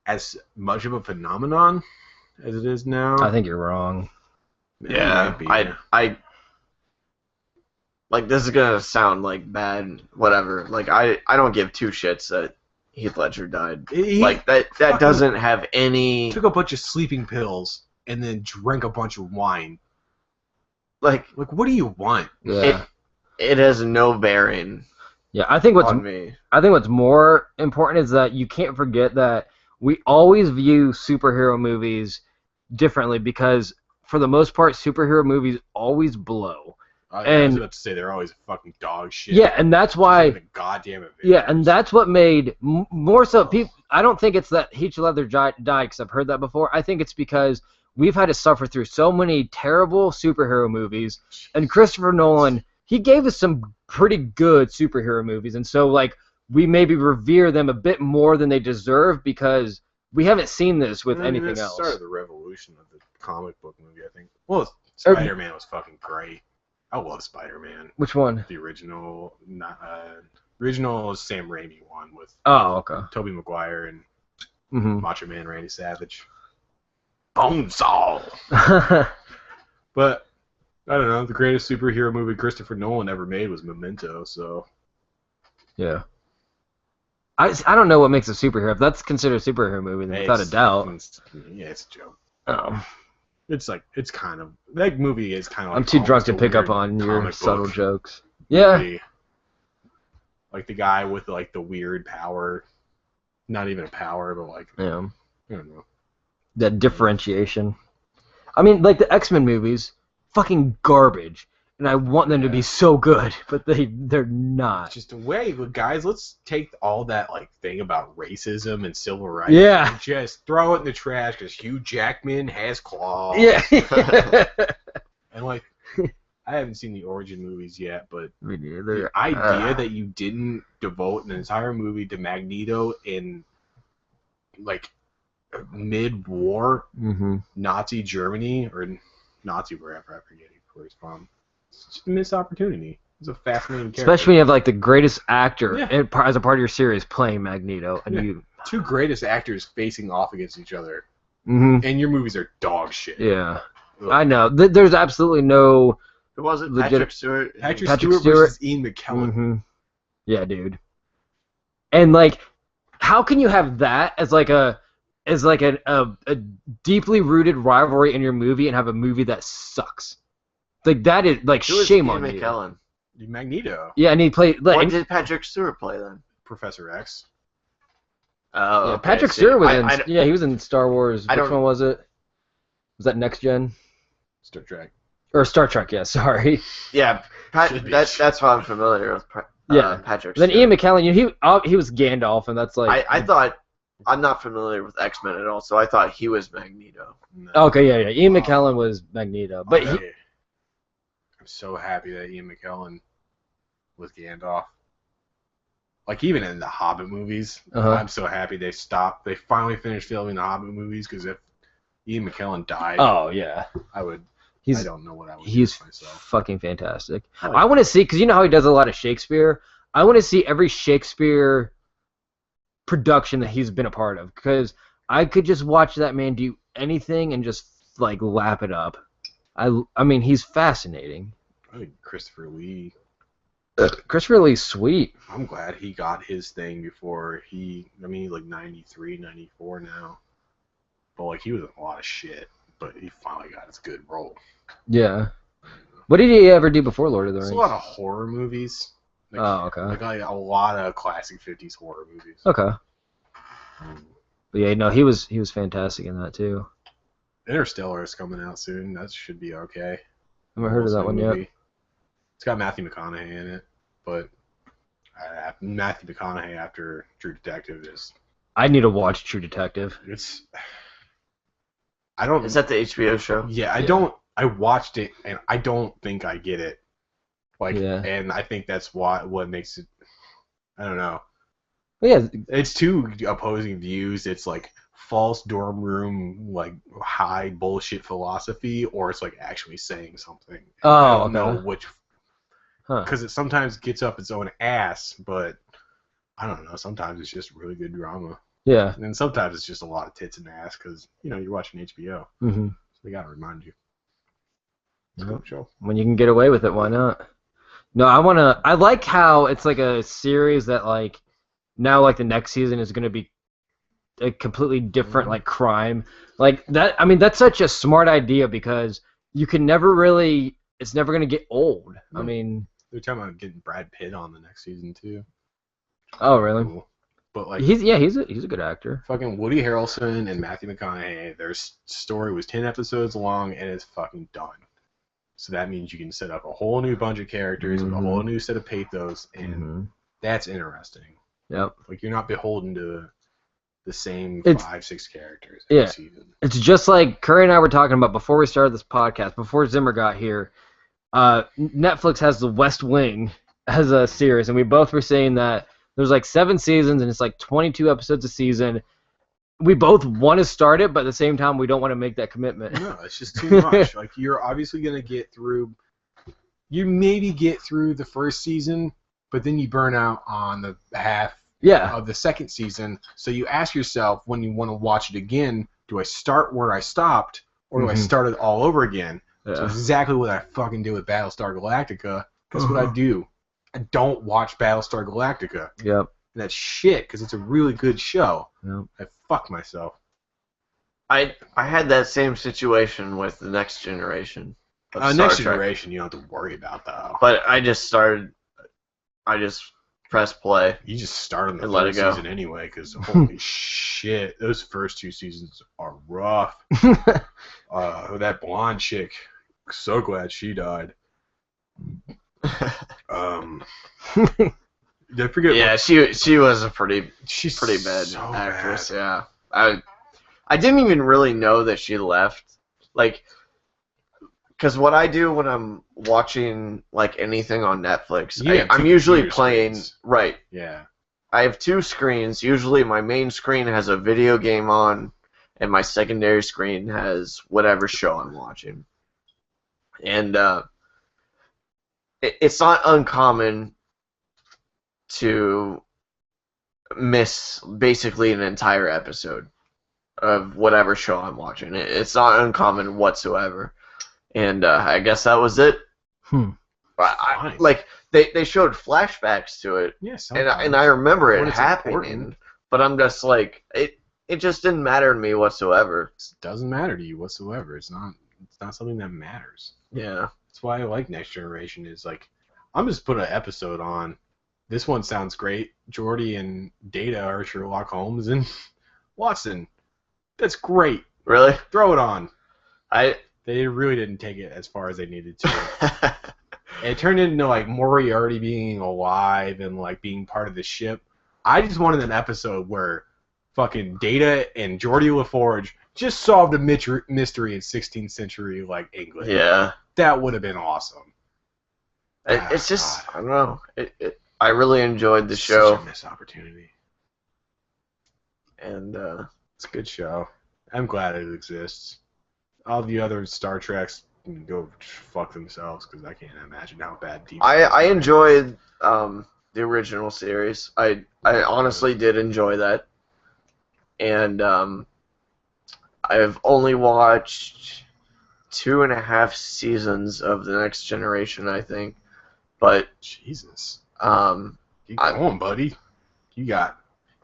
as much of a phenomenon as it is now. I think you're wrong. Yeah, I like, this is gonna sound like bad, whatever. Like, I don't give 2 shits that Heath Ledger died. Like, that doesn't have any. Took a bunch of sleeping pills and then drank a bunch of wine. Like, what do you want? Yeah, it has no bearing yeah. I think on me. what's more important is that you can't forget that we always view superhero movies differently because, for the most part, superhero movies always blow. I was about to say they're always fucking dog shit. Yeah, and that's why. The goddamn Avengers. Yeah, and that's what made more so people. I don't think it's that Heath Ledger died because I've heard that before. I think it's because we've had to suffer through so many terrible superhero movies, and Christopher Nolan, he gave us some pretty good superhero movies, and so like we maybe revere them a bit more than they deserve because we haven't seen this with anything else. It started the revolution of the comic book movie, I think. Well, Spider-Man was fucking great. I love Spider-Man. Which one? The original, original Sam Raimi one with Oh, okay. Tobey Maguire and Macho Man Randy Savage. Bonesaw. But I don't know. The greatest superhero movie Christopher Nolan ever made was Memento. So yeah. I don't know what makes a superhero. If that's considered a superhero movie, then without a doubt. Yeah, it's a joke. Oh. It's kind of, that movie is kind of. I'm too drunk to pick up on your subtle jokes. Yeah. Like the guy with like the weird power, not even a power, but like Yeah. I don't know. That differentiation. I mean, like the X-Men movies, fucking garbage. And I want them to be so good, but they're not. Just a way, guys. Let's take all that like thing about racism and civil rights, Yeah. and just throw it in the trash because Hugh Jackman has claws. Yeah. And like, I haven't seen the origin movies yet, but Me neither. the idea that you didn't devote an entire movie to Magneto in like mid-war Nazi Germany or Nazi wherever, I forget where he's from. It's just a missed opportunity. It's a fascinating character. Especially when you have like the greatest actor as a part of your series playing Magneto, and you two greatest actors facing off against each other, and your movies are dog shit. Yeah, Ugh. I know. There's absolutely no. It wasn't Legit- Patrick Stewart. Patrick Patrick Stewart versus Ian McKellen. Yeah, dude. And like, how can you have that as like a deeply rooted rivalry in your movie and have a movie that sucks? Like that is like Who was shame Ian on you. McKellen? Magneto. Yeah, and he played. Like, What did Patrick Stewart play then? Professor X. Oh, yeah, okay, Patrick see, Stewart was I- in. Yeah, he was in Star Wars. I Which don't- one was it? Was that Next Gen Star Trek. or Star Trek? Yeah, sorry. Yeah, Should be. that's why I'm familiar with Yeah. Patrick Then Stewart. Ian McKellen, he was Gandalf, and that's like. I thought I'm not familiar with X-Men at all, so I thought he was Magneto. No. Okay, yeah. Ian McKellen was Magneto, but I'm so happy that Ian McKellen was Gandalf. Like even in the Hobbit movies, I'm so happy they stopped. They finally finished filming the Hobbit movies because if Ian McKellen died, oh yeah, I would. he's I don't know what I would he's do with myself. fucking fantastic. I like I want to see, because you know how he does a lot of Shakespeare. I want to see every Shakespeare production that he's been a part of, because I could just watch that man do anything and just like lap it up. I mean, he's fascinating. I think Christopher Lee. Christopher Lee's sweet. I'm glad he got his thing before he's like 93, 94 now. But like he was in a lot of shit, but he finally got his good role. Yeah. What did he ever do before Lord of the There's Rings? a lot of horror movies. Like, Oh, okay. Like a lot of classic 50s horror movies. Okay. But yeah, no, he was fantastic in that too. Interstellar is coming out soon. That should be okay. I haven't heard of that one yet. It's got Matthew McConaughey in it, but Matthew McConaughey after True Detective is I need to watch True Detective. it's. I don't. Is that the HBO show? Yeah, I Yeah. don't. I watched it and I don't think I get it. Like, Yeah. and I think that's what makes it. I don't know. But yeah, It's two opposing views. It's like false dorm room, like high bullshit philosophy, or it's like actually saying something. I oh, don't know okay. which, Huh. because it sometimes gets up its own ass, but I don't know. Sometimes it's just really good drama, Yeah. and then sometimes it's just a lot of tits and ass because you're watching HBO, hmm so they gotta remind you. It's a Yep. good show. When you can get away with it, why not? No, I like how it's like a series that like now like the next season is going to be a completely different like crime. Like that, I mean that's such a smart idea because you can never really, it's never going to get old. I No. mean, They're talking about getting Brad Pitt on the next season too. oh really? Cool. But like He's a good actor. fucking Woody Harrelson and Matthew McConaughey, their story was 10 episodes long and it's fucking done. So that means you can set up a whole new bunch of characters with a whole new set of pathos, and Mhm. that's interesting. Yep. Like you're not beholden to the same It's- 5-6 characters every Yeah. season. It's just like Curry and I were talking about before we started this podcast, before Zimmer got here. Netflix has The West Wing as a series, and we both were saying that there's like 7 seasons and it's like 22 episodes a season. We both want to start it, but at the same time, we don't want to make that commitment. No, it's just too much. Like you're obviously gonna get through. You maybe get through the first season, but then you burn out on the half Yeah. of the second season. So you ask yourself when you want to watch it again, do I start where I stopped or do I Mhm. start it all over again? So Yeah. exactly what I fucking do with Battlestar Galactica. That's what I do. I don't watch Battlestar Galactica. Yep. And that's shit because it's a really good show. Yep. I fuck myself. I had that same situation with the Next Generation. Of Star Next Trek. Generation, you don't have to worry about though. But I just press play. You just start on the And let third it go. season anyway, because holy shit, those first 2 seasons are rough. That blonde chick, so glad she died. I forget. Yeah, she was a pretty she's bad so actress. bad. Yeah, I didn't even really know that she left. Like, because what I do when I'm watching like anything on Netflix, You have I'm two usually computer playing. screens. Right. Yeah. I have 2 screens. Usually, my main screen has a video game on, and my secondary screen has whatever show I'm watching. And it's not uncommon to miss basically an entire episode of whatever show I'm watching. It's not uncommon whatsoever. And I guess that was it. Like they showed flashbacks to it, Yeah, and I remember When it it's happening, important. but I'm just like it just didn't matter to me whatsoever. It doesn't matter to you whatsoever. It's not something that matters. Yeah. That's why I like Next Generation. Is like, I'm just put an episode on. This one sounds great. Geordi and Data are Sherlock Holmes and Watson. That's great. Really? Throw it on. I They really didn't take it as far as they needed to. It turned into like Moriarty being alive and like being part of the ship. I just wanted an episode where fucking Data and Geordi LaForge just solved a mystery in 16th century like England. yeah. That would have been awesome. It's just God. I don't know. I really enjoyed the show, Such a missed opportunity. and It's a good show. I'm glad it exists. All the other Star Treks can go fuck themselves because I can't imagine how bad Deep Space I Nine is. enjoyed the original series. I honestly did enjoy that, and I've only watched 2.5 seasons of the Next Generation, I think, but Jesus. um, Keep going, buddy. You got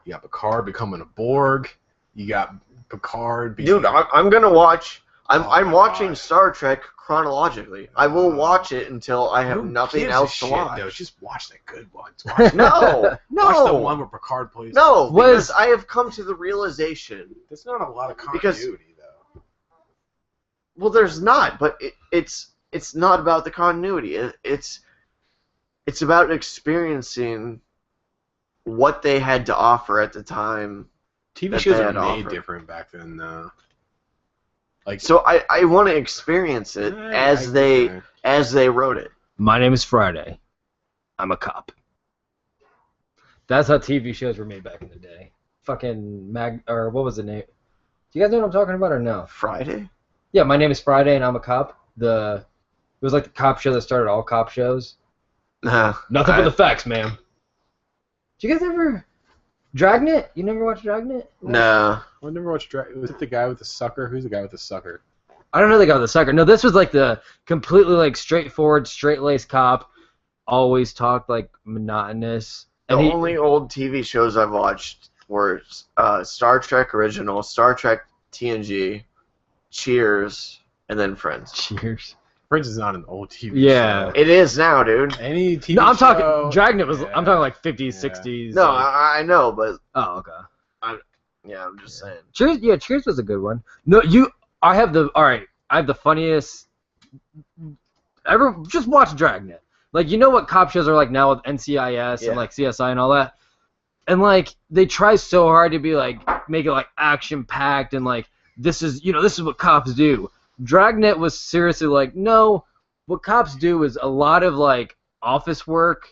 Picard becoming a Borg. You got Picard being... dude, I'm gonna watch. I'm my watching God. Star Trek chronologically. I will watch it until I have Who nothing gives a else to shit, watch. though? Just watch the good ones. Watch No, Watch the no, one where Picard plays. no, Was- because I have come to the realization. There's not a lot of Because- continuity, though. Well, there's not, but it's not about the continuity. It's about experiencing what they had to offer at the time. TV that shows they are had to made offer. different back then, though. Like, So I want to experience it as they wrote it. My name is Friday. I'm a cop. That's how TV shows were made back in the day. Fucking or what was the name? Do you guys know what I'm talking about or no? Friday? Yeah, My Name is Friday and I'm a Cop. It was like the cop show that started all cop shows. Nah. Nothing but the facts, ma'am. Did you guys ever Dragnet? You never watched Dragnet? No. I never watched Was it the guy with the sucker? Who's the guy with the sucker? I don't know the guy with the sucker. No, this was like the completely like straightforward, straight-laced cop. Always talked like monotonous. The And only old TV shows I've watched were Star Trek Original, Star Trek TNG, Cheers, and then Friends. Cheers. Friends is not an old TV Yeah. show. It is now, dude. Any TV No, I'm show... talking Dragnet was. Yeah. I'm talking like 50s, Yeah. 60s. No, like- I know, but oh, okay. yeah, I'm just saying. Cheers. Yeah, Cheers was a good one. No, I have the funniest. Just watch Dragnet. Like, you know what cop shows are like now with NCIS Yeah. and like CSI and all that, and like they try so hard to be like make it like action packed and like this is what cops do. Dragnet was seriously like, no, what cops do is a lot of like office work,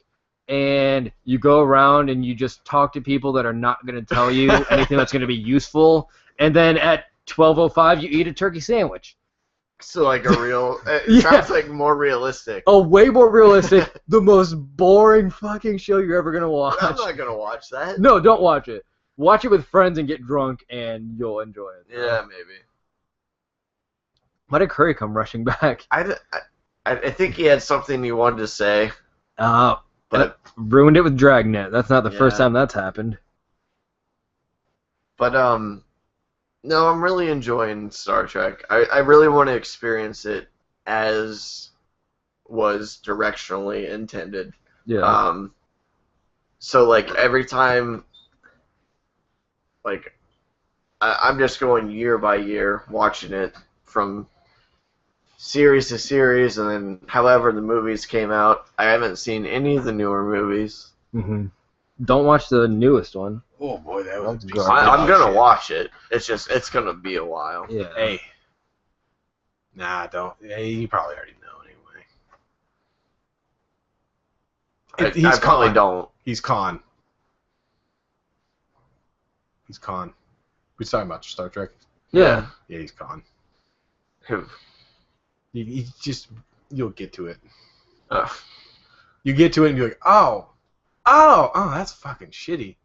and you go around and you just talk to people that are not going to tell you anything that's going to be useful, and then at 12:05 you eat a turkey sandwich. So like a real, it Yeah. sounds like more realistic. Oh, way more realistic. The most boring fucking show you're ever going to watch. I'm not gonna watch that. No, don't watch it. Watch it with friends and get drunk, and you'll enjoy it. Yeah, maybe. Why did Curry come rushing back? I think he had something he wanted to say, but Ruined it with Dragnet. That's not the first Yeah. time that's happened. no, I'm really enjoying Star Trek. I really want to experience it as was directionally intended. Yeah. So like every time, like I'm just going year by year, watching it from series to series, and then however the movies came out. I haven't seen any of the newer movies. Mm-hmm. Don't watch the newest one. Oh boy, that was That's a piece of garbage. I'm gonna shit. watch it. It's gonna be a while. Yeah. Hey. Nah, don't. Hey, you probably already know anyway. I probably don't. He's Khan. He's Khan. We're talking about Star Trek. Yeah. Yeah, he's Khan. Who? You just you'll get to it. Uh, You get to it and you're like, oh, that's fucking shitty.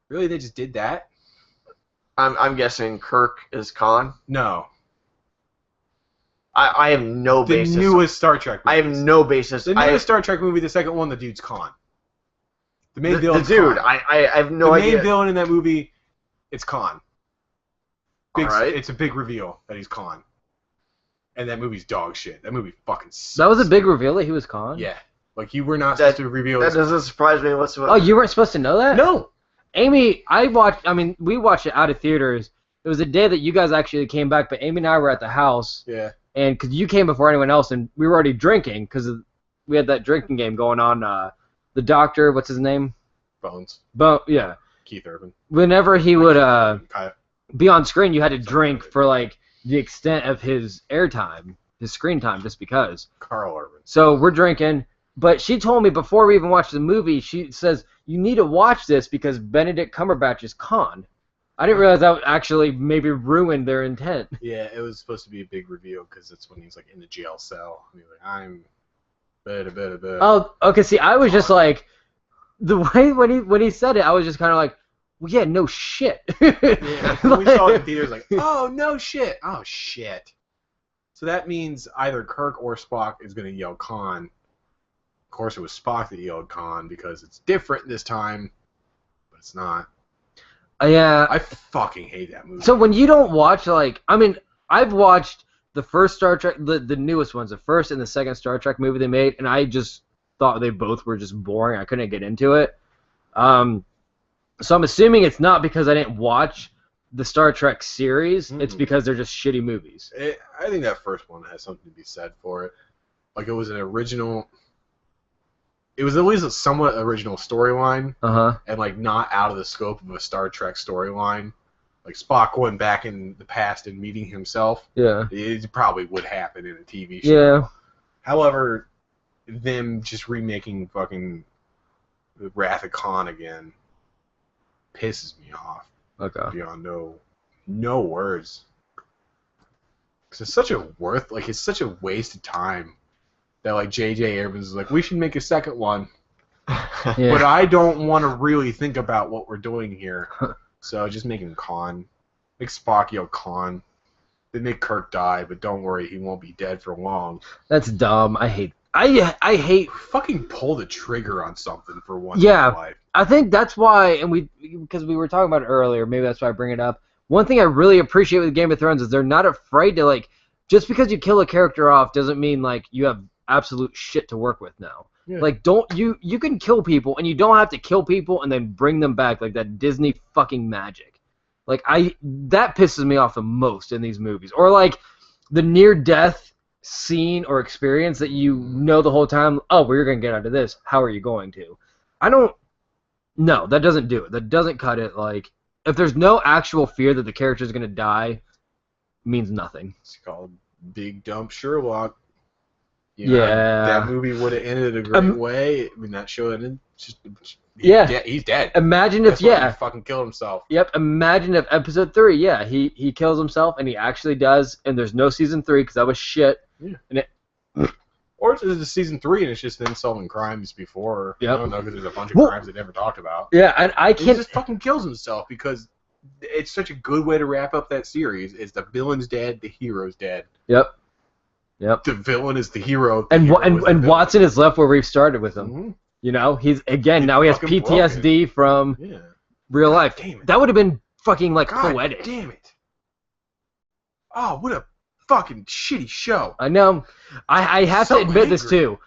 Really, they just did that? I'm guessing Kirk is Khan. No. I have no The basis. newest Star Trek I movie. have no basis. The newest Star Trek movie, the second one, the dude's Khan. The main the villain's dude. Khan. I have no the idea. main villain in that movie, it's Khan. All right. It's a big reveal that he's Khan. And that movie's dog shit. That movie fucking sucks. That was a big reveal that he was Khan? Yeah. Like, you were not supposed to reveal That his... doesn't surprise me whatsoever. Oh, you weren't supposed to know that? No! Amy, we watched it out of theaters. It was a day that you guys actually came back, but Amy and I were at the house. Yeah. And because you came before anyone else, and we were already drinking because we had that drinking game going on. The doctor, what's his name? Bones. Yeah. Keith Urban. Whenever he would Kyle. be on screen, you had to drink for like the extent of his airtime, his screen time, just because. Carl Urban. So we're drinking, but she told me before we even watched the movie, she says, you need to watch this because Benedict Cumberbatch is Khan. I didn't realize that would actually maybe ruin their intent. Yeah, it was supposed to be a big reveal because it's when he's like in the jail cell. And he's like, I'm... Better. Oh, okay, see, I was just like, the way when he said it, I was just kind of like, well, yeah, no shit. Yeah, when we saw it in theaters, like, oh, no shit. Oh, shit. So that means either Kirk or Spock is going to yell Khan. Of course, it was Spock that yelled Khan because it's different this time, but it's not. Yeah. I fucking hate that movie. So when you don't watch, like, I mean, I've watched the first Star Trek, the newest ones, the first and the second Star Trek movie they made, and I just thought they both were just boring. I couldn't get into it. So I'm assuming it's not because I didn't watch the Star Trek series. Mm-mm. It's because they're just shitty movies. I think that first one has something to be said for it. Like, it was an original... It was at least a somewhat original storyline, Uh-huh. and like not out of the scope of a Star Trek storyline. Like Spock going back in the past and meeting himself. Yeah. It probably would happen in a TV show. Yeah. However, them just remaking fucking the Wrath of Khan again pisses me off Okay. beyond no words. Because it's such a it's such a waste of time that like J.J. Abrams is like, we should make a second one. Yeah. But I don't want to really think about what we're doing here. So just make him Khan. Make Spock yell Khan. Then make Kirk die, but don't worry, he won't be dead for long. That's dumb. I hate. Fucking pull the trigger on something for once Yeah. in your life. I think that's why, because we were talking about it earlier, maybe that's why I bring it up. One thing I really appreciate with Game of Thrones is they're not afraid to, like, just because you kill a character off doesn't mean, like, you have absolute shit to work with now. Yeah. Like, you can kill people, and you don't have to kill people and then bring them back, like that Disney fucking magic. Like, that pisses me off the most in these movies. Or, like, the near-death scene or experience that you know the whole time, oh, well, you're going to get out of this. How are you going to? No, that doesn't do it. That doesn't cut it. Like, if there's no actual fear that the character is going to die, it means nothing. It's called Big Dump Sherlock. Yeah. That movie would have ended a great way. I mean, that show ended. He's dead. Imagine That's if, why he fucking killed himself. Yep, imagine if episode 3, he kills himself, and he actually does, and there's no season 3, because that was shit. Yeah. And it, Or it's a season 3 and it's just them solving crimes before. Yep. I don't know, because there's a bunch of Well, crimes they never talked about. yeah, and I He can't... just fucking kills himself because it's such a good way to wrap up that series. It's the villain's dead, the hero's dead. Yep. The villain is the hero. And hero is the and villain. Watson is left where we've started with him. Mhm. You know, he's again He's now he has fucking PTSD from Yeah. real life. Damn it. That would have been fucking like God poetic. damn it. Oh, what a fucking shitty show. I know. I have So to admit this angry. too.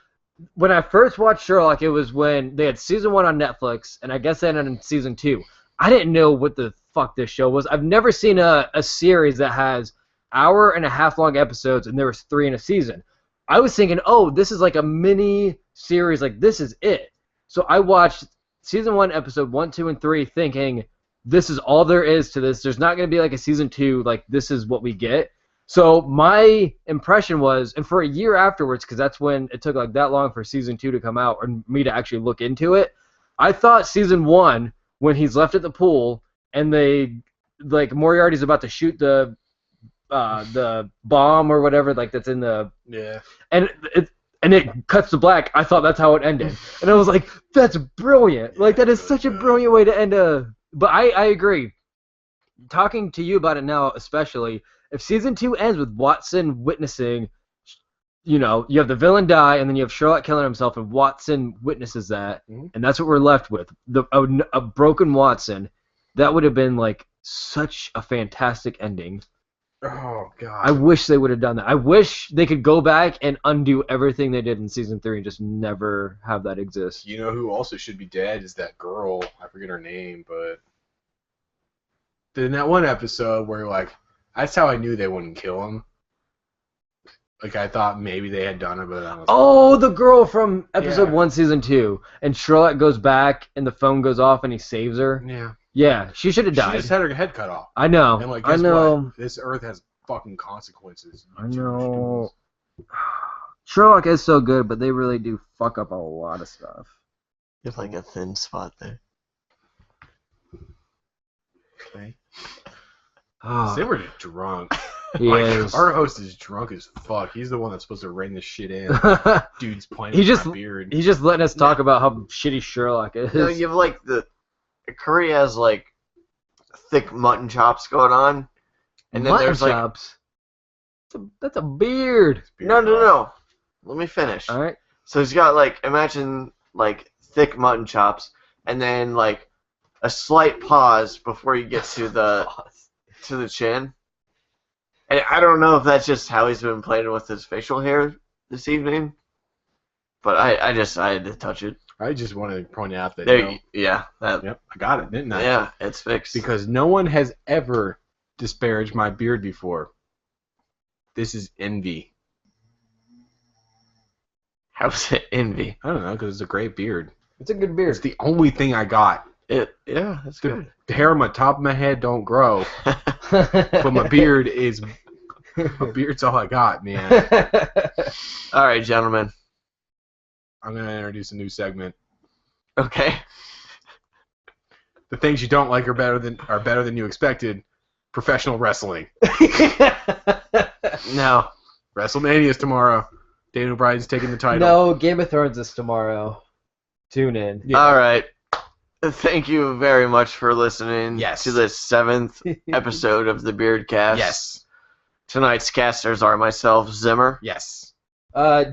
when I first watched Sherlock, it was when they had season 1 on Netflix, and I guess they ended in season 2. I didn't know what the fuck this show was. I've never seen a series that has hour-and-a-half long episodes, and there was 3 in a season. I was thinking, oh, this is like a mini series, like this is it. So I watched season 1, episode 1, 2, and 3, thinking this is all there is to this. There's not going to be like a season 2, like this is what we get. So my impression was, and for a year afterwards, because that's when it took like that long for season 2 to come out, or me to actually look into it, I thought season 1, when he's left at the pool, and they, like, Moriarty's about to shoot the bomb or whatever, like that's in the, Yeah. and it cuts to black. I thought that's how it ended, and I was like, that's brilliant. Like that is such a brilliant way to end a. But I agree. Talking to you about it now, especially. If season 2 ends with Watson witnessing, you have the villain die, and then you have Sherlock killing himself, and Watson witnesses that, and that's what we're left with, a broken Watson, that would have been, like, such a fantastic ending. Oh, God. I wish they would have done that. I wish they could go back and undo everything they did in season 3 and just never have that exist. You know who also should be dead is that girl. I forget her name, but in that one episode where, like, that's how I knew they wouldn't kill him. Like, I thought maybe they had done it, but I was Oh, the girl from episode 1, season 2. And Sherlock goes back, and the phone goes off, and he saves her. Yeah. Yeah, she should have died. She just had her head cut off. I know. And, like, I guess know. what? This Earth has fucking consequences. I know. Sherlock is so good, but they really do fuck up a lot of stuff. You have like a thin spot there. Okay. Oh, Zimmer's drunk. he Like, is. our host is drunk as fuck. He's the one that's supposed to rein this shit in. Dude's playing He with just- my beard. He's just letting us talk about how shitty Sherlock is. You know, you have like Curry has like thick mutton chops going on, and then Mutton there's like chops. That's a beard. no. Let me finish. All right. So he's got like imagine like thick mutton chops, and then like a slight pause before you get to the chin. And I don't know if that's just how he's been playing with his facial hair this evening, but I had to touch it. I just wanted to point out that There, yeah, that, yep, I got it, didn't I? yeah, it's fixed. Because no one has ever disparaged my beard before. This is envy. How's it envy? I don't know, because it's a great beard. It's a good beard. It's the only thing I got. Yeah, that's good. The hair on my top of my head don't grow, but my beard is. My beard's all I got, man. All right, gentlemen. I'm gonna introduce a new segment. Okay. The things you don't like are better than you expected. Professional wrestling. No. WrestleMania's tomorrow. Daniel Bryan's taking the title. No, Game of Thrones is tomorrow. Tune in. Yeah. All right. Thank you very much for listening Yes. to this 7th episode of the Beerdcast. Yes. Tonight's casters are myself, Zimmer. Yes.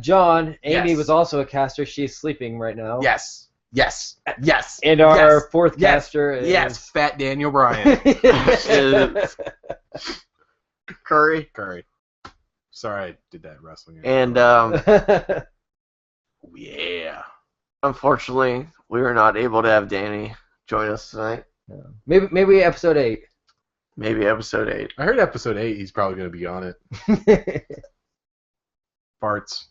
John, Amy Yes. was also a caster. She's sleeping right now. Yes. Yes. Yes. And our Yes. fourth Yes. caster is... Yes. Fat Daniel Bryan. Curry. Curry. Sorry I did that wrestling. And yeah. unfortunately, we were not able to have Danny join us tonight. maybe episode 8. Maybe episode 8. I heard episode 8 he's probably going to be on it. Farts.